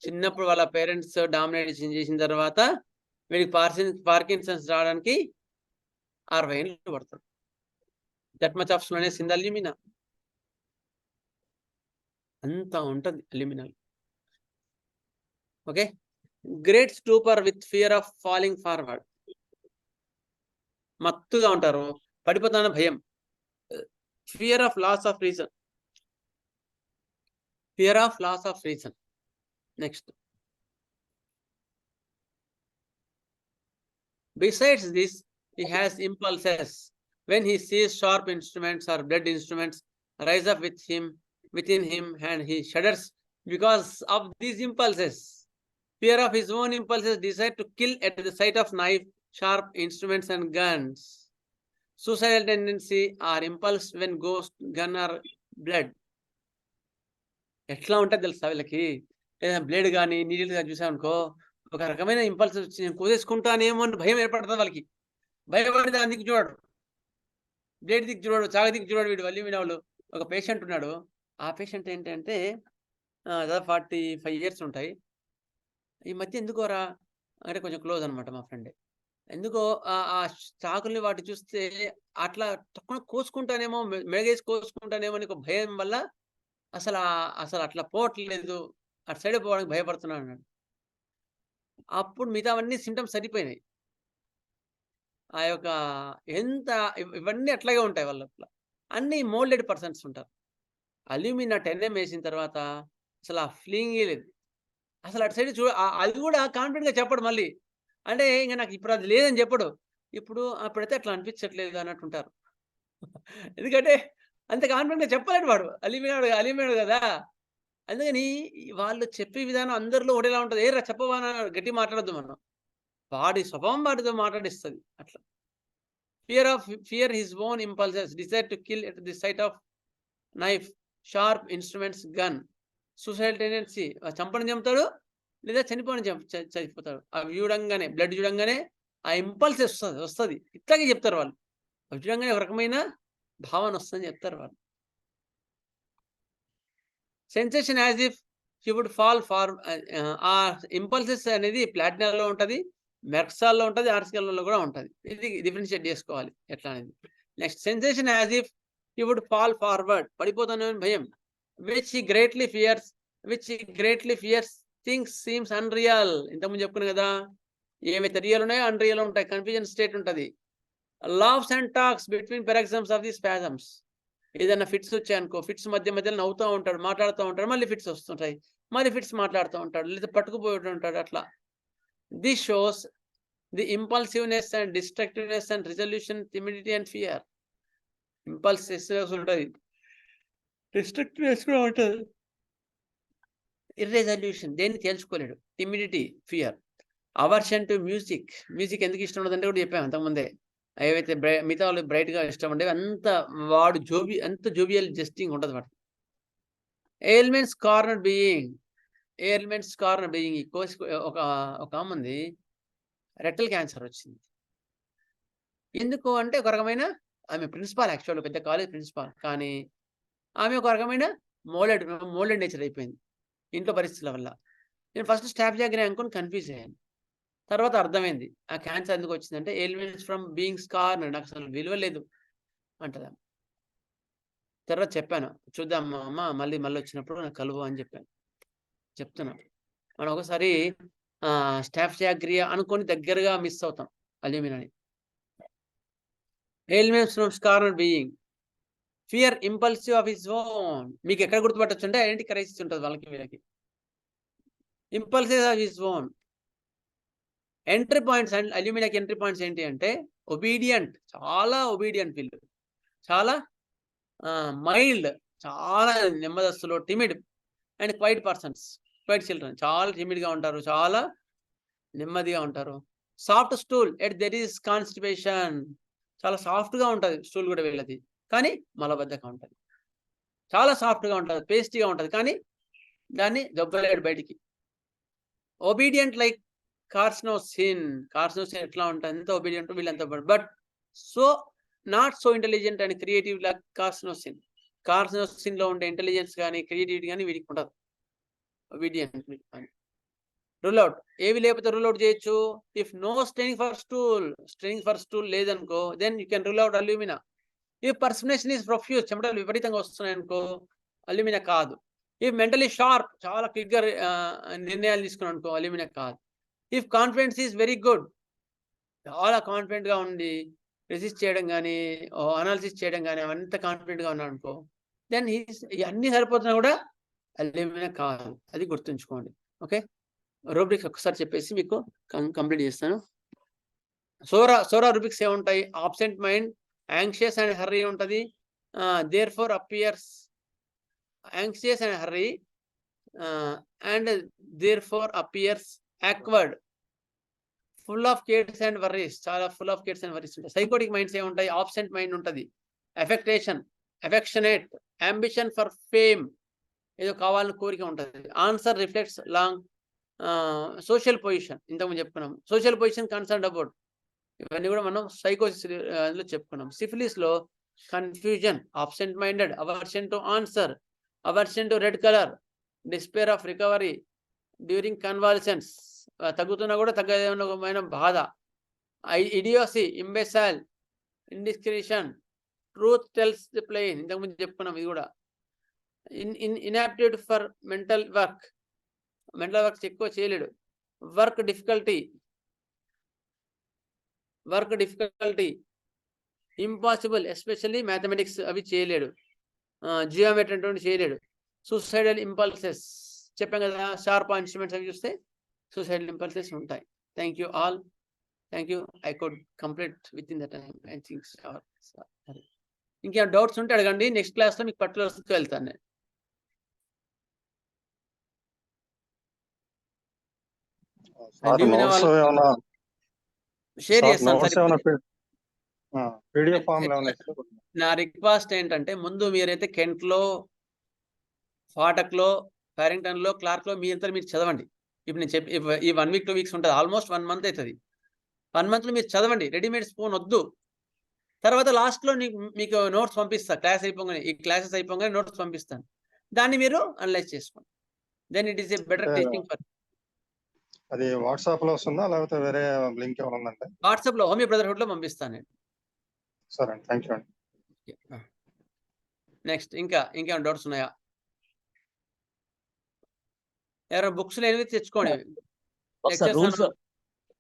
చిన్నప్పుడు వాళ్ళ పేరెంట్స్ డామినేషన్ చేసిన తర్వాత వీడికి పార్కిన్సన్స్ రావడానికి 60 ఏళ్ళు పడుతుంది. That much of slowness in the alumina. అంతా ఉంటుంది alumina. Okay, great stupor with fear of falling forward. మత్తుగా ఉంటారు, పడిపోతాన భయం. Fear of loss of reason. Next, besides this, he has impulses. When he sees sharp instruments or blood instruments rise up within him, and he shudders because of these impulses. Fear of his own impulses, desire to kill at the sight of knife, sharp instruments and guns. Suicidal tendency or impulse when ghost, gun or blood. ఎట్లా ఉంటుంది తెలుసా వీళ్ళకి? బ్లేడ్ కానీ నీడిల్ కానీ చూసామనుకో ఒక రకమైన ఇంపల్స్ వచ్చి నేను కోసేసుకుంటానేమో అని భయం ఏర్పడుతుంది వాళ్ళకి. భయపడి దాని దిక్కు చూడడు, బ్లేడ్ దిక్కు చూడడు, చాగ దిక్కు చూడడు. వీడు అల్యూమినియం వాళ్ళు ఒక పేషెంట్ ఉన్నాడు. ఆ పేషెంట్ ఏంటంటే దాదాపు 45 years ఉంటాయి. ఈ మధ్య ఎందుకోరా అంటే కొంచెం క్లోజ్ అనమాట మా ఫ్రెండే. ఎందుకో ఆ చాకుల్ని వాటి చూస్తే అట్లా తక్కువ కోసుకుంటానేమో, మెడగేసి కోసుకుంటానేమో అని ఒక భయం వల్ల అసలు అట్లా పోవట్లేదు, అటు సైడ్ పోవడానికి భయపడుతున్నాను అన్నాడు. అప్పుడు మిగతావన్నీ సిమ్టమ్స్ సరిపోయినాయి. ఆ యొక్క ఇవన్నీ అట్లాగే ఉంటాయి వాళ్ళ లోపల. అన్ని మోల్డెడ్ పర్సన్స్ ఉంటారు. అల్యూమినా 10M వేసిన తర్వాత అసలు ఆ ఫీలింగే లేదు. అసలు అటు సైడ్ అది కూడా కాన్ఫిడెంట్‌గా చెప్పడు మళ్ళీ. అంటే ఇంక నాకు ఇప్పుడు అది లేదని చెప్పడు. అప్పుడైతే అట్లా అనిపించట్లేదు అన్నట్టుంటారు. ఎందుకంటే అంత కాన్ఫిడెంట్‌గా చెప్పలేడు వాడు. అల్యూమినాడు కదా! అందుకని వాళ్ళు చెప్పే విధానం అందరిలో ఒకటేలా ఉంటది. ఏరా చెప్పవా గట్టిగా మాట్లాడొద్దు మనం. వాడి స్వభావం వాడితో మాట్లాడిస్తది అట్లా. Fear his own impulses, desire to kill at the sight of knife, sharp instruments, gun. Suicidal tendency, చంపని చంపుతాడు లేదా చనిపోని చనిపోతాడు. అవి చూడంగానే, బ్లడ్ చూడంగానే ఆ ఇంపల్స్ వస్తుంది. ఇట్లాగే చెప్తారు వాళ్ళు. అవి చూడంగానే ఒక రకమైన భావన వస్తుందని చెప్తారు వాళ్ళు. Sensation as if he would fall far. ఆ ఇంపల్సెస్ అనేది ప్లాటినాలో ఉంటుంది, మెర్క్సాల్లో ఉంటుంది, ఆర్సికల్లో కూడా ఉంటుంది. ఇది డిఫరెన్షియేట్ చేసుకోవాలి ఎట్లా అనేది. Next, sensation as if he would fall forward, పడిపోతానని భయం. Which he greatly fears things seems unreal. ఇంతకుముందు చెప్పుకున్నాం కదా, ఏవైతే రియల్ ఉన్నాయో అన్రియల్ ఉంటాయి, కన్ఫ్యూజన్ స్టేట్ ఉంటుంది. Laughs and talks between paroxysms of the spasms. ఏదైనా ఫిట్స్ వచ్చాయనుకో, ఫిట్స్ మధ్యలో నవ్వుతూ ఉంటాడు, మాట్లాడుతూ ఉంటాడు, మళ్ళీ ఫిట్స్ వస్తుంటాయి, మళ్ళీ ఫిట్స్ మాట్లాడుతూ ఉంటాడు, లేదా పట్టుకుపోయి ఉంటాడు అట్లా. This shows the impulsiveness and destructiveness and resolution, timidity and fear. Impulsiveness ఉంటుంది, డిస్ట్రక్టివ్నెస్ కూడా ఉంటుంది, ఇర్రెజల్యూషన్, దేన్ని తేల్చుకోలేడు, timidity, fear. Aversion to music ఎందుకు ఇష్టం ఉండదంటే కూడా చెప్పాము అంతకుముందే. ఏవైతే మిగతా వాళ్ళు బ్రైట్గా ఇష్టం ఉండేవి అంత వాడు జోబియల్ జస్టింగ్ ఉంటుంది వాడు. Ailments corner being. ఒక ఆమె ఉంది, రెక్టల్ క్యాన్సర్ వచ్చింది. ఎందుకు అంటే ఒక రకమైన, ఆమె ప్రిన్సిపాల్, యాక్చువల్ పెద్ద కాలేజ్ ప్రిన్సిపాల్, కానీ ఆమె ఒక రకమైన మోల్డెడ్ నేచర్ అయిపోయింది ఇంట్లో పరిస్థితుల వల్ల. నేను ఫస్ట్ స్టాఫ్ జాగ్రీ అనుకుని కన్ఫ్యూజ్ అయ్యాను. తర్వాత అర్థమైంది ఆ క్యాన్సర్ ఎందుకు వచ్చిందంటే ఎలిమెంట్స్ ఫ్రమ్ బీయింగ్ స్కార్. నాకు అసలు విలువ లేదు అంటదా. తర్వాత చెప్పాను, చూద్దాం అమ్మ, మళ్ళీ వచ్చినప్పుడు నాకు కలువు అని చెప్తున్నాను. మనం ఒకసారి స్టాఫ్ జాగ్రీ అనుకొని దగ్గరగా మిస్ అవుతాం అల్యూమినాని. Elements from scar being. Fear impulsive of his own. మీకు ఎక్కడ గుర్తుపట్టచ్చు అంటే ఐడెంటిటీ క్రైసిస్ ఉంటుంది వాళ్ళకి వీళ్ళకి. Impulsive of his own. Entry points and అల్యూమినియాకి ఎంట్రీ పాయింట్స్ ఏంటి అంటే ఒబీడియంట్, చాలా ఒబీడియంట్ వీళ్ళు, చాలా మైల్డ్, చాలా నెమ్మదస్తులు, timid and quiet persons, quiet children, చాలా టిమిడ్గా ఉంటారు, చాలా నెమ్మదిగా ఉంటారు. Soft stool at there is constipation. చాలా సాఫ్ట్గా ఉంటుంది స్టూల్ కూడా వీళ్ళది, కానీ మలబద్ధంగా ఉంటుంది. చాలా సాఫ్ట్గా ఉంటుంది, పేస్టీగా ఉంటుంది, కానీ దాన్ని దొబ్బలేడు బయటికి. ఒబీడియంట్ లైక్ కార్సినోసిన్ ఎట్లా ఉంటుంది, ఎంత ఒబీడియంట్ వీళ్ళంత, but not so intelligent and creative like carcinosin లో ఉండే ఇంటెలిజెన్స్ కానీ క్రియేటివిటీ కానీ వీడికి ఉండదు. ఒబీడియంట్. రూల్ అవుట్, ఏవి లేకపోతే రూల్ అవుట్ చేయొచ్చు. If no straining for stool లేదనుకో, then you can rule out alumina. If perspiration is profuse, చెమటలు విపరీతంగా వస్తున్నాయి అనుకో, అల్యూమినా కాదు. ఇఫ్ మెంటలీ షార్ప్, చాలా క్విక్గా నిర్ణయాలు తీసుకున్నాను అనుకో, అల్యూమినా కాదు. If confidence is very good, చాలా కాన్ఫిడెంట్గా ఉండి రెసిస్ట్ చేయడం కానీ అనాలిసిస్ చేయడం కానీ అవంతా కాన్ఫిడెంట్గా ఉన్నాడు అనుకో, దెన్ అన్నీ సరిపోతున్నా కూడా అల్యూమినా కాదు. అది గుర్తుంచుకోండి. ఓకే, రూబ్రిక్స్ ఒకసారి చెప్పేసి మీకు కంప్లీట్ చేస్తాను. సోరా రూబ్రిక్స్ ఏముంటాయి? Absent mind, anxious and hurry ఉంటుంది. Therefore appears anxious and hurry and therefore appears awkward, full of cares and worries, చాలా full of cares and worries ఉంటాయి. సైకోటిక్ మైండ్స్ ఏముంటాయి? ఆబ్సెంట్ మైండ్ ఉంటుంది, అఫెక్షనేట్, అంబిషన్ ఫర్ ఫేమ్, ఏదో కావాలని కోరిక ఉంటుంది. Answer reflects long social position ఇంతకుముందు చెప్పుకున్నాం. సోషల్ పొజిషన్ కన్సర్న్ అబౌట్ ఇవన్నీ కూడా మనం సైకోసిస్ అందులో చెప్పుకున్నాం. సిఫిలిస్లో confusion, absent minded, aversion to answer, aversion to red colour, despair of recovery during convalescence, తగ్గుతున్నా కూడా తగ్గమైన బాధ, idiocy, imbecile, indiscretion, truth tells the plain ఇంతకుముందు చెప్పుకున్నాం. ఇది కూడా ఇన్యాప్టిట్యూడ్ ఫర్ మెంటల్ వర్క్ ఎక్కువ చేయలేడు. Work difficulty, impossible especially mathematics అవి చేయలేడు. జియోమెట్రీ అటువంటి చేయలేడు. సూసైడల్ ఇంపల్సెస్ చెప్పాం కదా, షార్ప్ ఇన్స్ట్రుమెంట్స్ అవి చూస్తే సూసైడల్ ఇంపల్సెస్ ఉంటాయి. Thank you all. Thank you. I could complete with in the time. I think ఇంకేమైనా డౌట్స్ ఉంటే అడగండి. నెక్స్ట్ క్లాస్లో మీకు పర్టికులర్స్కి వెళ్తాను నేను. షేర్ చేస్తాను. నా రిక్వెస్ట్ ఏంటంటే, ముందు మీరైతే కెంట్లో, ఫాటక్లో, ప్యారింగ్టన్లో, క్లార్క్లో మీరు చదవండి. ఇప్పుడు నేను చెప్పి ఈ 1 వీక్ 2 వీక్స్ ఉంటుంది, ఆల్మోస్ట్ 1 మంత్ అవుతుంది. 1 మంత్లో మీరు చదవండి. రెడీమేడ్ స్పూన్ వద్దు. తర్వాత లాస్ట్లో మీకు నోట్స్ పంపిస్తాను. ఈ క్లాసెస్ అయిపోగానే నోట్స్ పంపిస్తాను. దాన్ని మీరు అనలైజ్ చేసుకోండి. Then it is a better teaching for. అది వాట్సాప్ లో వస్తుందా లేకపోతే వేరే లింక్ ఏమైనా ఉందంటే? వాట్సాప్ లో హోమియో బ్రదర్హుడ్ లో పంపిస్తాను నేను. సరే అండి, థ్యాంక్ యూ అండి. నెక్స్ట్ ఇంకేమైనా డౌట్స్ ఉన్నాయా? ఎవరైనా బుక్స్ లేనివి తెచ్చుకోండి.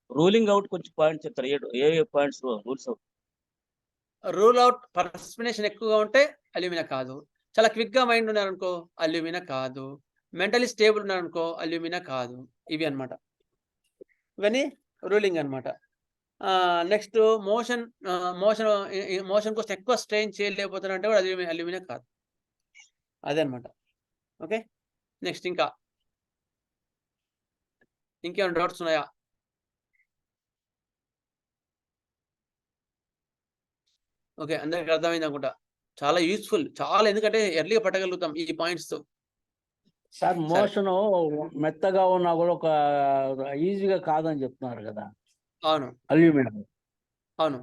రూలింగ్ అవుట్ కొంచెం పాయింట్స్ చెప్తారు. ఏ points rules out? Rule out perspiration ఎక్కువగా ఉంటే అల్యూమినా కాదు. చాలా క్విక్ గా మైండ్ ఉన్నారనుకో అల్యూమినా కాదు. మెంటలీ స్టేబుల్ ఉన్నారనుకో అల్యూమినా కాదు. ఇవి అన్నమాట. ఇవన్నీ రూలింగ్ అనమాట. నెక్స్ట్ మోషన్ కోసం ఎక్కువ స్ట్రెయిన్ చేయలేకపోతున్నారంటే కూడా అల్యూమినా కాదు. అదే అనమాట. ఓకే, నెక్స్ట్ ఇంకేమైనా డౌట్స్ ఉన్నాయా? ఓకే, అందరికి అర్థమైంది అనుకుంటా. చాలా యూస్ఫుల్, చాలా. ఎందుకంటే ఎర్లీగా పట్టగలుగుతాం ఈ పాయింట్స్. సార్ మోషన్ మెత్తగా ఉన్నా కూడా ఒక ఈజీగా కాదని చెప్తున్నారు కదా. అవును, అల్యూమినియం. అవును,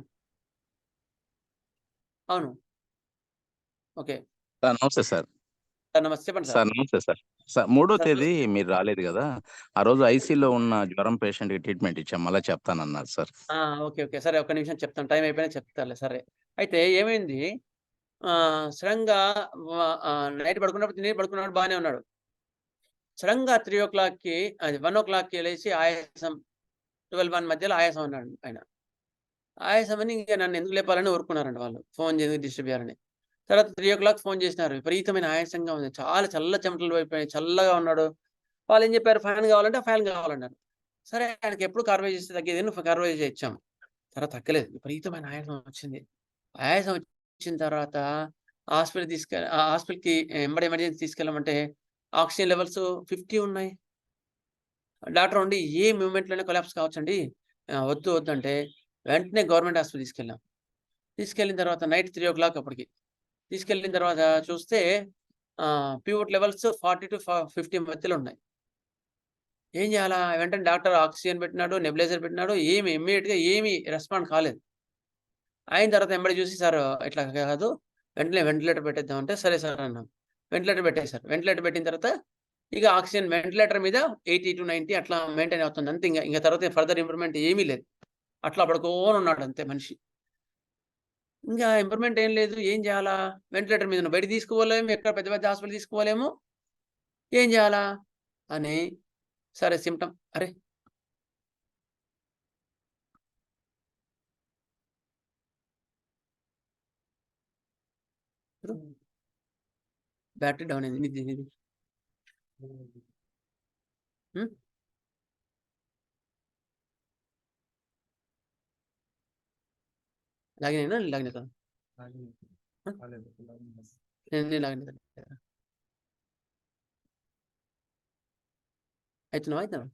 అవును. ఓకే సార్ నమస్తే సార్. నమస్తే, చెప్పండి సార్. నమస్తే సార్. 3వ తేదీ మీరు రాలేదు కదా, ఆ రోజు ఐసీలో ఉన్న జ్వరం పేషెంట్కి ట్రీట్మెంట్ ఇచ్చాం, మళ్ళీ చెప్తానన్నారు సార్. ఓకే ఓకే, సరే, ఒక్క నిమిషం చెప్తాను. టైం అయిపోయినా చెప్తాలే. సరే, అయితే ఏమైంది, సడన్గా నైట్ పడుకున్నప్పుడు బాగానే ఉన్నాడు. సడన్గా 3 o'clockకి, అది 1 o'clockకి లేచి ఆయాసం, 12-1 మధ్యలో ఆయాసం అన్నాడు ఆయన. ఆయాసం అని ఇంకా నన్ను ఎందుకు లేపాలని ఊరుకున్నారండి వాళ్ళు, ఫోన్ చేసి డిస్టర్బ్ చేయాలని. తర్వాత 3 o'clock ఫోన్ చేసినారు. విపరీతమైన ఆయాసంగా ఉంది, చాలా చల్ల చెమటలు అయిపోయాయి, చల్లగా ఉన్నాడు. వాళ్ళు ఏం చెప్పారు, ఫ్యాన్ కావాలంటే ఫ్యాన్ కావాలన్నారు. సరే, ఆయనకి ఎప్పుడు కార్వైజ్ చేస్తే తగ్గేది, కార్వైజ్ ఇచ్చాం. తర్వాత తగ్గలేదు, విపరీతమైన ఆయాసం వచ్చింది. ఆయాసం వచ్చిన తర్వాత హాస్పిటల్కి ఎమర్జెన్సీ తీసుకెళ్ళమంటే ఆక్సిజన్ లెవెల్స్ 50 ఉన్నాయి. డాక్టర్ ఉండి ఏ మూమెంట్లోనే కొలాప్స్ కావచ్చండి, వద్దంటే వెంటనే గవర్నమెంట్ హాస్పిటల్ తీసుకెళ్ళాం. తీసుకెళ్ళిన తర్వాత నైట్ 3 o'clock అప్పటికి తీసుకెళ్ళిన తర్వాత చూస్తే పివోట్ లెవెల్స్ 40 to 50 మధ్యలో ఉన్నాయి. ఏం చేయాలా? వెంటనే డాక్టర్ ఆక్సిజన్ పెట్టినాడు, నెబులైజర్ పెట్టినాడు. ఇమ్మీడియట్గా ఏమీ రెస్పాండ్ కాలేదు. అయిన తర్వాత ఎంబడి చూసి, సార్ ఇట్లా కాదు, వెంటనే వెంటిలేటర్ పెట్టేద్దామంటే, సరే సార్ అన్నాం. వెంటిలేటర్ పెట్టేశారు. వెంటిలేటర్ పెట్టిన తర్వాత ఇక ఆక్సిజన్ వెంటిలేటర్ మీద 80 to 90 అట్లా మెయింటైన్ అవుతుంది అంతే. ఇంకా తర్వాత ఫర్దర్ ఇంప్రూవ్మెంట్ ఏమీ లేదు. అట్లా పడుకోని ఉన్నాడు అంతే మనిషి. ఇంకా ఇంప్రూవ్మెంట్ ఏం లేదు. ఏం చేయాలా? వెంటిలేటర్ మీద బయట తీసుకోలేము, ఎక్కడ పెద్ద పెద్ద హాస్పిటల్ తీసుకోలేము. ఏం చేయాలా అని, సరే సిమ్టమ్, అరే బ్యాటరీ డౌన్ అయింది ఇది. లాగిన అవుతున్నావా?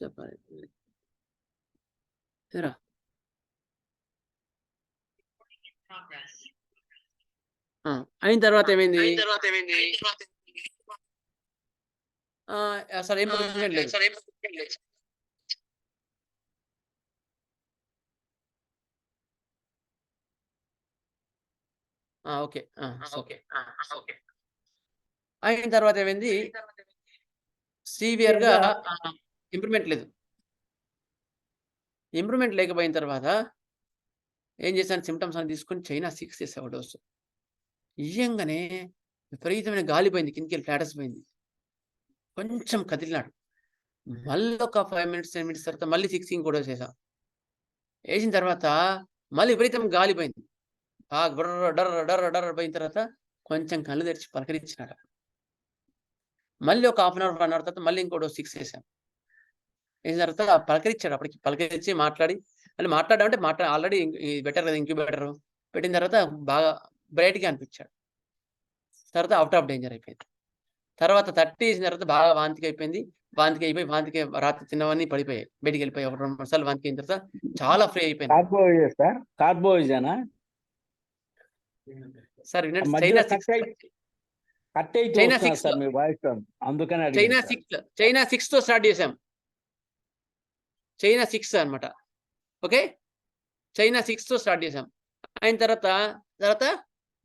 చెప్పాలి అయిన తర్వాత ఏమైంది? అసలు ఏం ఇంప్రూవ్మెంట్ లేదు. ఓకే. అయిన తర్వాత ఏమైంది? సివియర్‌గా ఇంప్రూవ్మెంట్ లేదు. ఇంప్రూవ్మెంట్ లేకపోయిన తర్వాత ఏం చేశాను, సిమ్టమ్స్ అని తీసుకొని చైనా 6 చేసా డోసు. ఇయ్యంగానే విపరీతమైన గాలిపోయింది, కిందకెళ్ళి ఫ్లాటస్ పోయింది. కొంచెం కదిలినాడు. మళ్ళీ ఒక 5 మినిట్స్ 10 మినిట్స్ తర్వాత మళ్ళీ 6 ఇంకో డోస్ వేసాం. వేసిన తర్వాత మళ్ళీ విపరీతం గాలిపోయింది. బర్ర డర్ర డర్ర డర్ర పోయిన తర్వాత కొంచెం కళ్ళు తెరిచి పలకరించినాడు. మళ్ళీ ఒక హాఫ్ అన్ అవర్ 1 అవర్ తర్వాత మళ్ళీ ఇంకో డోస్ 6 వేసాం. వేసిన తర్వాత పలకరించాడు. అప్పటికి పలకరించి మాట్లాడి మళ్ళీ మాట్లాడామంటే ఆల్రెడీ బెటర్ కదా ఇంక్యుబేటర్ పెట్టిన తర్వాత బాగా బ్రైట్‌గా అనిపించాడు. తర్వాత అవుట్ ఆఫ్ డేంజర్ అయిపోయింది. తర్వాత 30 వేసిన తర్వాత బాగా వాంతికి అయిపోయింది. వాంతికి రాత్రి తిన్నవన్నీ పడిపోయాయి. బయటికి వెళ్ళిపోయి 1, 2, 3 సార్లు వాంతికి అయిన తర్వాత చాలా ఫ్రీ అయిపోయింది. కార్బోయిజేనా సార్ వినండి. మధ్యలో చైనా 6 సార్ మీ వాయిస్ అందుకనే చైనా 6తో స్టార్ట్ చేసాం. చైనా 6 అన్నమాట. ఓకే, చైనా 6తో స్టార్ట్ చేసాం. అయిన తర్వాత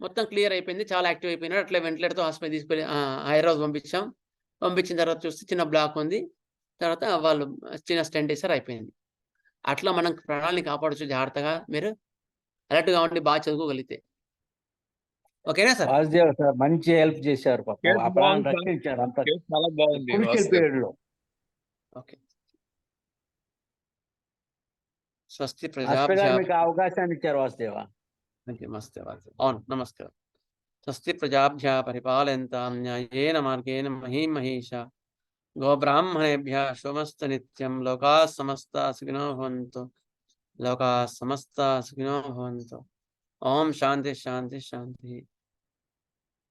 మొత్తం క్లియర్ అయిపోయింది. చాలా యాక్టివ్ అయిపోయినాడు. అట్లా వెంటిలేటర్తో హాస్పిటల్ తీసుకెళ్ళి హైదరాబాద్ పంపించాం. పంపించిన తర్వాత చూస్తే చిన్న బ్లాక్ ఉంది. తర్వాత వాళ్ళు చిన్న స్టెంట్ వేసారు, అయిపోయింది. అట్లా మనం ప్రాణాలని కాపాడచ్చు. జాగ్రత్తగా మీరు అలర్ట్‌గా ఉండి బాగా చదువుకోగలిగితే. ఓకేనా సార్? వాసుదేవ్ సార్ మంచి హెల్ప్ చేశారు. రక్షించారు అంత చాలా బాగుంది. క్రూషియల్ పీరియడ్ లో. ఓకే. స్వస్తి మాస్టర్ గారు మీకు అవకాశాన్ని ఇచ్చారు వాసుదేవ. నమస్తే. అవును, నమస్కారం. స్వస్తి ప్రజాభ్య పరిపాలయంతాం న్యాయేన మార్గేణ మహీం మహేషా గోబ్రాహ్మణేభ్యः శుభమస్తు నిత్యం. లోకాः సమస్తాः సుఖినో భవంతు. లోకాः సమస్తాः సుఖినో భవంతు. ఓం శాంతి శాంతి శాంతి.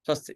స్వస్తి.